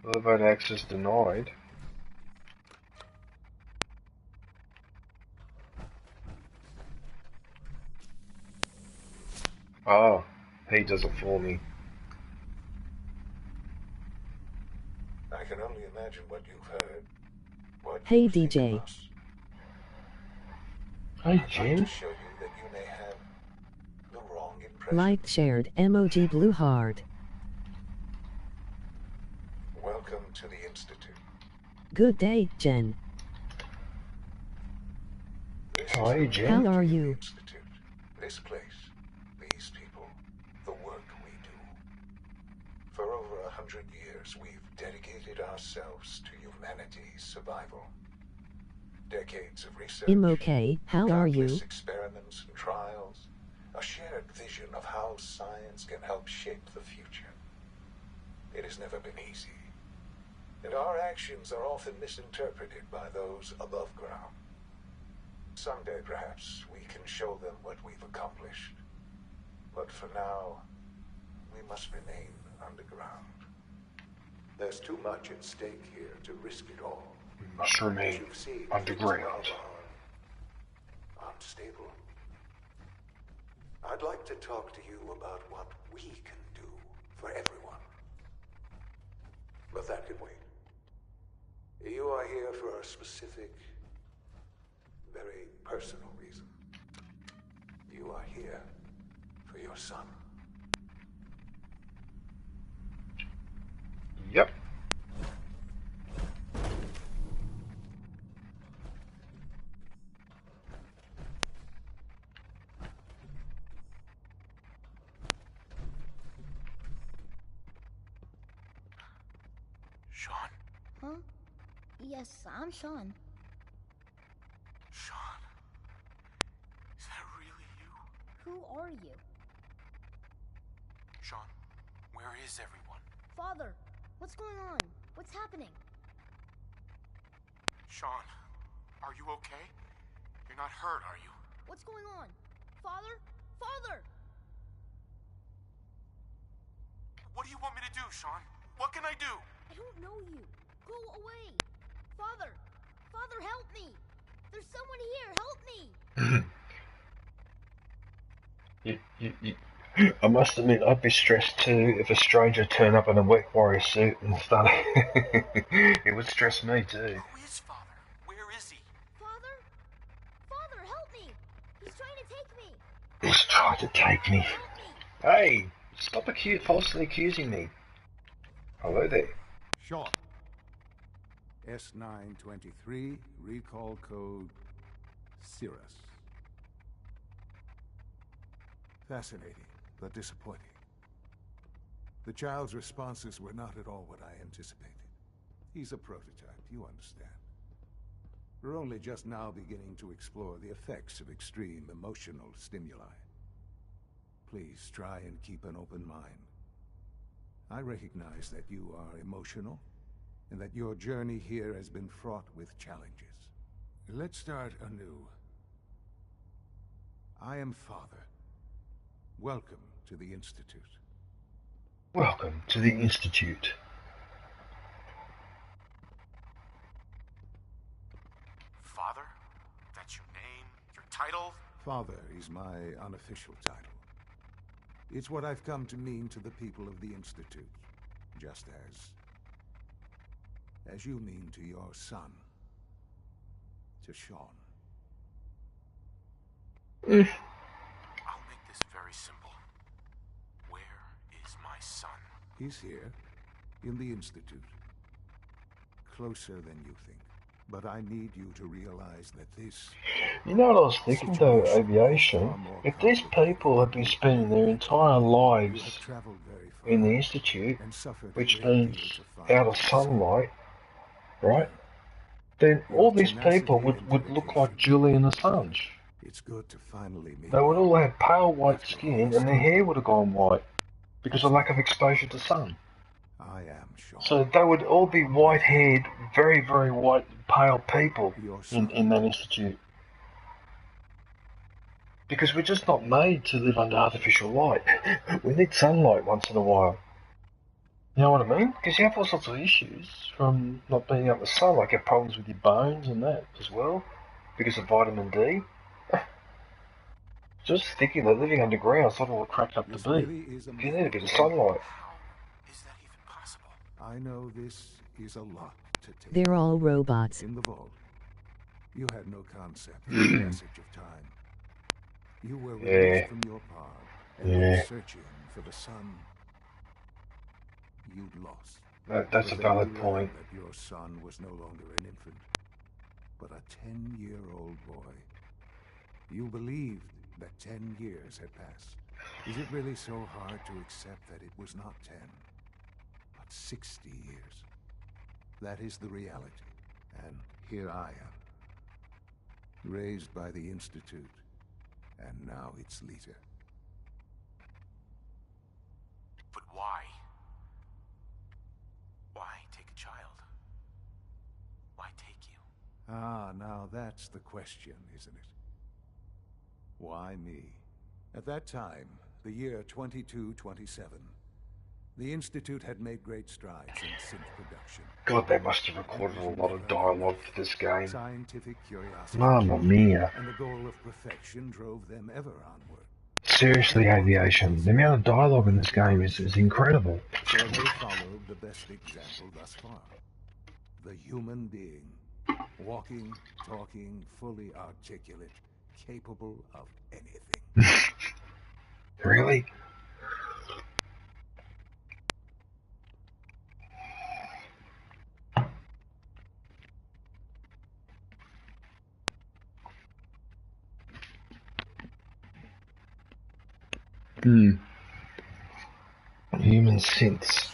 Elevator access denied. Oh, he does it for me. I can only imagine what you've heard. What Hey you think DJ. of us. Hey I'd like Jim. to show you that you may have the wrong impression. Liked, shared, emoji, blue heart. Welcome to the Institute. Good day, Jen. This Hi, is Jen. How the are Institute. you? This place, these people, the work we do. For over 100 years, years, we've dedicated ourselves to humanity's survival. Decades of research. I'm okay. How are you? Countless experiments and trials. A shared vision of how science can help shape the future. It has never been easy. And our actions are often misinterpreted by those above ground. Someday, perhaps, we can show them what we've accomplished. But for now, we must remain underground. There's too much at stake here to risk it all. We must remain underground. Unstable. I'd like to talk to you about what we can do for everyone. But that can wait. You are here for a specific, very personal reason. You are here for your son. Yep. Sean? Huh? Yes, I'm Sean. Sean? Is that really you? Who are you? Sean, where is everyone? Father, what's going on? What's happening? Sean, are you okay? You're not hurt, are you? What's going on? Father? Father! What do you want me to do, Sean? What can I do? I don't know you. Go away. Father! Father, help me! There's someone here, help me! I must admit, I'd be stressed too if a stranger turned up in a wet warrior suit and started. It would stress me too. Who is Father? Where is he? Father? Father, help me! He's trying to take me! He's trying to take me. Hey, stop falsely accusing me. Hello there. Sean. S923, recall code Cirrus. Fascinating, but disappointing. The child's responses were not at all what I anticipated. He's a prototype, you understand. We're only just now beginning to explore the effects of extreme emotional stimuli. Please try and keep an open mind. I recognize that you are emotional, and that your journey here has been fraught with challenges. Let's start anew. I am Father. Welcome to the Institute. Welcome to the Institute. Father? That's your name? Your title? Father is my unofficial title. It's what I've come to mean to the people of the Institute, just as you mean to your son, to Sean. I'll make this very simple. Where is my son? He's here, in the Institute. Closer than you think. But I need you to realize that this... You know what I was thinking though, aviation? If these people have been spending their entire lives in the Institute, which means out of sunlight, right? Then all these people would look like Julian Assange. It's good to finally meet. They would all have pale white skin and their hair would have gone white because of lack of exposure to sun. I am Sean. So they would all be white-haired, very, very white, pale people in that institute. Because we're just not made to live under artificial light. We need sunlight once in a while. You know what I mean? Because you have all sorts of issues from not being out in the sun, like you have problems with your bones and that as well, because of vitamin D. Just thinking that living underground is not all cracked up to be. You need a bit of sunlight. I know this is a lot to take. They're all robots. In the vault, you had no concept of the passage of time. You were released from your pod and were searching for the sun you'd lost. That's a valid point. That your son was no longer an infant, but a 10-year-old boy. You believed that 10 years had passed. Is it really so hard to accept that it was not 10, but 60 years. That is the reality. And here I am, raised by the Institute, and now its leader. But why? Why take a child? Why take you? Ah, now that's the question, isn't it? Why me? At that time, the year 2227, the Institute had made great strides in synth production. God, they must have recorded a lot of dialogue for this game. Scientific curiosity Mamma mia. and the goal of perfection drove them ever onward. Seriously, Aviation, the amount of dialogue in this game is incredible. So they followed the best example thus far. The human being. Walking, talking, fully articulate, capable of anything. Really? Human synths.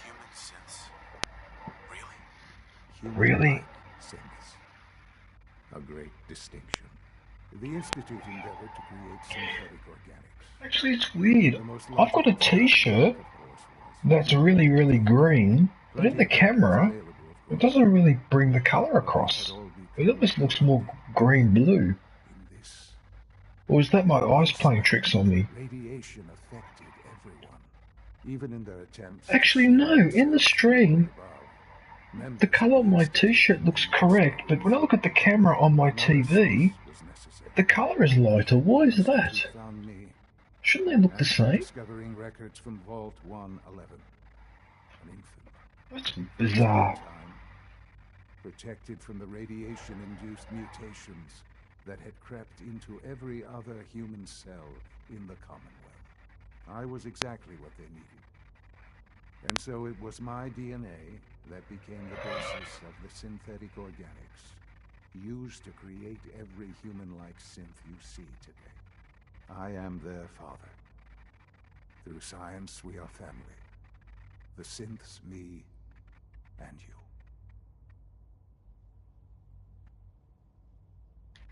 Really? Synths. A great distinction. The Institute endeavored to create synthetic organics. Actually, it's weird. I've got a t-shirt that's really, really green, but in the camera, it doesn't really bring the colour across. It almost looks more green-blue. Or is that my eyes playing tricks on me? Radiation affected everyone, even in their attempts. Actually, no. In the stream, the colour on my t-shirt looks correct, but when I look at the camera on my TV, the colour is lighter. Why is that? Shouldn't they look the same? Discovering records from Vault 111. That's bizarre. Protected from the radiation-induced mutations that had crept into every other human cell in the Commonwealth. I was exactly what they needed. And so it was my DNA that became the basis of the synthetic organics used to create every human-like synth you see today. I am their father. Through science, we are family. The synths, me, and you.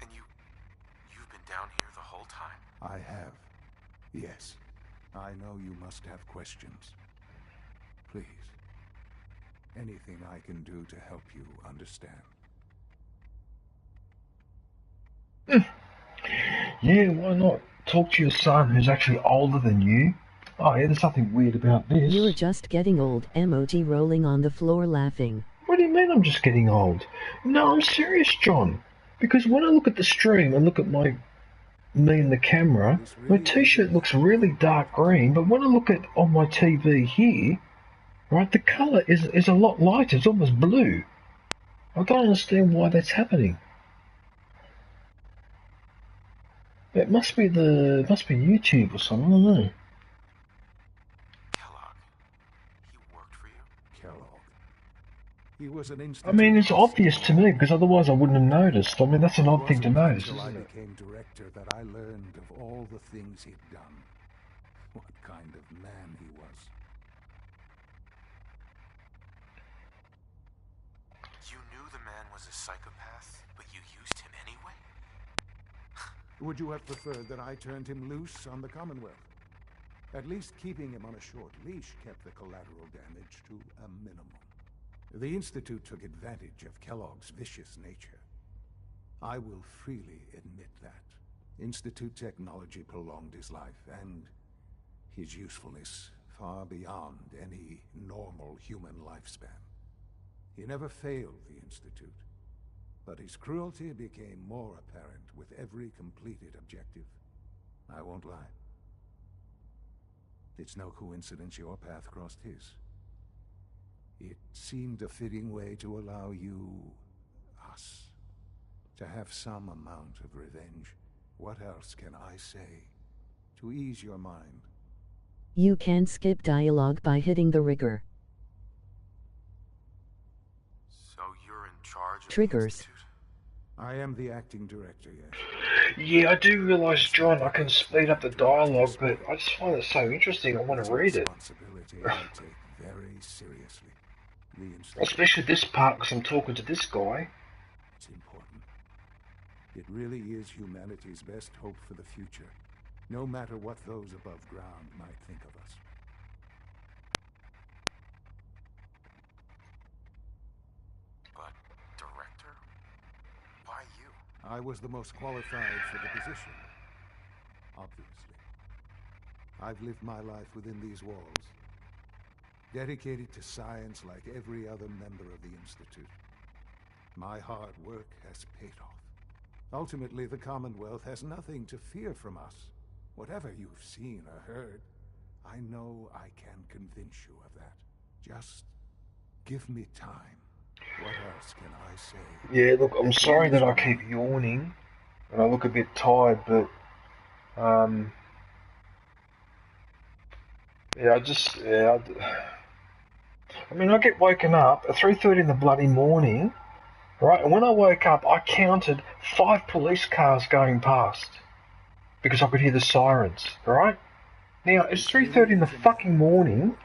And you've been down here the whole time? I have. Yes. I know you must have questions. Please. Anything I can do to help you understand. Yeah, why not? Talk to your son who's actually older than you. Oh yeah, there's something weird about this. You're just getting old. Emoji rolling on the floor laughing. What do you mean I'm just getting old? No, I'm serious, John. Because when I look at the stream and look at me in the camera, my t-shirt looks really dark green, but when I look at on my TV here, right, the colour is a lot lighter. It's almost blue. I don't understand why that's happening. It must be YouTube or something. I don't know. He was an I mean, it's obvious to me because otherwise I wouldn't have noticed. I mean, that's an odd thing to notice, isn't I it? became director that I learned of all the things he'd done. What kind of man he was. You knew the man was a psychopath, but you used him anyway? Would you have preferred that I turned him loose on the Commonwealth? At least keeping him on a short leash kept the collateral damage to a minimum. The Institute took advantage of Kellogg's vicious nature. I will freely admit that. Institute technology prolonged his life, and his usefulness far beyond any normal human lifespan. He never failed the Institute, but his cruelty became more apparent with every completed objective. I won't lie. It's no coincidence your path crossed his. It seemed a fitting way to allow you, us, to have some amount of revenge. What else can I say to ease your mind? You can skip dialogue by hitting the rigger. So you're in charge of Triggers. I am the acting director, yes. Yeah, I do realise, John, I can speed up the dialogue, but I just find it so interesting. I want to read it. Responsibility I take very seriously. the Institute. Especially this part, because I'm talking to this guy. It's important. It really is humanity's best hope for the future, no matter what those above ground might think of us. But, Director? Why you? I was the most qualified for the position. Obviously. I've lived my life within these walls, dedicated to science like every other member of the Institute. My hard work has paid off. Ultimately, the Commonwealth has nothing to fear from us. Whatever you've seen or heard, I know I can convince you of that. Just give me time. What else can I say? Yeah, look, I'm sorry that I keep yawning and I look a bit tired, but I mean, I get woken up at 3:30 in the bloody morning, right? And when I woke up, I counted 5 police cars going past because I could hear the sirens, right? Now, it's 3:30 in the fucking morning.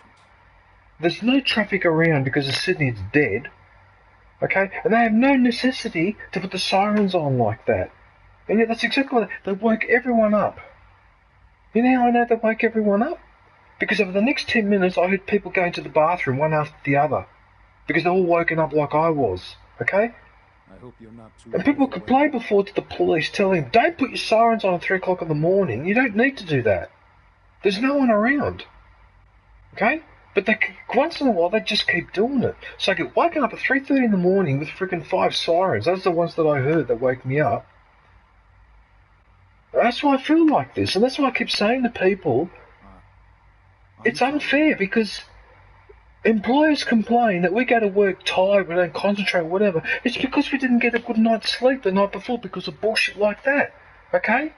There's no traffic around because of Sydney is dead, okay? And they have no necessity to put the sirens on like that. And yet that's exactly what they woke everyone up. You know how I know they woke everyone up? Because over the next 10 minutes, I heard people going to the bathroom one after the other. Because they're all woken up like I was, okay? I hope you're not too. And people complained before to the police, telling them, don't put your sirens on at 3 o'clock in the morning. You don't need to do that. There's no one around, okay? But they, once in a while, they just keep doing it. So I get woken up at 3:30 in the morning with freaking 5 sirens. Those are the ones that I heard that wake me up. That's why I feel like this, and that's why I keep saying to people, it's unfair because employers complain that we go to work tired, we don't concentrate, whatever. It's because we didn't get a good night's sleep the night before because of bullshit like that, okay?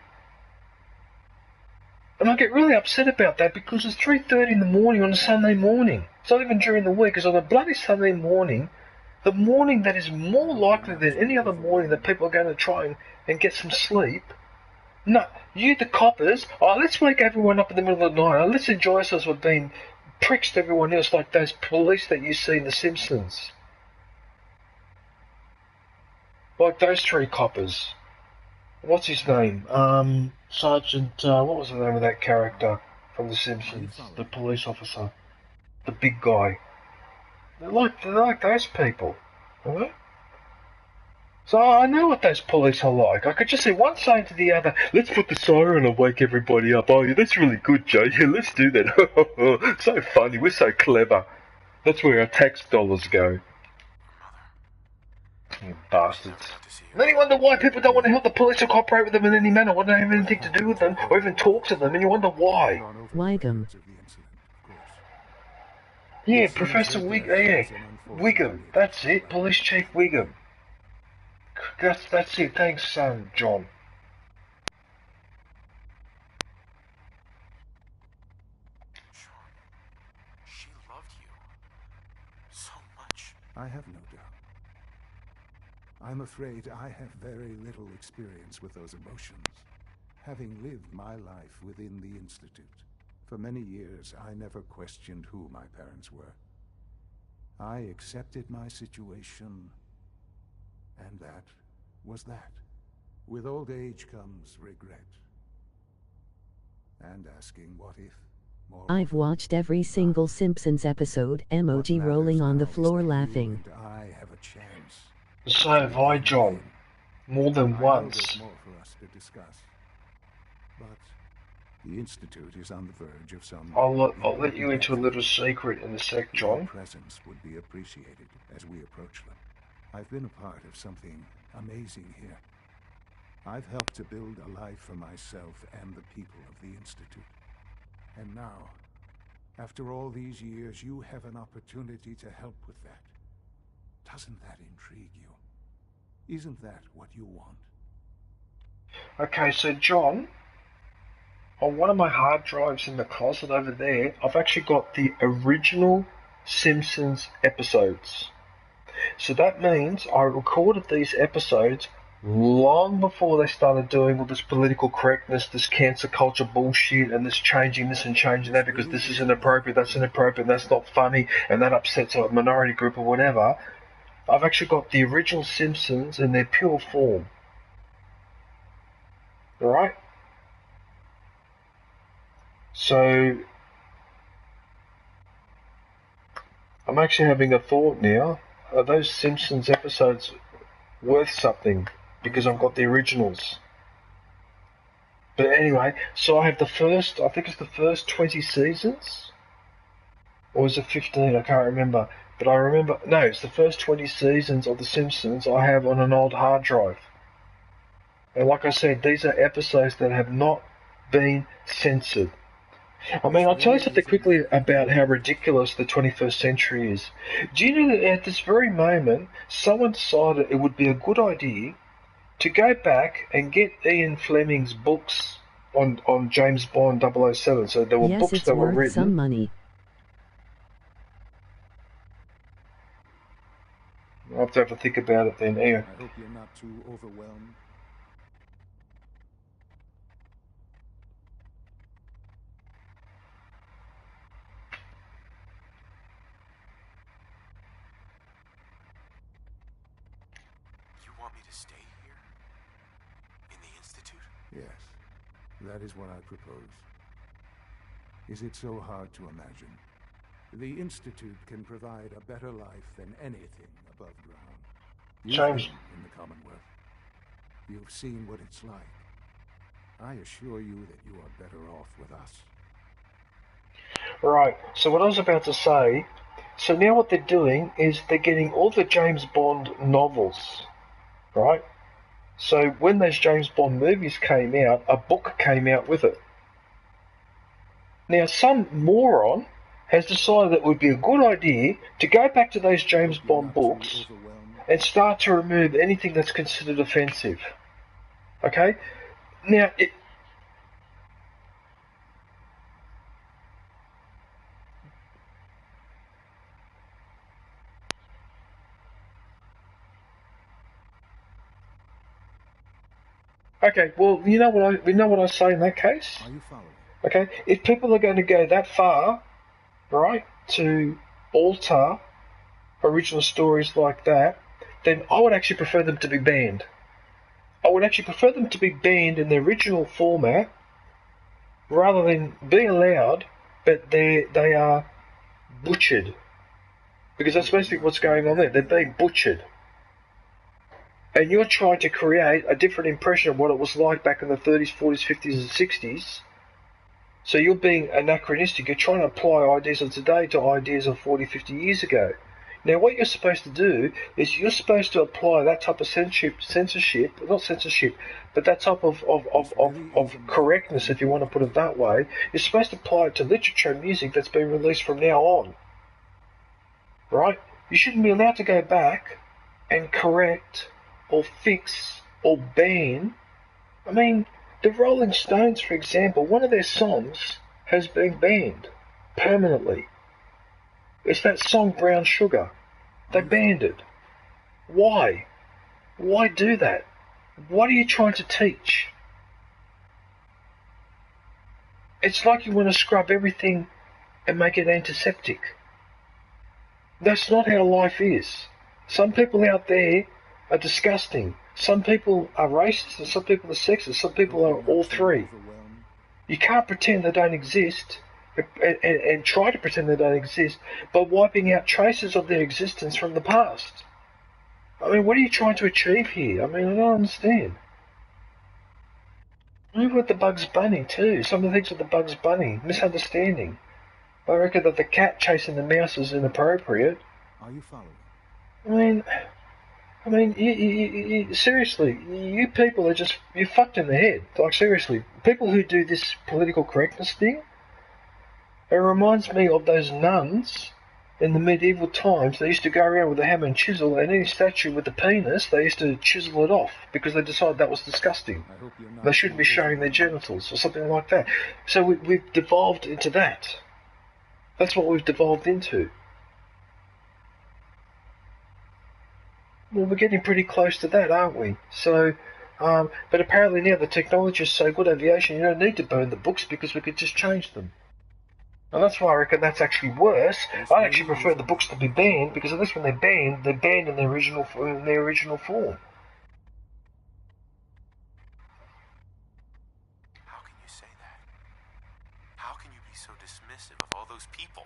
And I get really upset about that because it's 3:30 in the morning on a Sunday morning. It's not even during the week, it's on a bloody Sunday morning, the morning that is more likely than any other morning that people are going to try and get some sleep. No, you the coppers, let's wake everyone up in the middle of the night. Let's enjoy ourselves with being pricks to everyone else like those police that you see in The Simpsons. Like those 3 coppers. What's his name? Sergeant, what was the name of that character from The Simpsons? The police officer. The big guy. They're like those people. Alright? So I know what those police are like. I could just see one saying to the other, let's put the siren and wake everybody up. Oh yeah, that's really good, Joe. Yeah, let's do that. So funny, we're so clever. That's where our tax dollars go. You bastards. And then you wonder why people don't want to help the police or cooperate with them in any manner, or don't have anything to do with them, or even talk to them, and you wonder why. Wiggum. Yeah, Professor Wiggum. That's it, Police Chief Wiggum. That's it. Thanks, John. She loved you so much. I have no doubt. I'm afraid I have very little experience with those emotions, having lived my life within the Institute. For many years, I never questioned who my parents were. I accepted my situation, and that was that. With old age comes regret. And asking what if. I've watched every single Simpsons episode, emoji rolling on the floor laughing. I have a chance. So have I, John. More than once. There's more for us to discuss. But the Institute is on the verge of some... I'll let you into a little secret in a sec, John. Your presence would be appreciated as we approach them. I've been a part of something amazing here. I've helped to build a life for myself and the people of the Institute. And now, after all these years, you have an opportunity to help with that. Doesn't that intrigue you? Isn't that what you want? Okay, so John, on one of my hard drives in the closet over there, I've actually got the original Simpsons episodes. So that means I recorded these episodes long before they started doing all this political correctness, this cancer culture bullshit, and this changing this and changing that because this is inappropriate, that's inappropriate, that's not funny, and that upsets a minority group or whatever. I've actually got the original Simpsons in their pure form. Alright? So, I'm actually having a thought now. Are those Simpsons episodes worth something? Because I've got the originals. But anyway, so I have the first, I think it's the first 20 seasons? Or is it 15? I can't remember. But I remember, no, it's the first 20 seasons of The Simpsons I have on an old hard drive. And like I said, these are episodes that have not been censored. I mean, I'll tell you something quickly about how ridiculous the 21st century is. Do you know that at this very moment, someone decided it would be a good idea to go back and get Ian Fleming's books on James Bond 007. So there were yes, books it's that were worth written. some money. I'll have to have a think about it then. Anyway. I hope you're not too overwhelmed. You want me to stay here? In the Institute? Yes, that is what I propose. Is it so hard to imagine? The Institute can provide a better life than anything above ground. You've James. been in the Commonwealth. You've seen what it's like. I assure you that you are better off with us. Right, so what I was about to say, so now what they're doing is they're getting all the James Bond novels, right? So when those James Bond movies came out, a book came out with it. Now some moron has decided that it would be a good idea to go back to those James Bond books and start to remove anything that's considered offensive. Okay? Now, okay, well, you know what I say in that case? Are you following? Okay, if people are going to go that far, right, to alter original stories like that, then I would actually prefer them to be banned. I would actually prefer them to be banned in the original format rather than be allowed, but they are butchered. Because that's basically what's going on there. They're being butchered. And you're trying to create a different impression of what it was like back in the 30s, 40s, 50s and 60s. So you're being anachronistic. You're trying to apply ideas of today to ideas of 40, 50 years ago. Now what you're supposed to do is you're supposed to apply that type of censorship, not censorship, but that type of correctness, if you want to put it that way. You're supposed to apply it to literature and music that's been released from now on. Right? You shouldn't be allowed to go back and correct or fix or ban. I mean, the Rolling Stones, for example, one of their songs has been banned permanently. It's that song Brown Sugar. They banned it. Why? Why do that? What are you trying to teach? It's like you want to scrub everything and make it antiseptic. That's not how life is. Some people out there are disgusting. Some people are racist and some people are sexist. Some people are all three. You can't pretend they don't exist and try to pretend they don't exist by wiping out traces of their existence from the past. I mean, what are you trying to achieve here? I mean, I don't understand. Even with the Bugs Bunny too. Some of the things with the Bugs Bunny, misunderstanding. I reckon that the cat chasing the mouse is inappropriate. Are you following? I mean, you seriously, you people are just, you're fucked in the head. Like, seriously, people who do this political correctness thing, it reminds me of those nuns in the medieval times. They used to go around with a hammer and chisel, and any statue with a penis, they used to chisel it off because they decided that was disgusting. They shouldn't be showing their genitals or something like that. So we've devolved into that. That's what we've devolved into. Well, we're getting pretty close to that, aren't we? So, but apparently now the technology is so good, aviation, you don't need to burn the books because we could just change them. And that's why I reckon that's actually worse. I'd actually prefer the books to be banned, because at least when they're banned in their original form. How can you say that? How can you be so dismissive of all those people?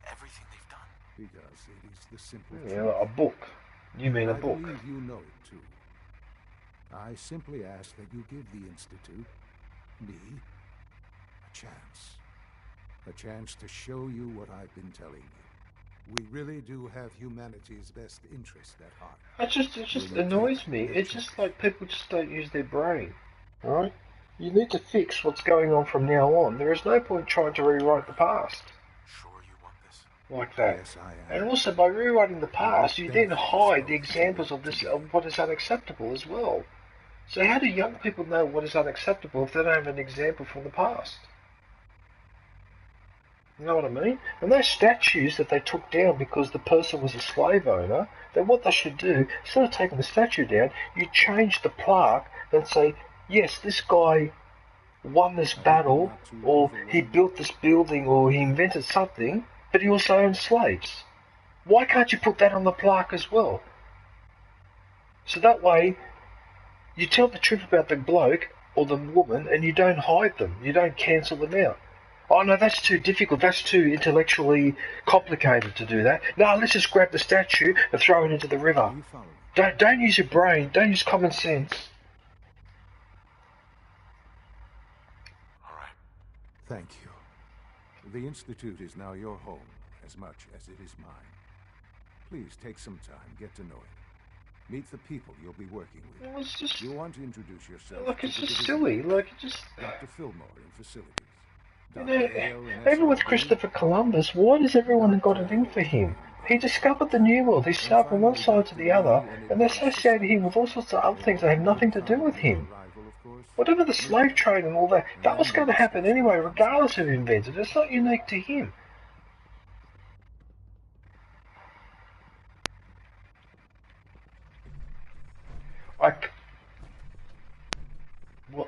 Everything they've done? Because it is the simple Yeah, truth. a book. You mean a I book? believe you know it too. I simply ask that you give the Institute, me, a chance. A chance to show you what I've been telling you. We really do have humanity's best interest at heart. It just annoys me. It's just like people just don't use their brain, right? You need to fix what's going on from now on. There is no point trying to rewrite the past. Sure you want this? Like that. Yes, I am. And also, by rewriting the past, you then hide the examples of what is unacceptable as well. So how do young people know what is unacceptable if they don't have an example from the past? You know what I mean? And those statues that they took down because the person was a slave owner, then what they should do, instead of taking the statue down, you change the plaque and say, yes, this guy won this battle, or he built this building, or he invented something, but he also owned slaves. Why can't you put that on the plaque as well? So that way, you tell the truth about the bloke or the woman, and you don't hide them. You don't cancel them out. Oh no, that's too difficult. That's too intellectually complicated to do that. No, let's just grab the statue and throw it into the river. Don't use your brain. Don't use common sense. All right. Thank you. The Institute is now your home as much as it is mine. Please take some time, get to know it. Meet the people you'll be working with. Well, it's just, you want to introduce yourself. Like, it's to the just division. silly. Like, it just... Dr. Fillmore in facilities. You know, even with Christopher Columbus, why does everyone got it in for him? He discovered the New World. He sailed from one side to the other, and they associated him with all sorts of other things that have nothing to do with him. Whatever the slave trade and all that, that was going to happen anyway, regardless of who invented it. It's not unique to him. Well,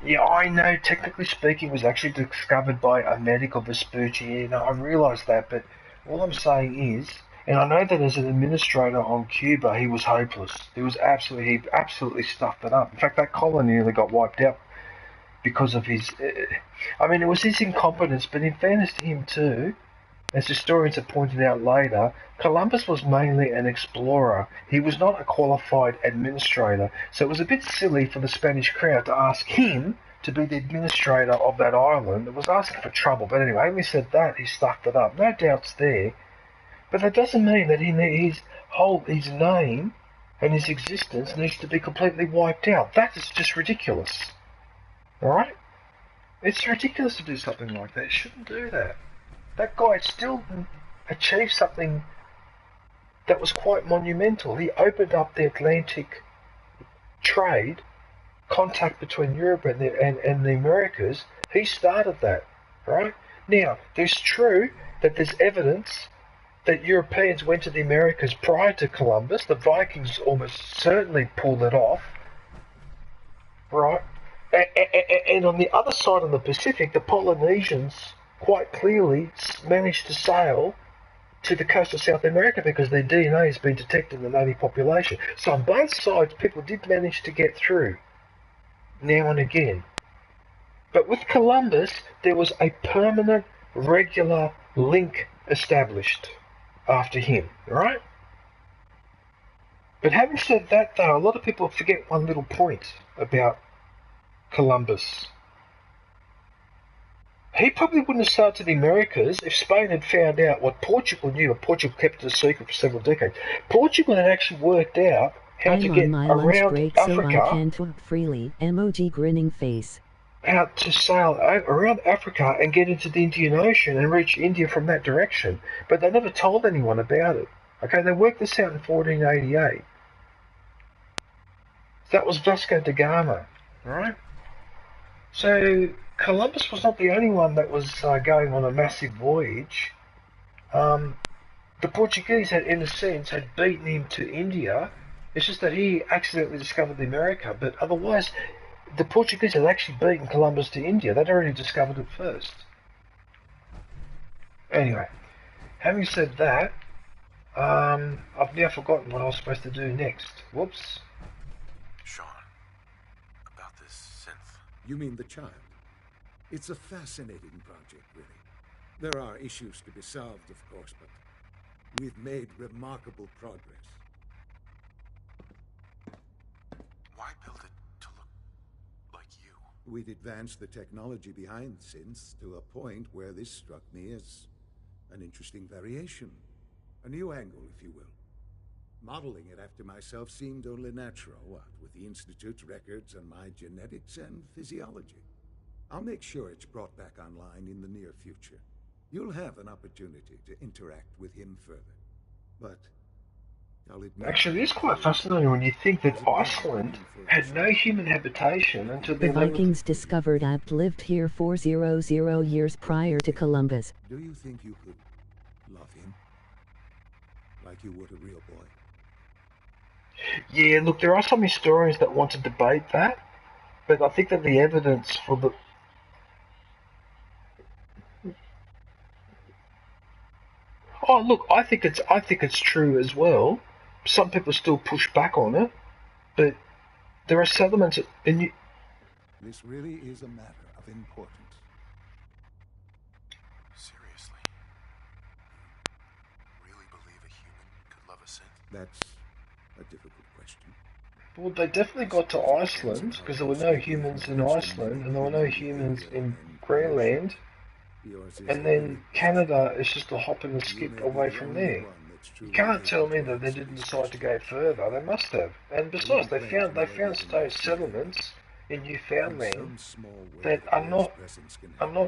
yeah, I know, technically speaking, it was actually discovered by a medical Vespucci, and I realise that, but all I'm saying is, and I know that as an administrator on Cuba, he was hopeless. He absolutely stuffed it up. In fact, that colony nearly got wiped out because of his, I mean, it was his incompetence, but in fairness to him too, as historians have pointed out later, Columbus was mainly an explorer. He was not a qualified administrator, so it was a bit silly for the Spanish crowd to ask him to be the administrator of that island. It was asking for trouble, but anyway, having said that, he stuffed it up. No doubts there. But that doesn't mean that his name and his existence needs to be completely wiped out. That is just ridiculous. Alright? It's ridiculous to do something like that. You shouldn't do that. That guy still achieved something that was quite monumental. He opened up the Atlantic trade, contact between Europe and the Americas. He started that, right? Now, it's true that there's evidence that Europeans went to the Americas prior to Columbus. The Vikings almost certainly pulled it off, right? And on the other side of the Pacific, the Polynesians quite clearly managed to sail to the coast of South America because their DNA has been detected in the native population. So on both sides, people did manage to get through, now and again. But with Columbus, there was a permanent, regular link established after him, right? But having said that, though, a lot of people forget one little point about Columbus. He probably wouldn't have sailed to the Americas if Spain had found out what Portugal knew, and Portugal kept it a secret for several decades. Portugal had actually worked out how to get I'm on my lunch break, Africa, so I can talk freely. Emoji grinning face. Out to sail around Africa and get into the Indian Ocean and reach India from that direction. But they never told anyone about it. Okay, they worked this out in 1488. That was Vasco da Gama, right? So Columbus was not the only one that was going on a massive voyage. the Portuguese had, in a sense, had beaten him to India. It's just that he accidentally discovered the America, but otherwise, the Portuguese had actually beaten Columbus to India. They'd already discovered it first. Anyway, having said that, I've now forgotten what I was supposed to do next. Whoops. Sean, about this synth. You mean the child? It's a fascinating project, really. There are issues to be solved, of course, but we've made remarkable progress. Why build it to look like you? We'd advanced the technology behind synths to a point where this struck me as an interesting variation. A new angle, if you will. Modeling it after myself seemed only natural, what with the Institute's records and my genetics and physiology. I'll make sure it's brought back online in the near future. You'll have an opportunity to interact with him further. But I'll admit... Actually, it's quite fascinating when you think that Iceland had no human habitation until the Vikings discovered and lived here 400 years prior to Columbus. Do you think you could love him? Like you would a real boy? Yeah, look, there are some historians that want to debate that, but I think that the evidence for the... Oh, look, I think it's true as well. Some people still push back on it, but there are settlements in you. This really is a matter of importance. Seriously? Really believe a human could love a synth? That's a difficult question. Well, they definitely got to Iceland because there were no humans in Iceland and there were no humans in Greenland. And then Canada is just a hop and a skip away from there. You can't tell me that they didn't decide to go further. They must have. And besides, they found those settlements in Newfoundland that are not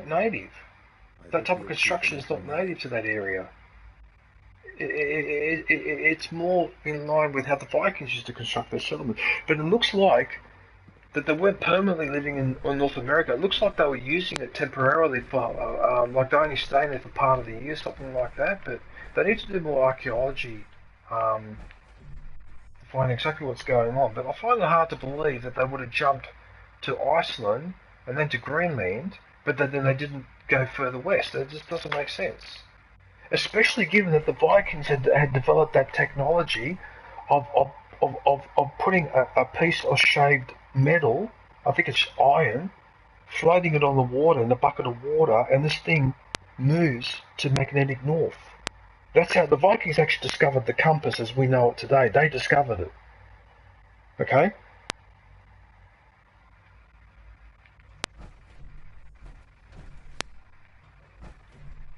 native. That type of construction is not native to that area. It's more in line with how the Vikings used to construct their settlement. But it looks like that they weren't permanently living in North America. It looks like they were using it temporarily for, like they only staying there for part of the year, something like that. But they need to do more archaeology to find exactly what's going on. But I find it hard to believe that they would have jumped to Iceland and then to Greenland, but then they didn't go further west. It just doesn't make sense. Especially given that the Vikings had developed that technology of putting a piece of shaved metal, I think it's iron, floating it on the water in a bucket of water, and this thing moves to magnetic north. That's how the Vikings actually discovered the compass as we know it today. They discovered it. Okay?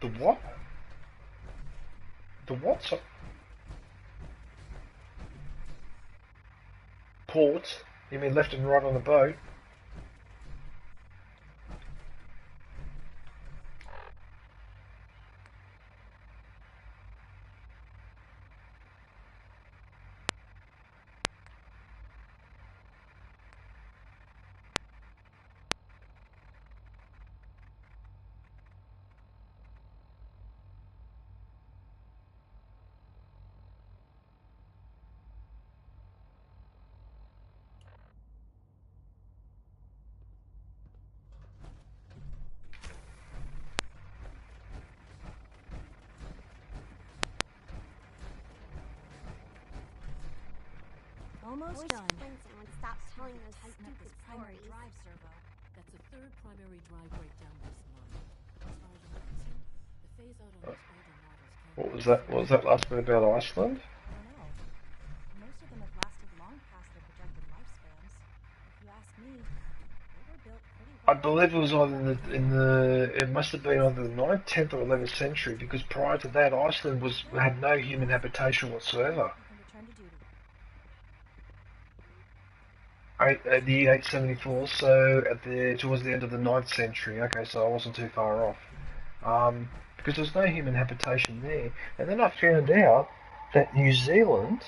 The what? The what? So port? You mean left and right on the boat? Almost done. When someone stops telling those Tighten up stupid this primary stories. drive servo. That's the third primary drive breakdown this month. As far as I'm concerned, the phase out on these older models can't... What was that? What was that last bit about Iceland? I don't know. Most of them have lasted long past their projected lifespans. If you ask me, they were built pretty well. I believe it was either it must have been either the 9th, 10th or 11th century, because prior to that Iceland had no human habitation whatsoever. The 874, so towards the end of the 9th century. Okay, so I wasn't too far off. Because there's no human habitation there. And then I found out that New Zealand,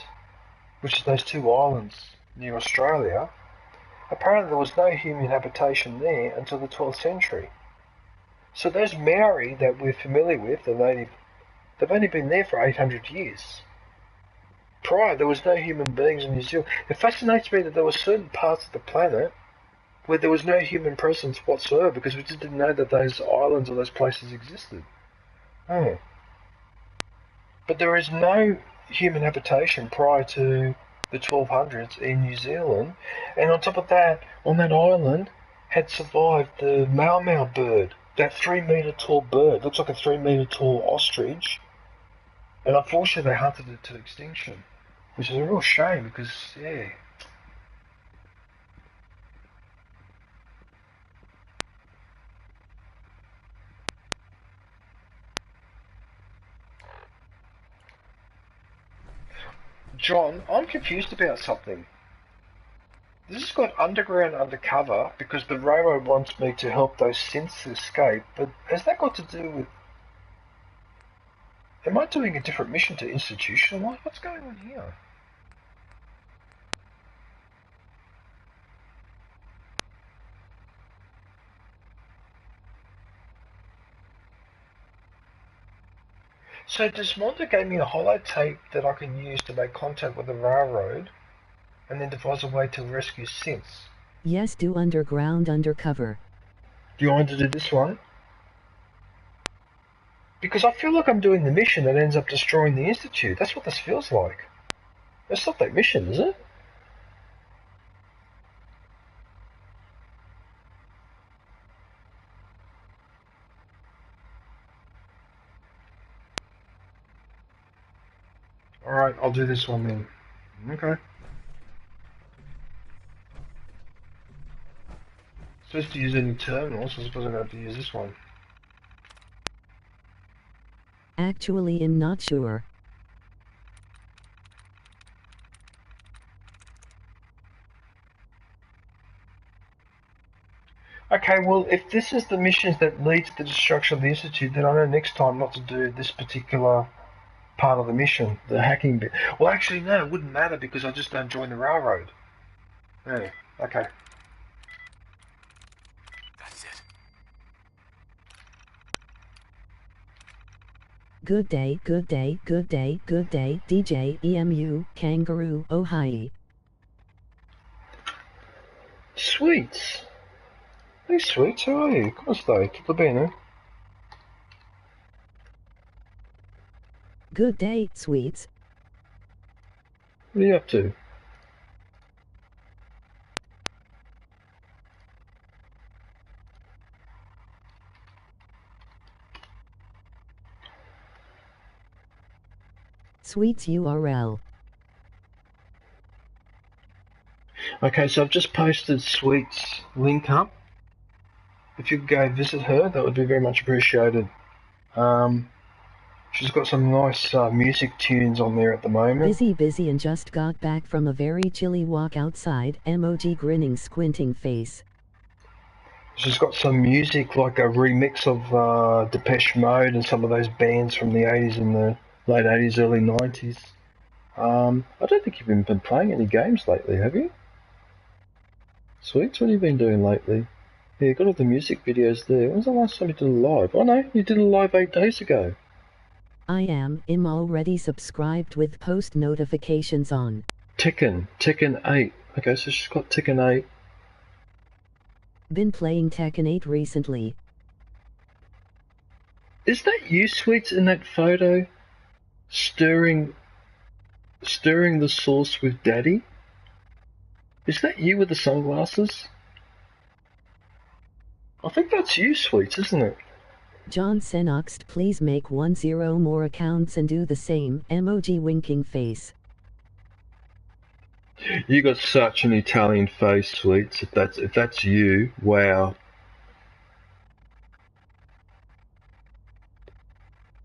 which is those two islands near Australia, apparently there was no human habitation there until the 12th century. So those Maori that we're familiar with, the native They've only been there for 800 years. Prior, there was no human beings in New Zealand. It fascinates me that there were certain parts of the planet where there was no human presence whatsoever because we just didn't know that those islands or those places existed. Oh. But there is no human habitation prior to the 1200s in New Zealand, and on top of that, on that island had survived the mau bird, that 3-metre tall bird. Looks like a 3-metre tall ostrich, and unfortunately they hunted it to extinction, which is a real shame because, yeah. John, I'm confused about something. This has got underground undercover because the railroad wants me to help those synths escape, but has that got to do with... Am I doing a different mission to institutional? What's going on here? So Desmonda gave me a holotape that I can use to make contact with the railroad and then devise a way to rescue synths. Yes, do underground undercover. Do you want to do this one? Because I feel like I'm doing the mission that ends up destroying the Institute. That's what this feels like. It's not that mission, is it? Alright, I'll do this one then. Okay. Supposed to use any terminals, so I suppose I'm going to have to use this one. Actually, I'm not sure. Okay, well, if this is the missions that lead to the destruction of the Institute, then I know next time not to do this particular part of the mission, the hacking bit. Well, actually, no, it wouldn't matter because I just don't join the railroad. Yeah, okay. That's it. Good day, good day, good day, good day, DJ, EMU, Kangaroo, Ohio. Sweets. Hey, Sweets, how are you? Come stai? Tutto bene? Good day, Sweets. What are you up to? Sweets URL. Okay, so I've just posted Sweet's link up. If you could go visit her, that would be very much appreciated. She's got some nice music tunes on there at the moment. Busy and just got back from a very chilly walk outside, emoji grinning squinting face. She's got some music like a remix of Depeche Mode and some of those bands from the 80s and the late 80s, early 90s. I don't think you've been playing any games lately, have you? Sweets, what have you been doing lately? Yeah, you got all the music videos there. When's the last time you did a live? Oh no, you did a live 8 days ago. I'm already subscribed with post notifications on. Tekken 8. Okay, so she's got Tekken 8. Been playing Tekken 8 recently. Is that you, Sweets, in that photo? Stirring the sauce with Daddy? Is that you with the sunglasses? I think that's you, Sweets, isn't it? John Senoxt, please make 10 more accounts and do the same, emoji winking face. You got such an Italian face, Sweets. If that's you, wow.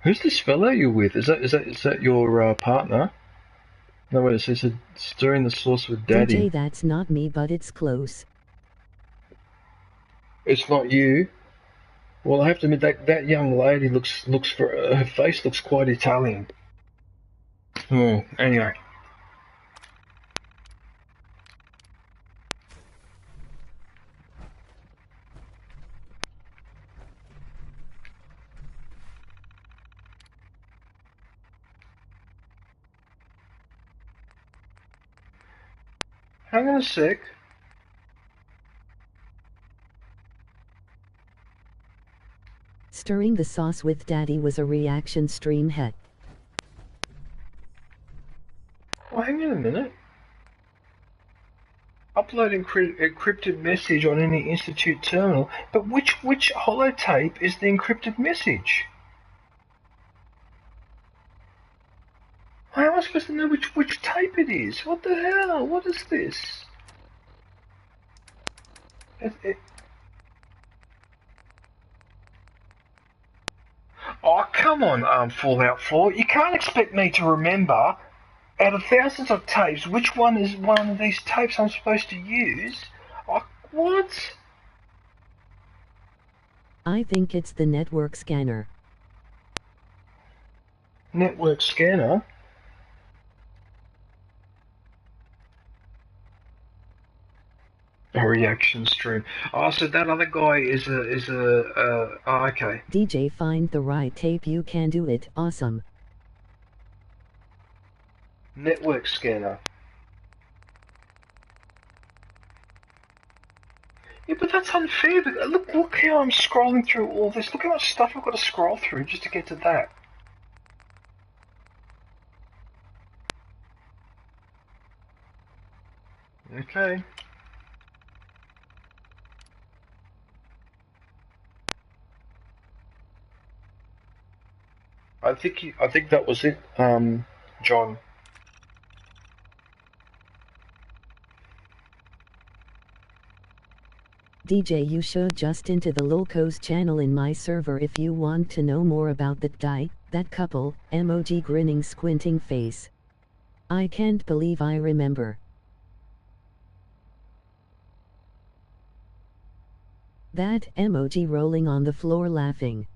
Who's this fellow you're with? Is that your partner? No, wait, it says stirring the sauce with Daddy. DJ, that's not me, but it's close. It's not you. Well, I have to admit that young lady her face looks quite Italian. Oh, anyway. Hang on a sec. Stirring the sauce with Daddy was a reaction stream hit. Oh, hang on a minute. Upload encrypted message on any Institute terminal, but which holotape is the encrypted message? How am I supposed to know which tape it is? What the hell? What is this? Oh, come on, Fallout 4. You can't expect me to remember, out of thousands of tapes, which one is one of these tapes I'm supposed to use? Oh, what? I think it's the network scanner. Network scanner? A reaction stream. Oh, so that other guy is oh, okay. DJ, find the right tape, you can do it, awesome. Network scanner. Yeah, but that's unfair. But look how I'm scrolling through all this. Look how much stuff I've got to scroll through just to get to that. Okay. I think that was it, John. DJ, you should just into the Locos channel in my server if you want to know more about that guy, that couple, emoji grinning squinting face. I can't believe I remember. That emoji rolling on the floor laughing.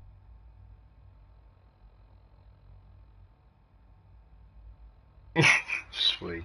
Sweet.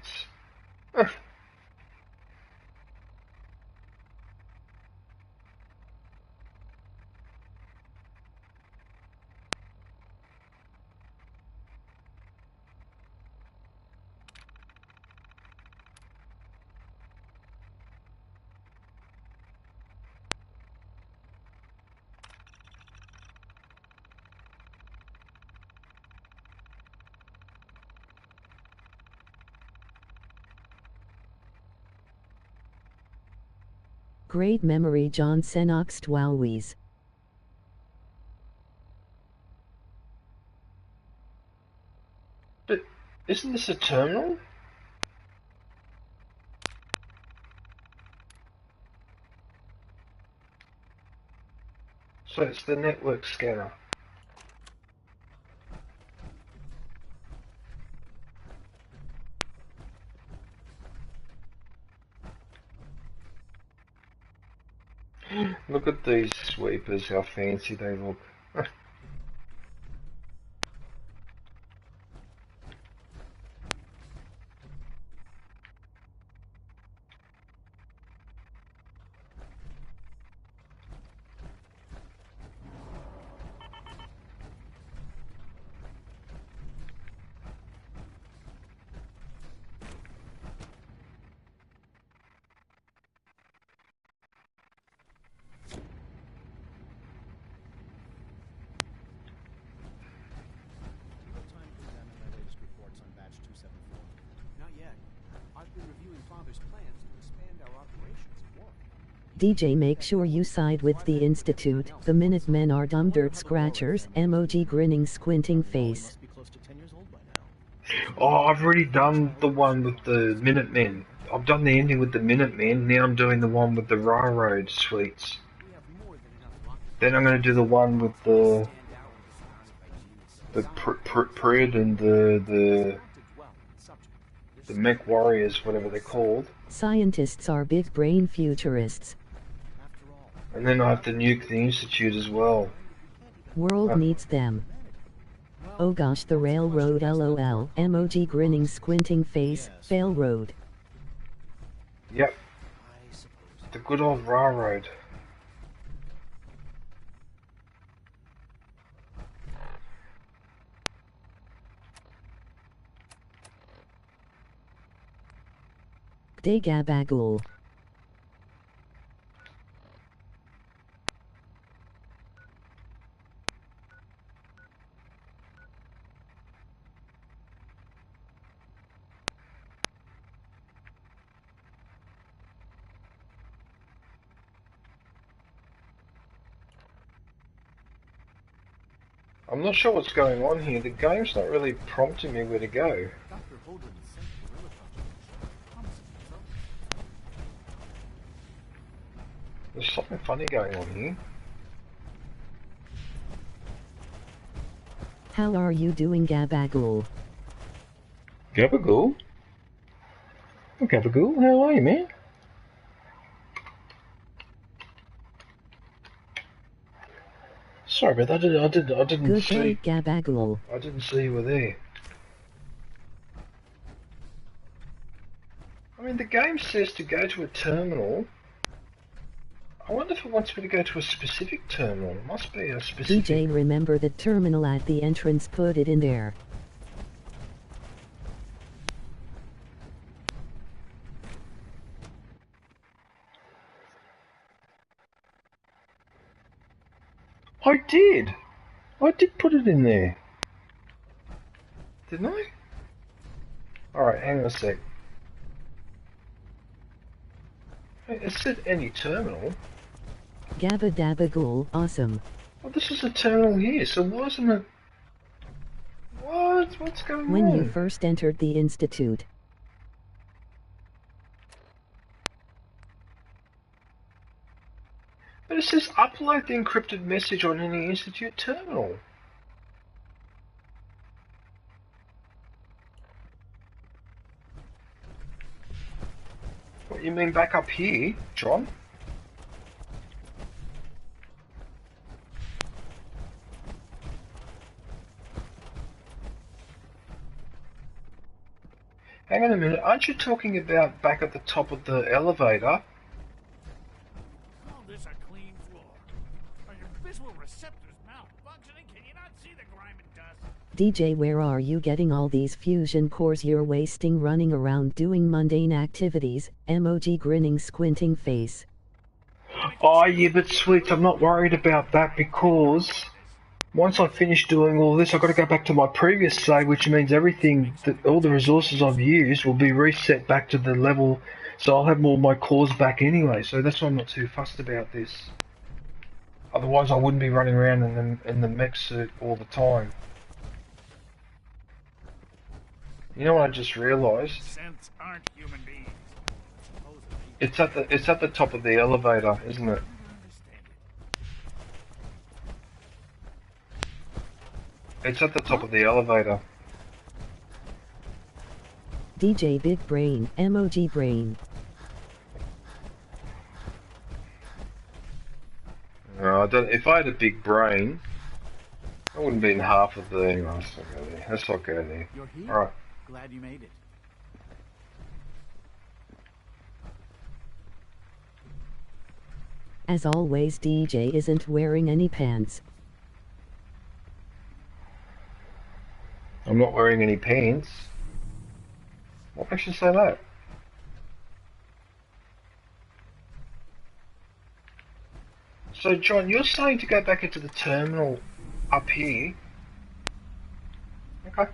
Great memory, John Senox Twalwies. But isn't this a terminal? So it's the network scanner. Look at these sweepers, how fancy they look. DJ, make sure you side with the Institute. The Minutemen are dumb dirt scratchers. Emoji grinning squinting face. Oh, I've already done the one with the Minutemen. I've done the ending with the Minutemen. Now I'm doing the one with the railroad sweets. Then I'm going to do the one with the Prid and the mech warriors, whatever they're called. Scientists are big brain futurists. And then I have to nuke the Institute as well. World needs them. Oh gosh, the railroad, lol. Emoji grinning squinting face. Failroad. Yep. The good old railroad. De Gabagool. I'm not sure what's going on here. The game's not really prompting me where to go. Dr. Holdren sent the gorilla contribution, promising results. There's something funny going on here. How are you doing, Gabagool? Gabagool? Oh, Gabagool, how are you, man? Sorry about that. I didn't Good see. day, Gabagool. I didn't see you were there. I mean, the game says to go to a terminal. I wonder if it wants me to go to a specific terminal. It must be a specific... DJ, remember the terminal at the entrance, put it in there. I did! I did put it in there. Didn't I? Alright, hang on a sec. It said any terminal. Gabba-dabba-ghoul, awesome. Well, this is a terminal here, so why isn't it... What? What's going on? When you first entered the Institute. But it says upload the encrypted message on any Institute terminal. What, you mean back up here, John? Hang on a minute, aren't you talking about back at the top of the elevator? Call this a clean floor. Are your visual receptors malfunctioning? Can you not see the grime and dust? DJ, where are you getting all these fusion cores you're wasting running around doing mundane activities? Emoji grinning squinting face. Oh yeah, but sweet, I'm not worried about that because once I finish doing all this, I've got to go back to my previous save, which means everything, all the resources I've used will be reset back to the level, so I'll have more of my cores back anyway, so that's why I'm not too fussed about this. Otherwise I wouldn't be running around in the mech suit all the time. You know what I just realised? Synths aren't human beings. It's at the top of the elevator, isn't it? It's at the top of the elevator. DJ Big Brain, emoji brain. No, I don't. If I had a big brain, I wouldn't be in half of the. Anyway, let's not go there. Let's not go there. You're here? All right. Glad you made it. As always, DJ isn't wearing any pants. I'm not wearing any pants. What makes you say that? So, John, you're saying to go back into the terminal up here? Okay.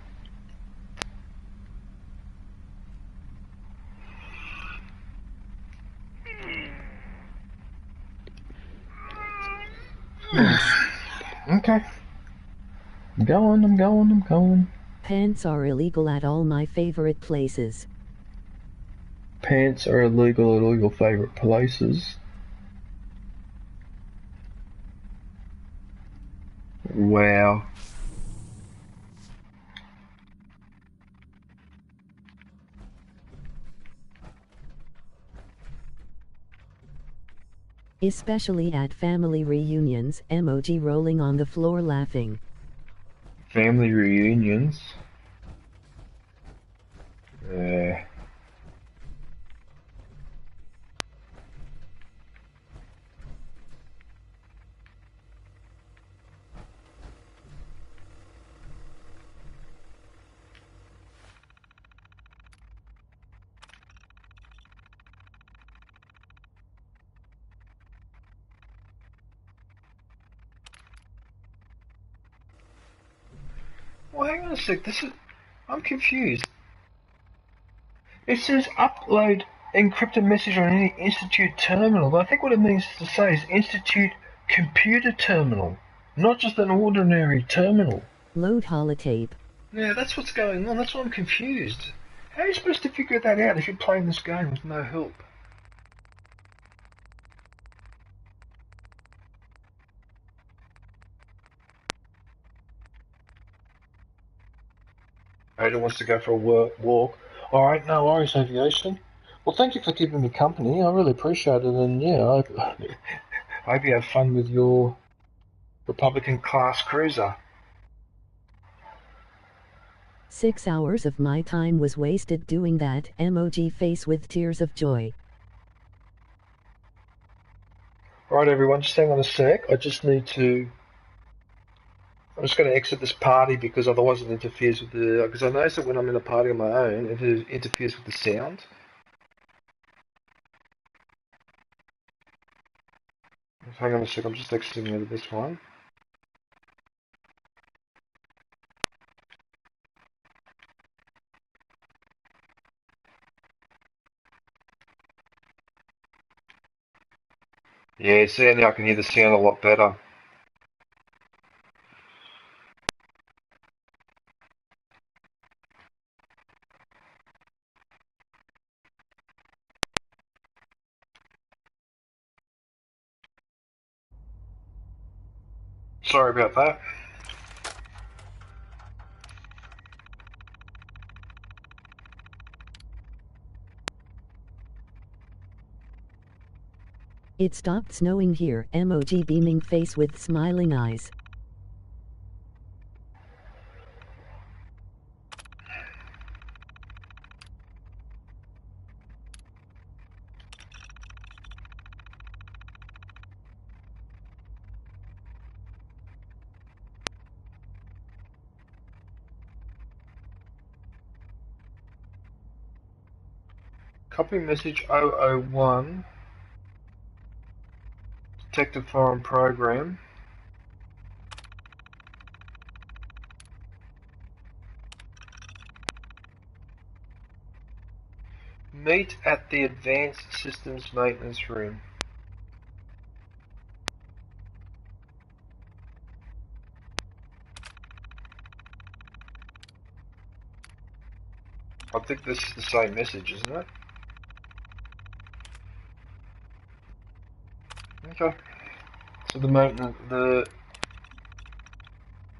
Okay. I'm going. Pants are illegal at all my favorite places. Pants are illegal at all your favourite places. Wow. Especially at family reunions, emoji rolling on the floor laughing. Family reunions. Well, hang on a sec. I'm confused. It says upload encrypted message on any Institute terminal, but I think what it means to say is Institute computer terminal, not just an ordinary terminal. Load holotape. Yeah, that's what's going on. That's why I'm confused. How are you supposed to figure that out if you're playing this game with no help? Ada wants to go for a walk. Alright, no worries, Aviation. Well, thank you for keeping me company. I really appreciate it, and yeah, I hope you have fun with your Republican class cruiser. 6 hours of my time was wasted doing that. Emoji face with tears of joy. Alright everyone, just hang on a sec. I'm just going to exit this party because otherwise it interferes with the... Because I notice that when I'm in a party on my own, it interferes with the sound. Just hang on a sec, I'm just exiting out of this one. Yeah, see now I can hear the sound a lot better. Sorry about that. It stopped snowing here. Emoji beaming face with smiling eyes. Copy message 001. Detected foreign program. Meet at the Advanced Systems Maintenance Room. I think this is the same message, isn't it? Okay. So the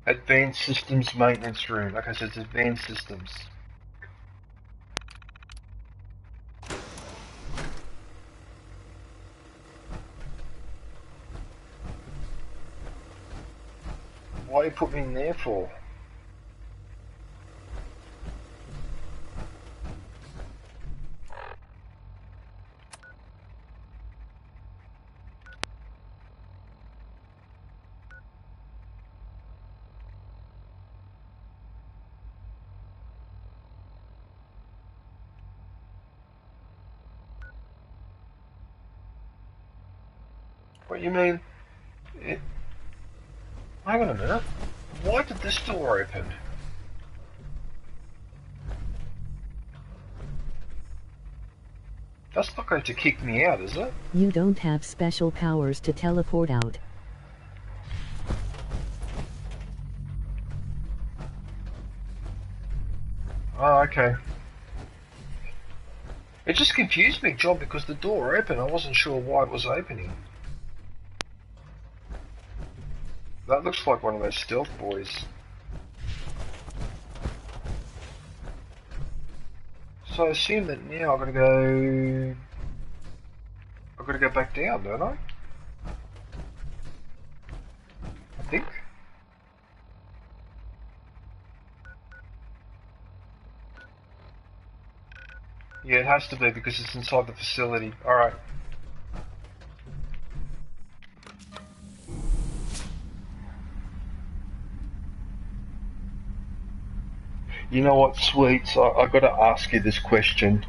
Advanced Systems Maintenance Room. Like I said, it's Advanced Systems. Why you put me in there for? What you mean? Hang on a minute. Why did this door open? That's not going to kick me out, is it? You don't have special powers to teleport out. Oh, okay. It just confused me, John, because the door opened. I wasn't sure why it was opening. That looks like one of those stealth boys. So I assume that now I've got to go back down, don't I? I think. Yeah, it has to be because it's inside the facility. Alright. You know what, Sweets? I've got to ask you this question.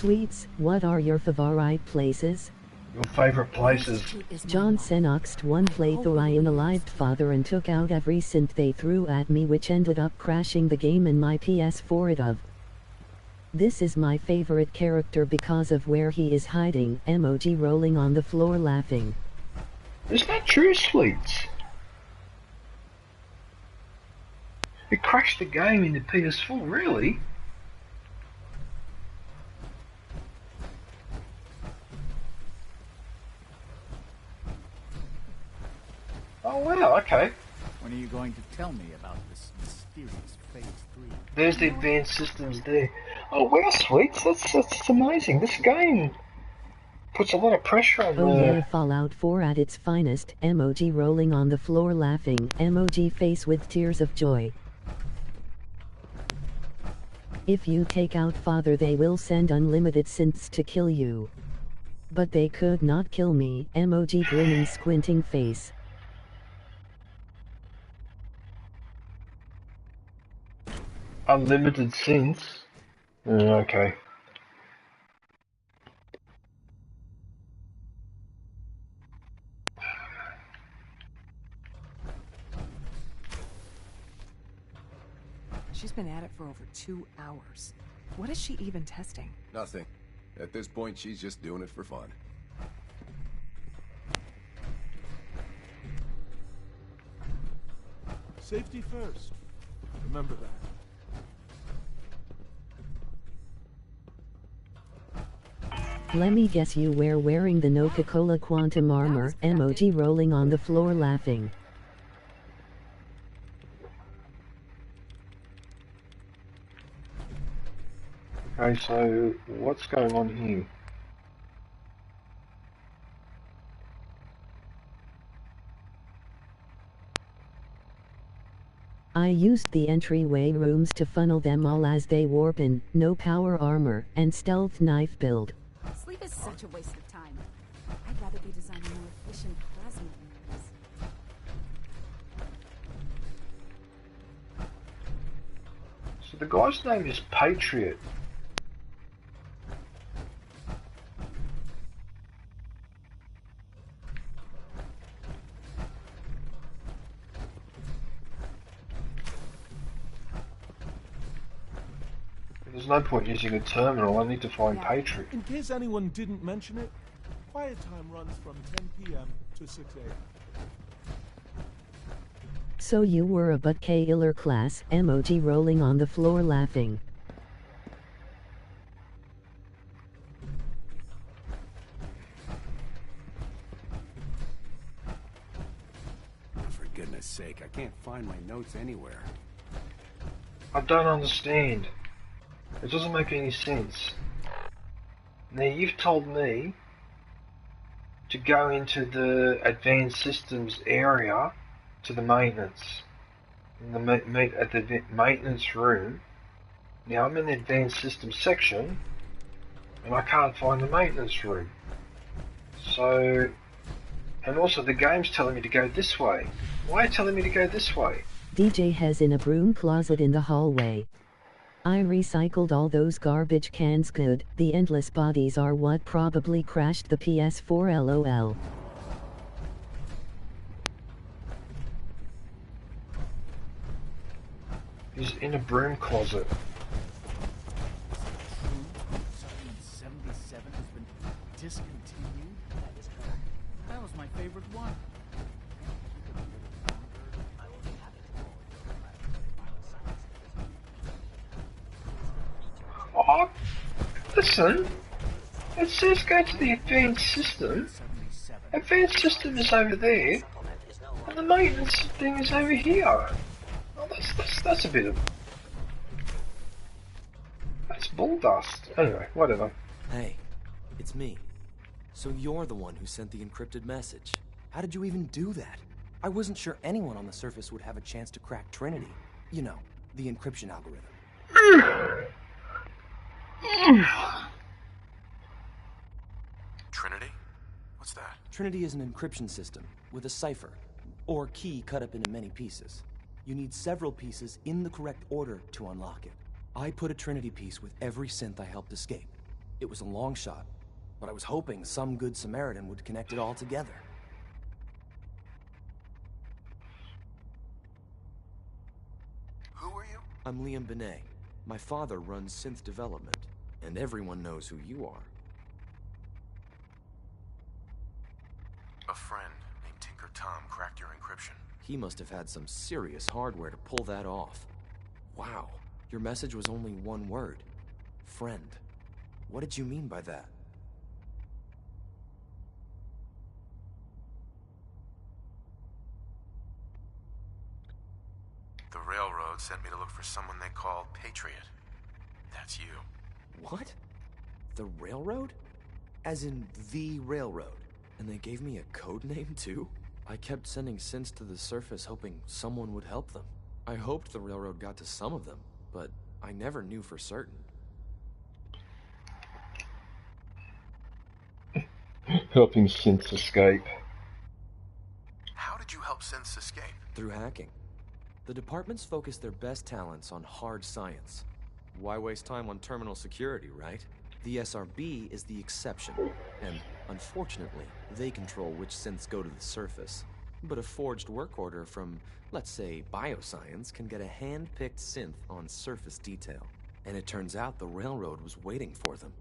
Sweets, what are your favorite places? Your favourite places? John Senoxed one playthrough I unalived father and took out every synth they threw at me, which ended up crashing the game in my PS4 it of. This is my favorite character because of where he is hiding, emoji rolling on the floor laughing. Is that true, Sweets? It crashed the game in the PS4, really? Oh wow, okay. When are you going to tell me about this mysterious Phase 3? There's the advanced systems there. Oh wow, Sweets, that's amazing. This game puts a lot of pressure on Oh yeah, Fallout 4 at its finest, emoji rolling on the floor laughing, emoji face with tears of joy. If you take out father they will send unlimited synths to kill you. But they could not kill me, emoji grinning squinting face. Unlimited synths? Okay. She's been at it for over 2 hours. What is she even testing? Nothing. At this point, she's just doing it for fun. Safety first. Remember that. Let me guess, you were wearing the Coca-Cola Quantum armor, emoji rolling on the floor laughing. Okay, so what's going on here? I used the entryway rooms to funnel them all as they warp in, no power armor, and stealth knife build. Sleep is such a waste of time. I'd rather be designing more efficient plasma arrays. So the guy's name is Patriot. There's no point using a terminal, I need to find Patriot. In case anyone didn't mention it, quiet time runs from 10 p.m. to 6 a.m. So you were a butt killer class, emoji rolling on the floor laughing. For goodness sake, I can't find my notes anywhere. I don't understand. It doesn't make any sense. Now you've told me to go into the advanced systems area to the maintenance. In the at the maintenance room. Now I'm in the advanced systems section and I can't find the maintenance room. So, and also the game's telling me to go this way. Why are you telling me to go this way? DJ has in a broom closet in the hallway. I recycled all those garbage cans good, the endless bodies are what probably crashed the PS4 LOL. He's in a broom closet. 77 has been discontinued? That was my favorite one. Oh, listen. It says go to the advanced system. Advanced system is over there, and the maintenance thing is over here. Oh, that's a bit of... That's bull dust. Anyway, whatever. Hey, it's me. So you're the one who sent the encrypted message. How did you even do that? I wasn't sure anyone on the surface would have a chance to crack Trinity. You know, the encryption algorithm. Trinity? What's that? Trinity is an encryption system with a cipher, or key cut up into many pieces. You need several pieces in the correct order to unlock it. I put a Trinity piece with every synth I helped escape. It was a long shot, but I was hoping some good Samaritan would connect it all together. Who are you? I'm Liam Benet. My father runs synth development, and everyone knows who you are. A friend named Tinker Tom cracked your encryption. He must have had some serious hardware to pull that off. Wow, your message was only one word. Friend. What did you mean by that? The railroad sent me to look for someone they call Patriot. That's you. What? The railroad? As in the railroad? And they gave me a code name too? I kept sending synths to the surface hoping someone would help them. I hoped the railroad got to some of them, but I never knew for certain. Helping synths escape. How did you help synths escape? Through hacking. The departments focus their best talents on hard science. Why waste time on terminal security, right? The SRB is the exception, and unfortunately, they control which synths go to the surface. But a forged work order from, let's say, bioscience can get a hand-picked synth on surface detail. And it turns out the railroad was waiting for them.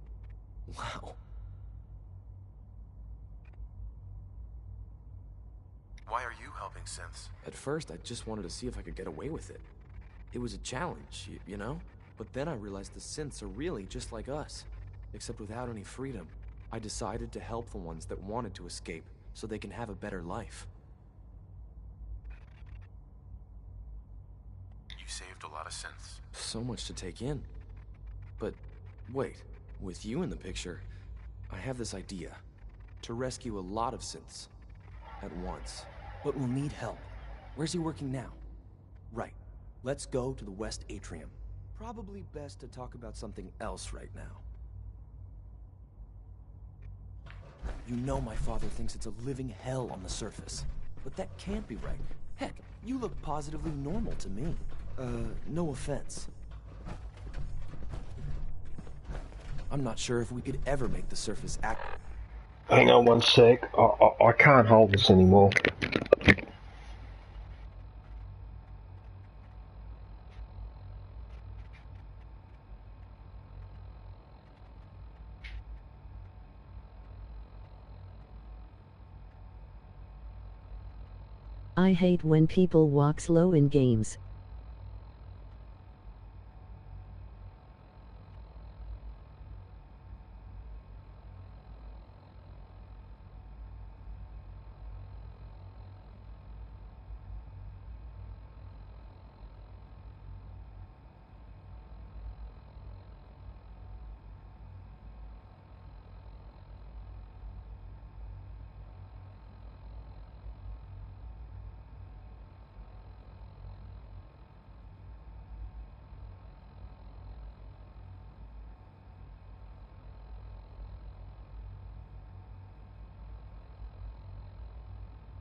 Wow. Why are you helping synths? At first, I just wanted to see if I could get away with it. It was a challenge, you know? But then I realized the synths are really just like us, except without any freedom. I decided to help the ones that wanted to escape, so they can have a better life. You saved a lot of synths. So much to take in. But wait, with you in the picture, I have this idea. To rescue a lot of synths at once. But we'll need help. Where's he working now? Right. Let's go to the West Atrium. Probably best to talk about something else right now. You know my father thinks it's a living hell on the surface. But that can't be right. Heck, you look positively normal to me. No offense. I'm not sure if we could ever make the surface act. Hang on one sec. I can't hold this anymore. I hate when people walk slow in games.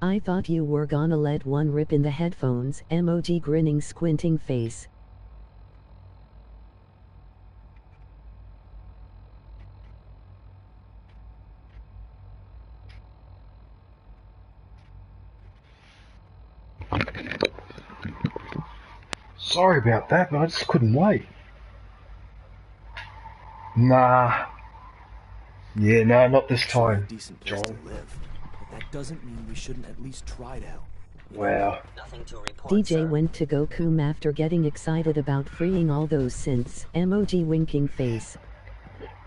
I thought you were gonna let one rip in the headphones, emoji grinning squinting face. Sorry about that, but I just couldn't wait. Nah. Yeah, no, not this time. Decent place to live. But that doesn't mean we shouldn't at least try to help. Wow. Nothing to report, DJ sir. went to go coom after getting excited about freeing all those synths, emoji winking face.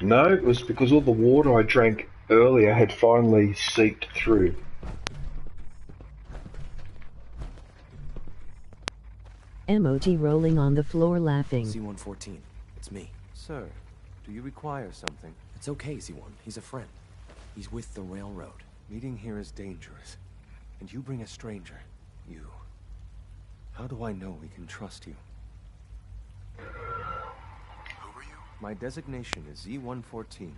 No, it was because all the water I drank earlier had finally seeped through. Emoji rolling on the floor laughing. C-114, it's me. Sir, do you require something? It's okay, Z1. He's a friend. He's with the railroad. Meeting here is dangerous. And you bring a stranger. You. How do I know we can trust you? Who are you? My designation is Z-114,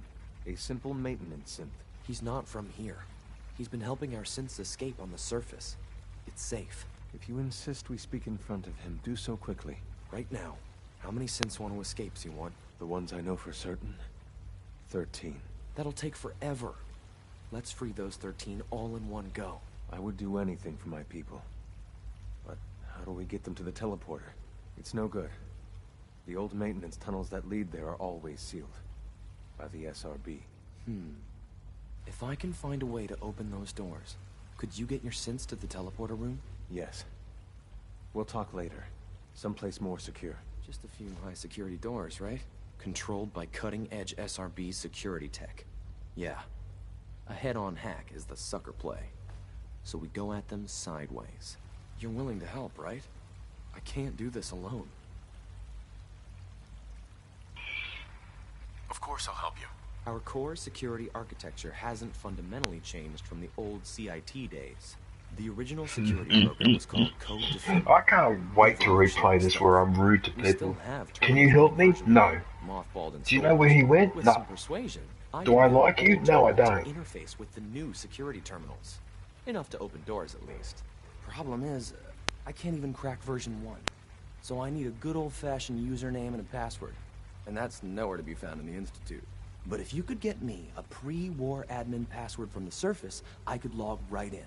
a simple maintenance synth. He's not from here. He's been helping our synths escape on the surface. It's safe. If you insist we speak in front of him, do so quickly. Right now, how many synths want to escape, Z1? The ones I know for certain. 13. That'll take forever. Let's free those 13 all in one go. I would do anything for my people. But how do we get them to the teleporter? It's no good. The old maintenance tunnels that lead there are always sealed. By the SRB. If I can find a way to open those doors, could you get your synths to the teleporter room? Yes. We'll talk later. Someplace more secure. Just a few high security doors, right? Controlled by cutting-edge SRB security tech. Yeah. A head-on hack is the sucker play. So we go at them sideways. You're willing to help, right? I can't do this alone. Of course I'll help you. Our core security architecture hasn't fundamentally changed from the old CIT days. The original security program was called Code Defender. I can't wait to replay this where I'm rude to people. Can you help me? No. Do you know where he went? With No. some persuasion, Do I like you? No, I to don't. interface with the new security terminals. Enough to open doors, at least. Problem is, I can't even crack version 1. So I need a good old-fashioned username and a password. And that's nowhere to be found in the Institute. But if you could get me a pre-war admin password from the surface, I could log right in.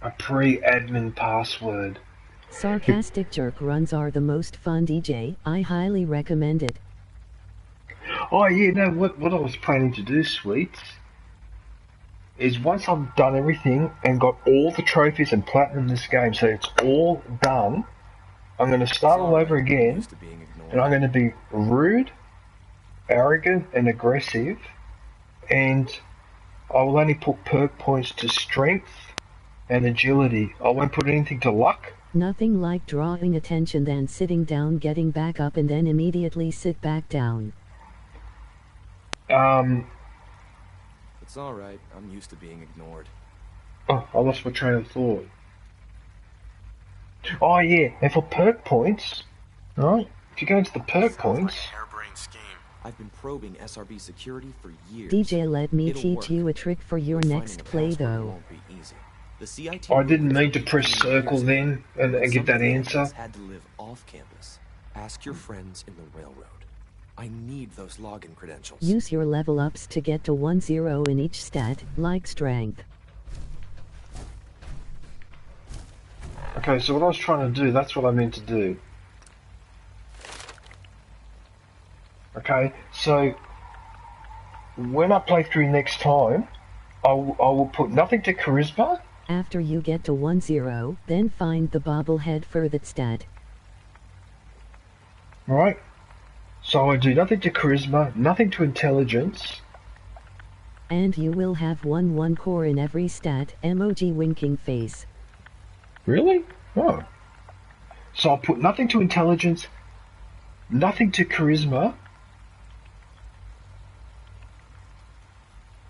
A pre-admin password. Sarcastic jerk runs are the most fun, DJ. I highly recommend it. Oh yeah, no, what I was planning to do, Sweets, is once I've done everything and got all the trophies and platinum this game, so it's all done, I'm going to start all over again, and I'm going to be rude, arrogant, and aggressive, and I will only put perk points to strength and agility. I won't put anything to luck. Nothing like drawing attention than sitting down, getting back up, and then immediately sit back down. It's alright, I'm used to being ignored. Oh, I lost my train of thought. Oh yeah, and for perk points, right? If you go into the perk points, I've been probing SRB security for years. DJ, let me It'll teach work. you a trick for your next play though. Won't be easy. The CIT I didn't need to press circle then and give that answer. Had to live off campus. Ask your friends in the railroad. I need those login credentials. Use your level ups to get to 1-0 in each stat, like strength. Okay, so what I was trying to do, that's what I meant to do. Okay, so when I play through next time, I will put nothing to charisma. After you get to 1-0, then find the bobblehead for that stat. Right? So I do nothing to charisma, nothing to intelligence. And you will have 1 core in every stat, emoji winking face. Really? Oh. So I'll put nothing to intelligence, nothing to charisma.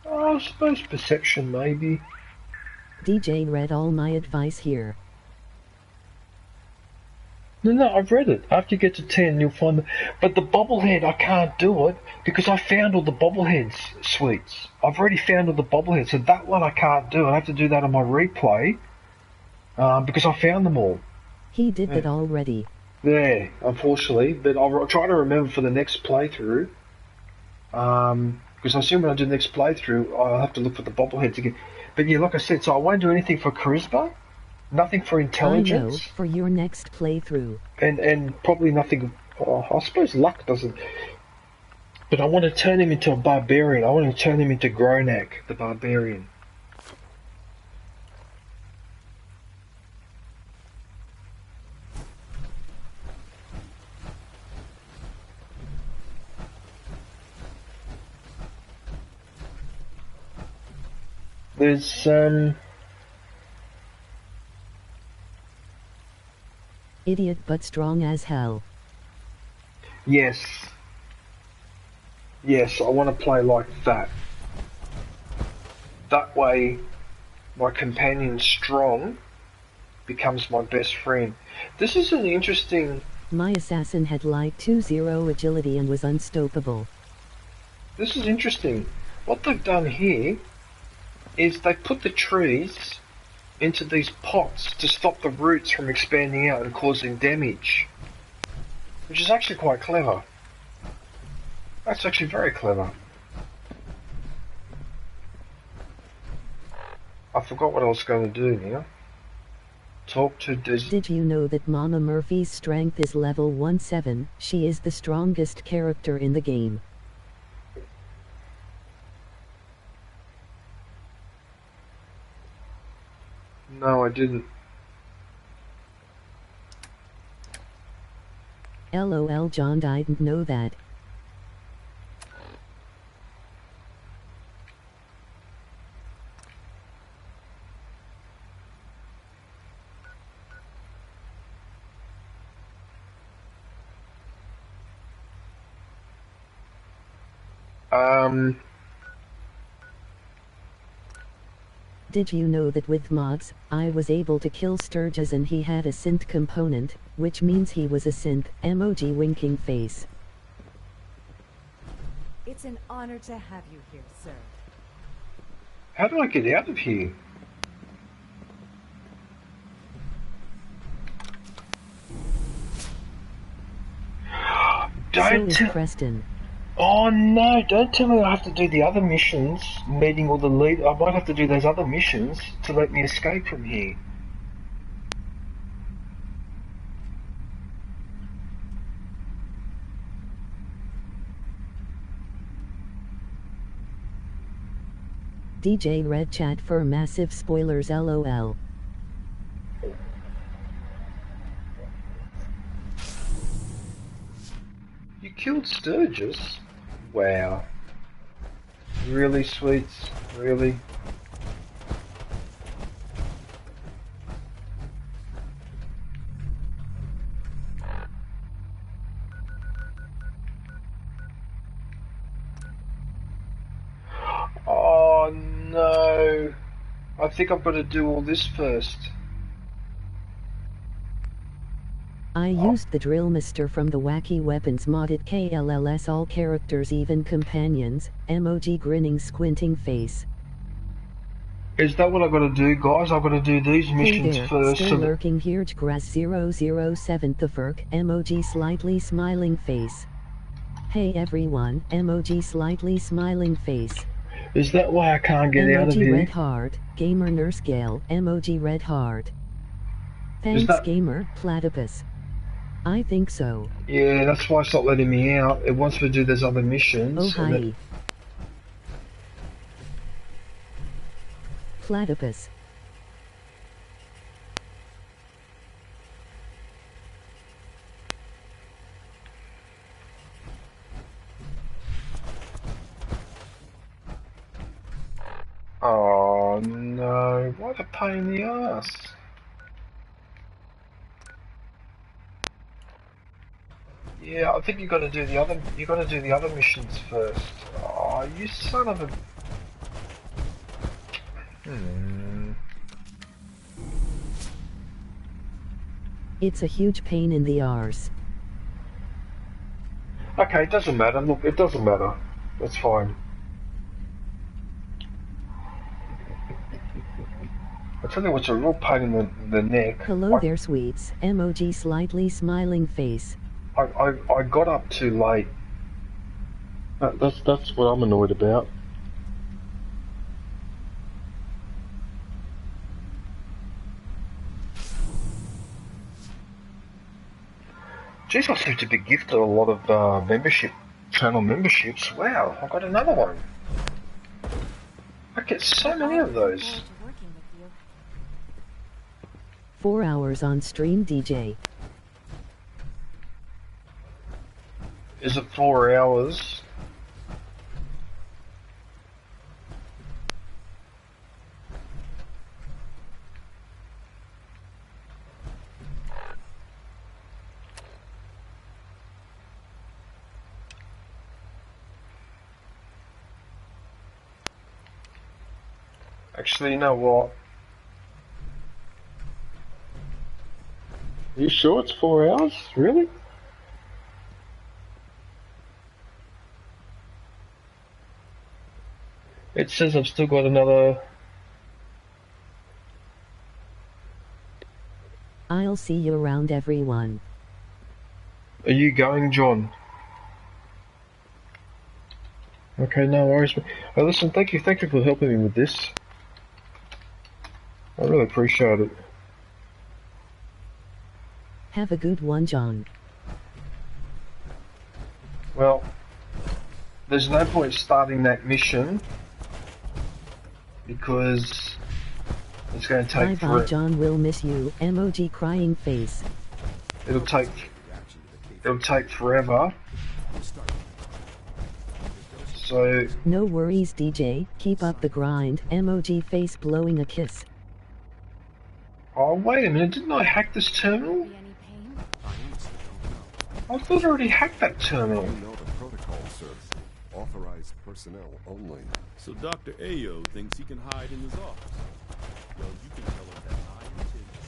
I suppose perception, maybe. DJ read all my advice here. No, I've read it. After you get to 10, you'll find the... But the bobblehead, I can't do it because I found all the bobbleheads, Sweets. I've already found all the bobbleheads, so that one I can't do. I have to do that on my replay because I found them all. He did that already. Yeah, unfortunately, but I'll try to remember for the next playthrough. Because I assume when I do the next playthrough, I'll have to look for the bobbleheads again. But yeah, like I said, so I won't do anything for charisma, nothing for intelligence. I know, for your next playthrough. And probably nothing, I suppose luck doesn't. But I want to turn him into a barbarian. I want to turn him into Gronak, the barbarian. There's Idiot but strong as hell. Yes. Yes, I want to play like that. That way, my companion strong becomes my best friend. This is an interesting... My assassin had like 2-0 agility and was unstoppable. This is interesting. What they've done here is they put the trees into these pots to stop the roots from expanding out and causing damage. Which is actually quite clever. That's actually very clever. I forgot what I was going to do now. Talk to Des. Did you know that Mama Murphy's strength is level 17? She is the strongest character in the game. No, I didn't. LOL John, I didn't know that. Did you know that with mods, I was able to kill Sturgis and he had a synth component, which means he was a synth, emoji winking face. It's an honor to have you here, sir. How do I get out of here? Don't So is Preston. Oh no, don't tell me I have to do the other missions, meeting all the lead. I might have to do those other missions to let me escape from here. DJ Red Chat for massive spoilers LOL. You killed Sturgis? Wow. Really, Sweets? Really? Oh no. I think I've got to do all this first. I used the drill mister from the Wacky Weapons mod at KLLS, all characters even companions, emoji grinning squinting face. Is that what I've got to do, guys? I've got to do these missions hey there, first. Still lurking here, Grass 007 the Ferk, emoji slightly smiling face. Hey everyone, emoji slightly smiling face. Is that why I can't get out of here? Emoji red heart, gamer nurse Gale, emoji red heart. Thanks gamer, platypus. I think so. Yeah, that's why it's not letting me out. It wants me to do those other missions. Oh hi. Platypus. Oh no, what a pain in the ass. Yeah, I think you gotta do the other missions first. Oh, you son of a It's a huge pain in the arse. Okay, it doesn't matter. Look, it doesn't matter. That's fine. I tell you what's a real pain in the neck. Hello there, sweets. Emoji slightly smiling face. I got up too late. That's what I'm annoyed about. Jeez, I seem to be gifted a lot of channel memberships. Wow, I got another one. I get so many of those. 4 hours on stream, DJ. Is it 4 hours? Actually, you know what? Are you sure it's 4 hours? Really? It says I've still got another... I'll see you around, everyone. Are you going, John? Okay, no worries. Oh, listen, thank you for helping me with this. I really appreciate it. Have a good one, John. Well, there's no point starting that mission because it's going to take Bye bye, John. Will miss you. Emoji crying face. It'll take forever. So no worries, DJ. Keep up the grind. Emoji face blowing a kiss. Oh wait a minute! Didn't I hack this terminal? I thought I already hacked that terminal. You know the protocol, sir. Authorized personnel only. So Dr. Ayo thinks he can hide in his office. Well, you can tell him that I intend to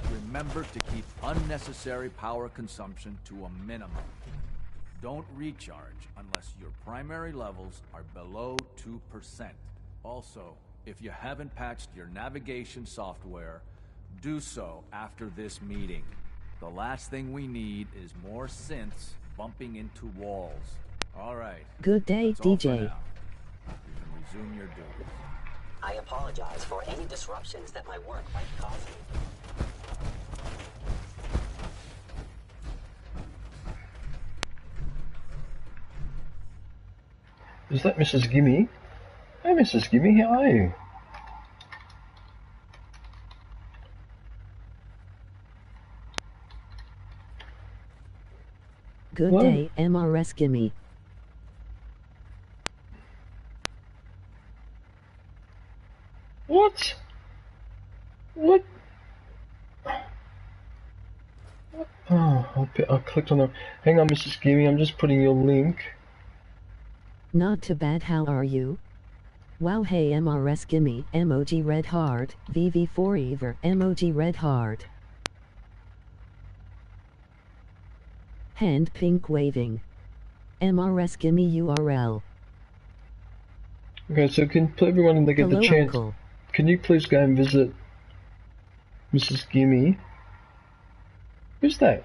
speak. Remember to keep unnecessary power consumption to a minimum. Don't recharge unless your primary levels are below 2%. Also, if you haven't patched your navigation software, do so after this meeting. The last thing we need is more synths bumping into walls. All right. Good day, DJ. You can resume your duties. I apologize for any disruptions that my work might cause you. Is that Mrs. Gimme? Hey, Mrs. Gimme, how are you? Good day, MRS Gimme. What? What? Oh, I clicked on the... Hang on, Mrs. Gimme, I'm just putting your link. Not too bad, how are you? Wow, hey MRS Gimme, emoji red heart, VV4 Ever, emoji red heart. Hand pink waving. MRS Gimme URL. Okay, so can everyone when they get Hello, the chance, Uncle. Can you please go and visit Mrs. Gimme? Who's that?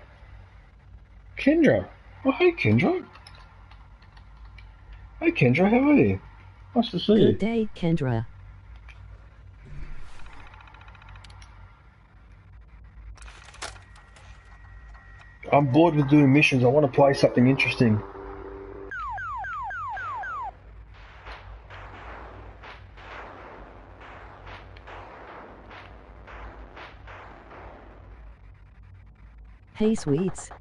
Kendra. Oh, hey Kendra. Hey Kendra, how are you? Nice to see you. Good day, Kendra. I'm bored with doing missions. I want to play something interesting. Hey sweets.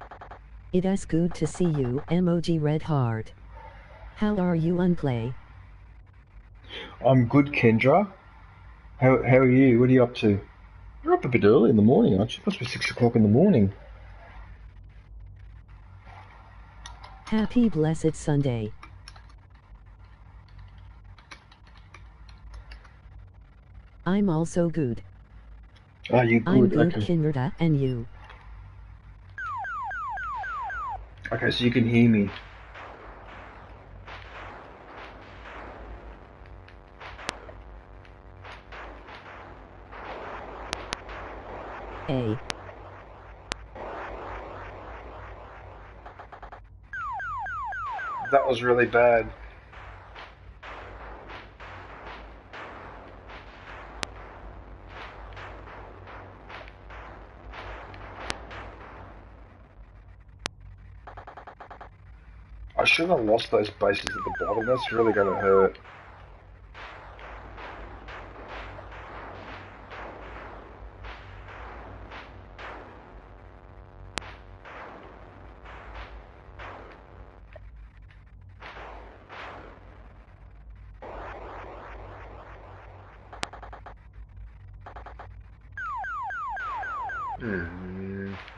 It is good to see you, emoji red heart. How are you, Unclay? I'm good, Kendra. How are you? What are you up to? You're up a bit early in the morning, aren't you? It must be 6 o'clock in the morning. Happy blessed Sunday. I'm also good. Are you good? I'm good, Okay. Kendra, and you? Okay, so you can hear me. Hey. That was really bad. I should have lost those bases at the bottom. That's really going to hurt.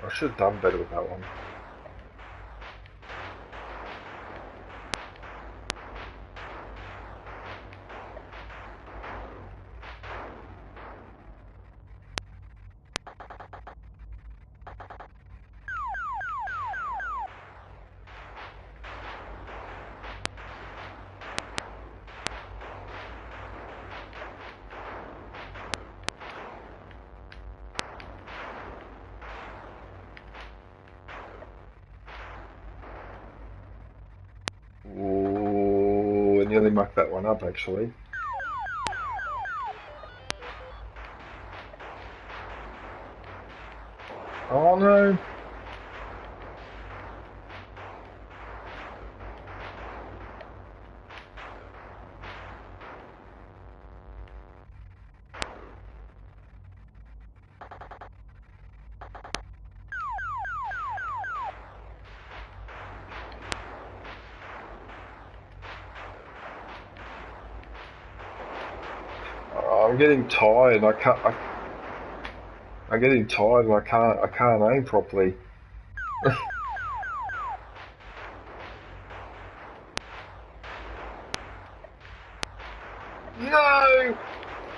I should have done better with that one. Ooh, I nearly mucked that one up, actually. Oh no! I'm getting tired. I'm getting tired and I can't aim properly. No!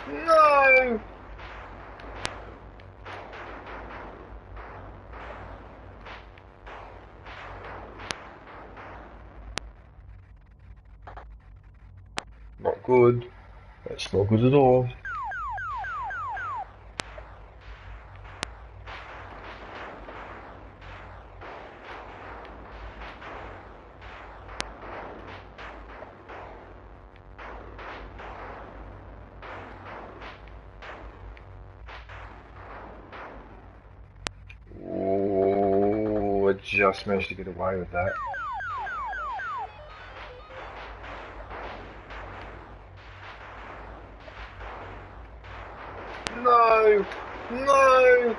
No! Not good. That's not good at all. Oh, I just managed to get away with that. No! No!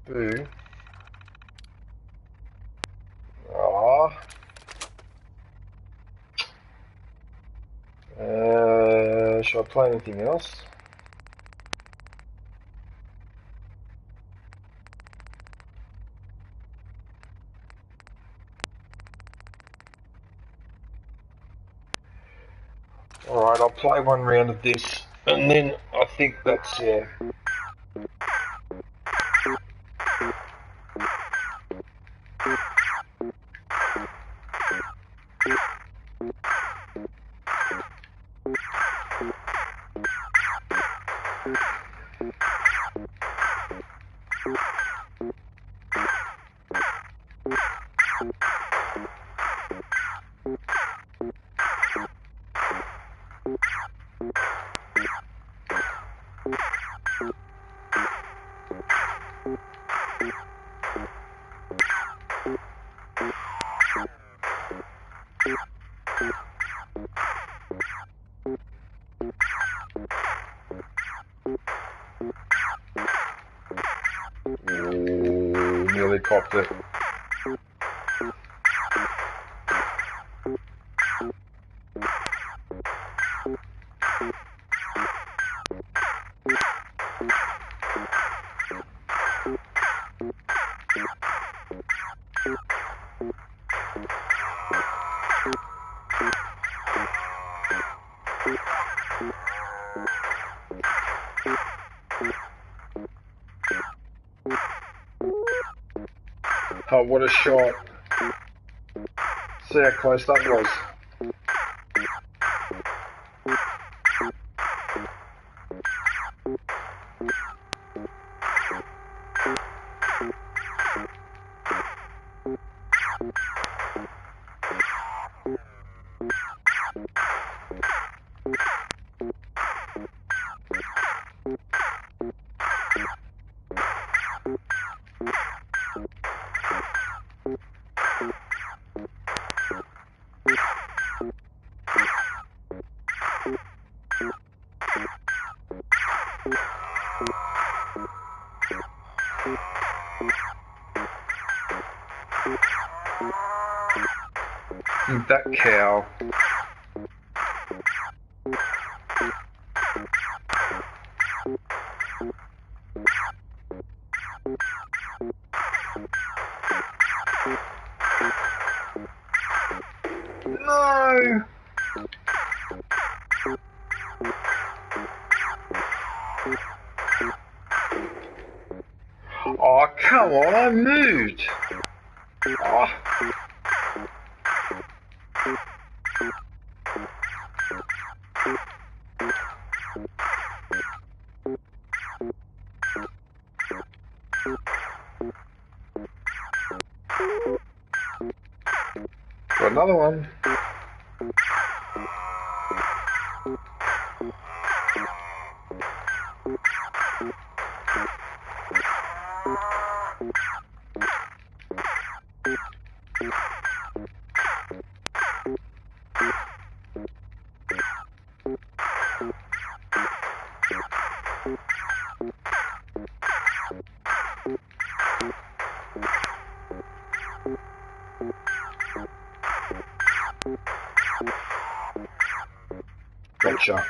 Boo. Ah. Should I play anything else? Alright, I'll play one round of this, and then I think that's, yeah. Nearly copped it. Oh, what a shot. See how close that was. That cow. No! Oh, come on, I moved! Oh. Got another one. future.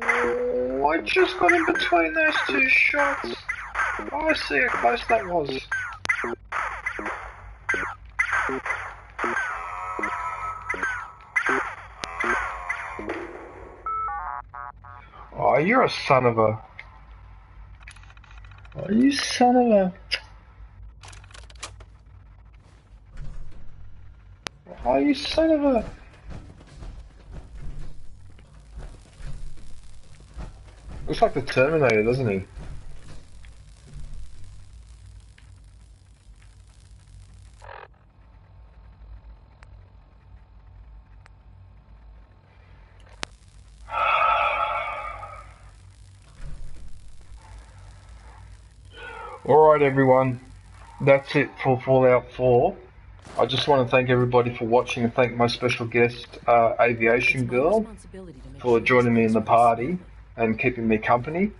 Oh, I just got in between those two shots. Oh, I see how close that was. Oh, you're a son of a... Oh, you son of a... Oh, you son of a... Looks like the Terminator, doesn't he? Alright everyone, that's it for Fallout 4. I just want to thank everybody for watching and thank my special guest, Aviation Girl, for joining me in the party and keeping me company.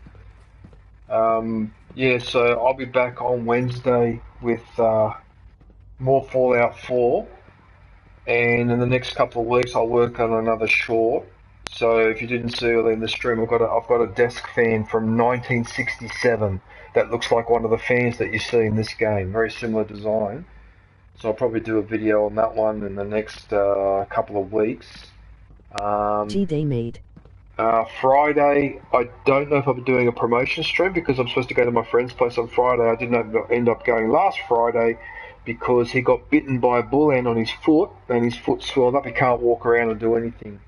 Yeah, so I'll be back on Wednesday with more Fallout 4, and in the next couple of weeks I'll work on another short. So if you didn't see earlier in the stream, I've got a desk fan from 1967 that looks like one of the fans that you see in this game. Very similar design. So I'll probably do a video on that one in the next couple of weeks. G-Day made. Friday, I don't know if I'll be doing a promotion stream because I'm supposed to go to my friend's place on Friday. I didn't end up going last Friday because he got bitten by a bull ant on his foot and his foot swelled up. He can't walk around and do anything.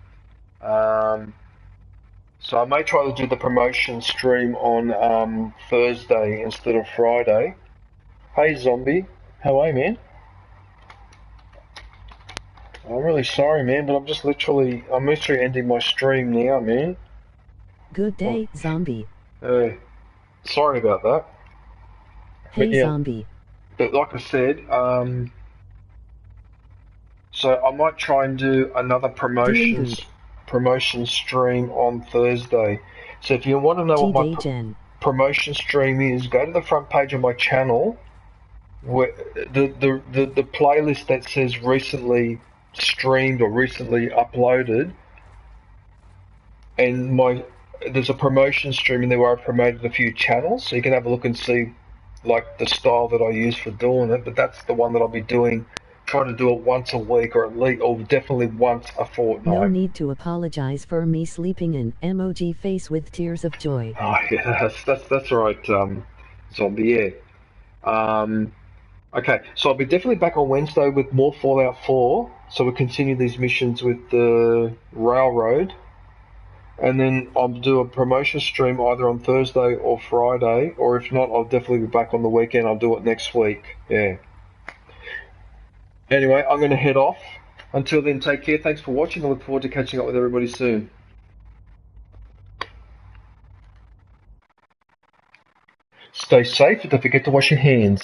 So I may try to do the promotion stream on Thursday instead of Friday. Hey Zombie, how are you, man? I'm really sorry, man, but I'm literally ending my stream now, man. Good day, Zombie. Sorry about that. Hey, yeah, Zombie. But like I said, so I might try and do another promotion stream on Thursday. So if you want to know what my promotion stream is, go to the front page of my channel, where the playlist that says recently streamed or recently uploaded, and there's a promotion stream in there where I promoted a few channels, so you can have a look and see like the style that I use for doing it. But that's the one that I'll be doing, trying to do it once a week or at least, or definitely once a fortnight. No need to apologize for me sleeping in emoji face with tears of joy. Oh yeah, that's right, Zombie. Yeah. Okay, so I'll be definitely back on Wednesday with more Fallout 4. So we'll continue these missions with the railroad. And then I'll do a promotion stream either on Thursday or Friday. Or if not, I'll definitely be back on the weekend. I'll do it next week. Yeah. Anyway, I'm going to head off. Until then, take care. Thanks for watching. I look forward to catching up with everybody soon. Stay safe and don't forget to wash your hands.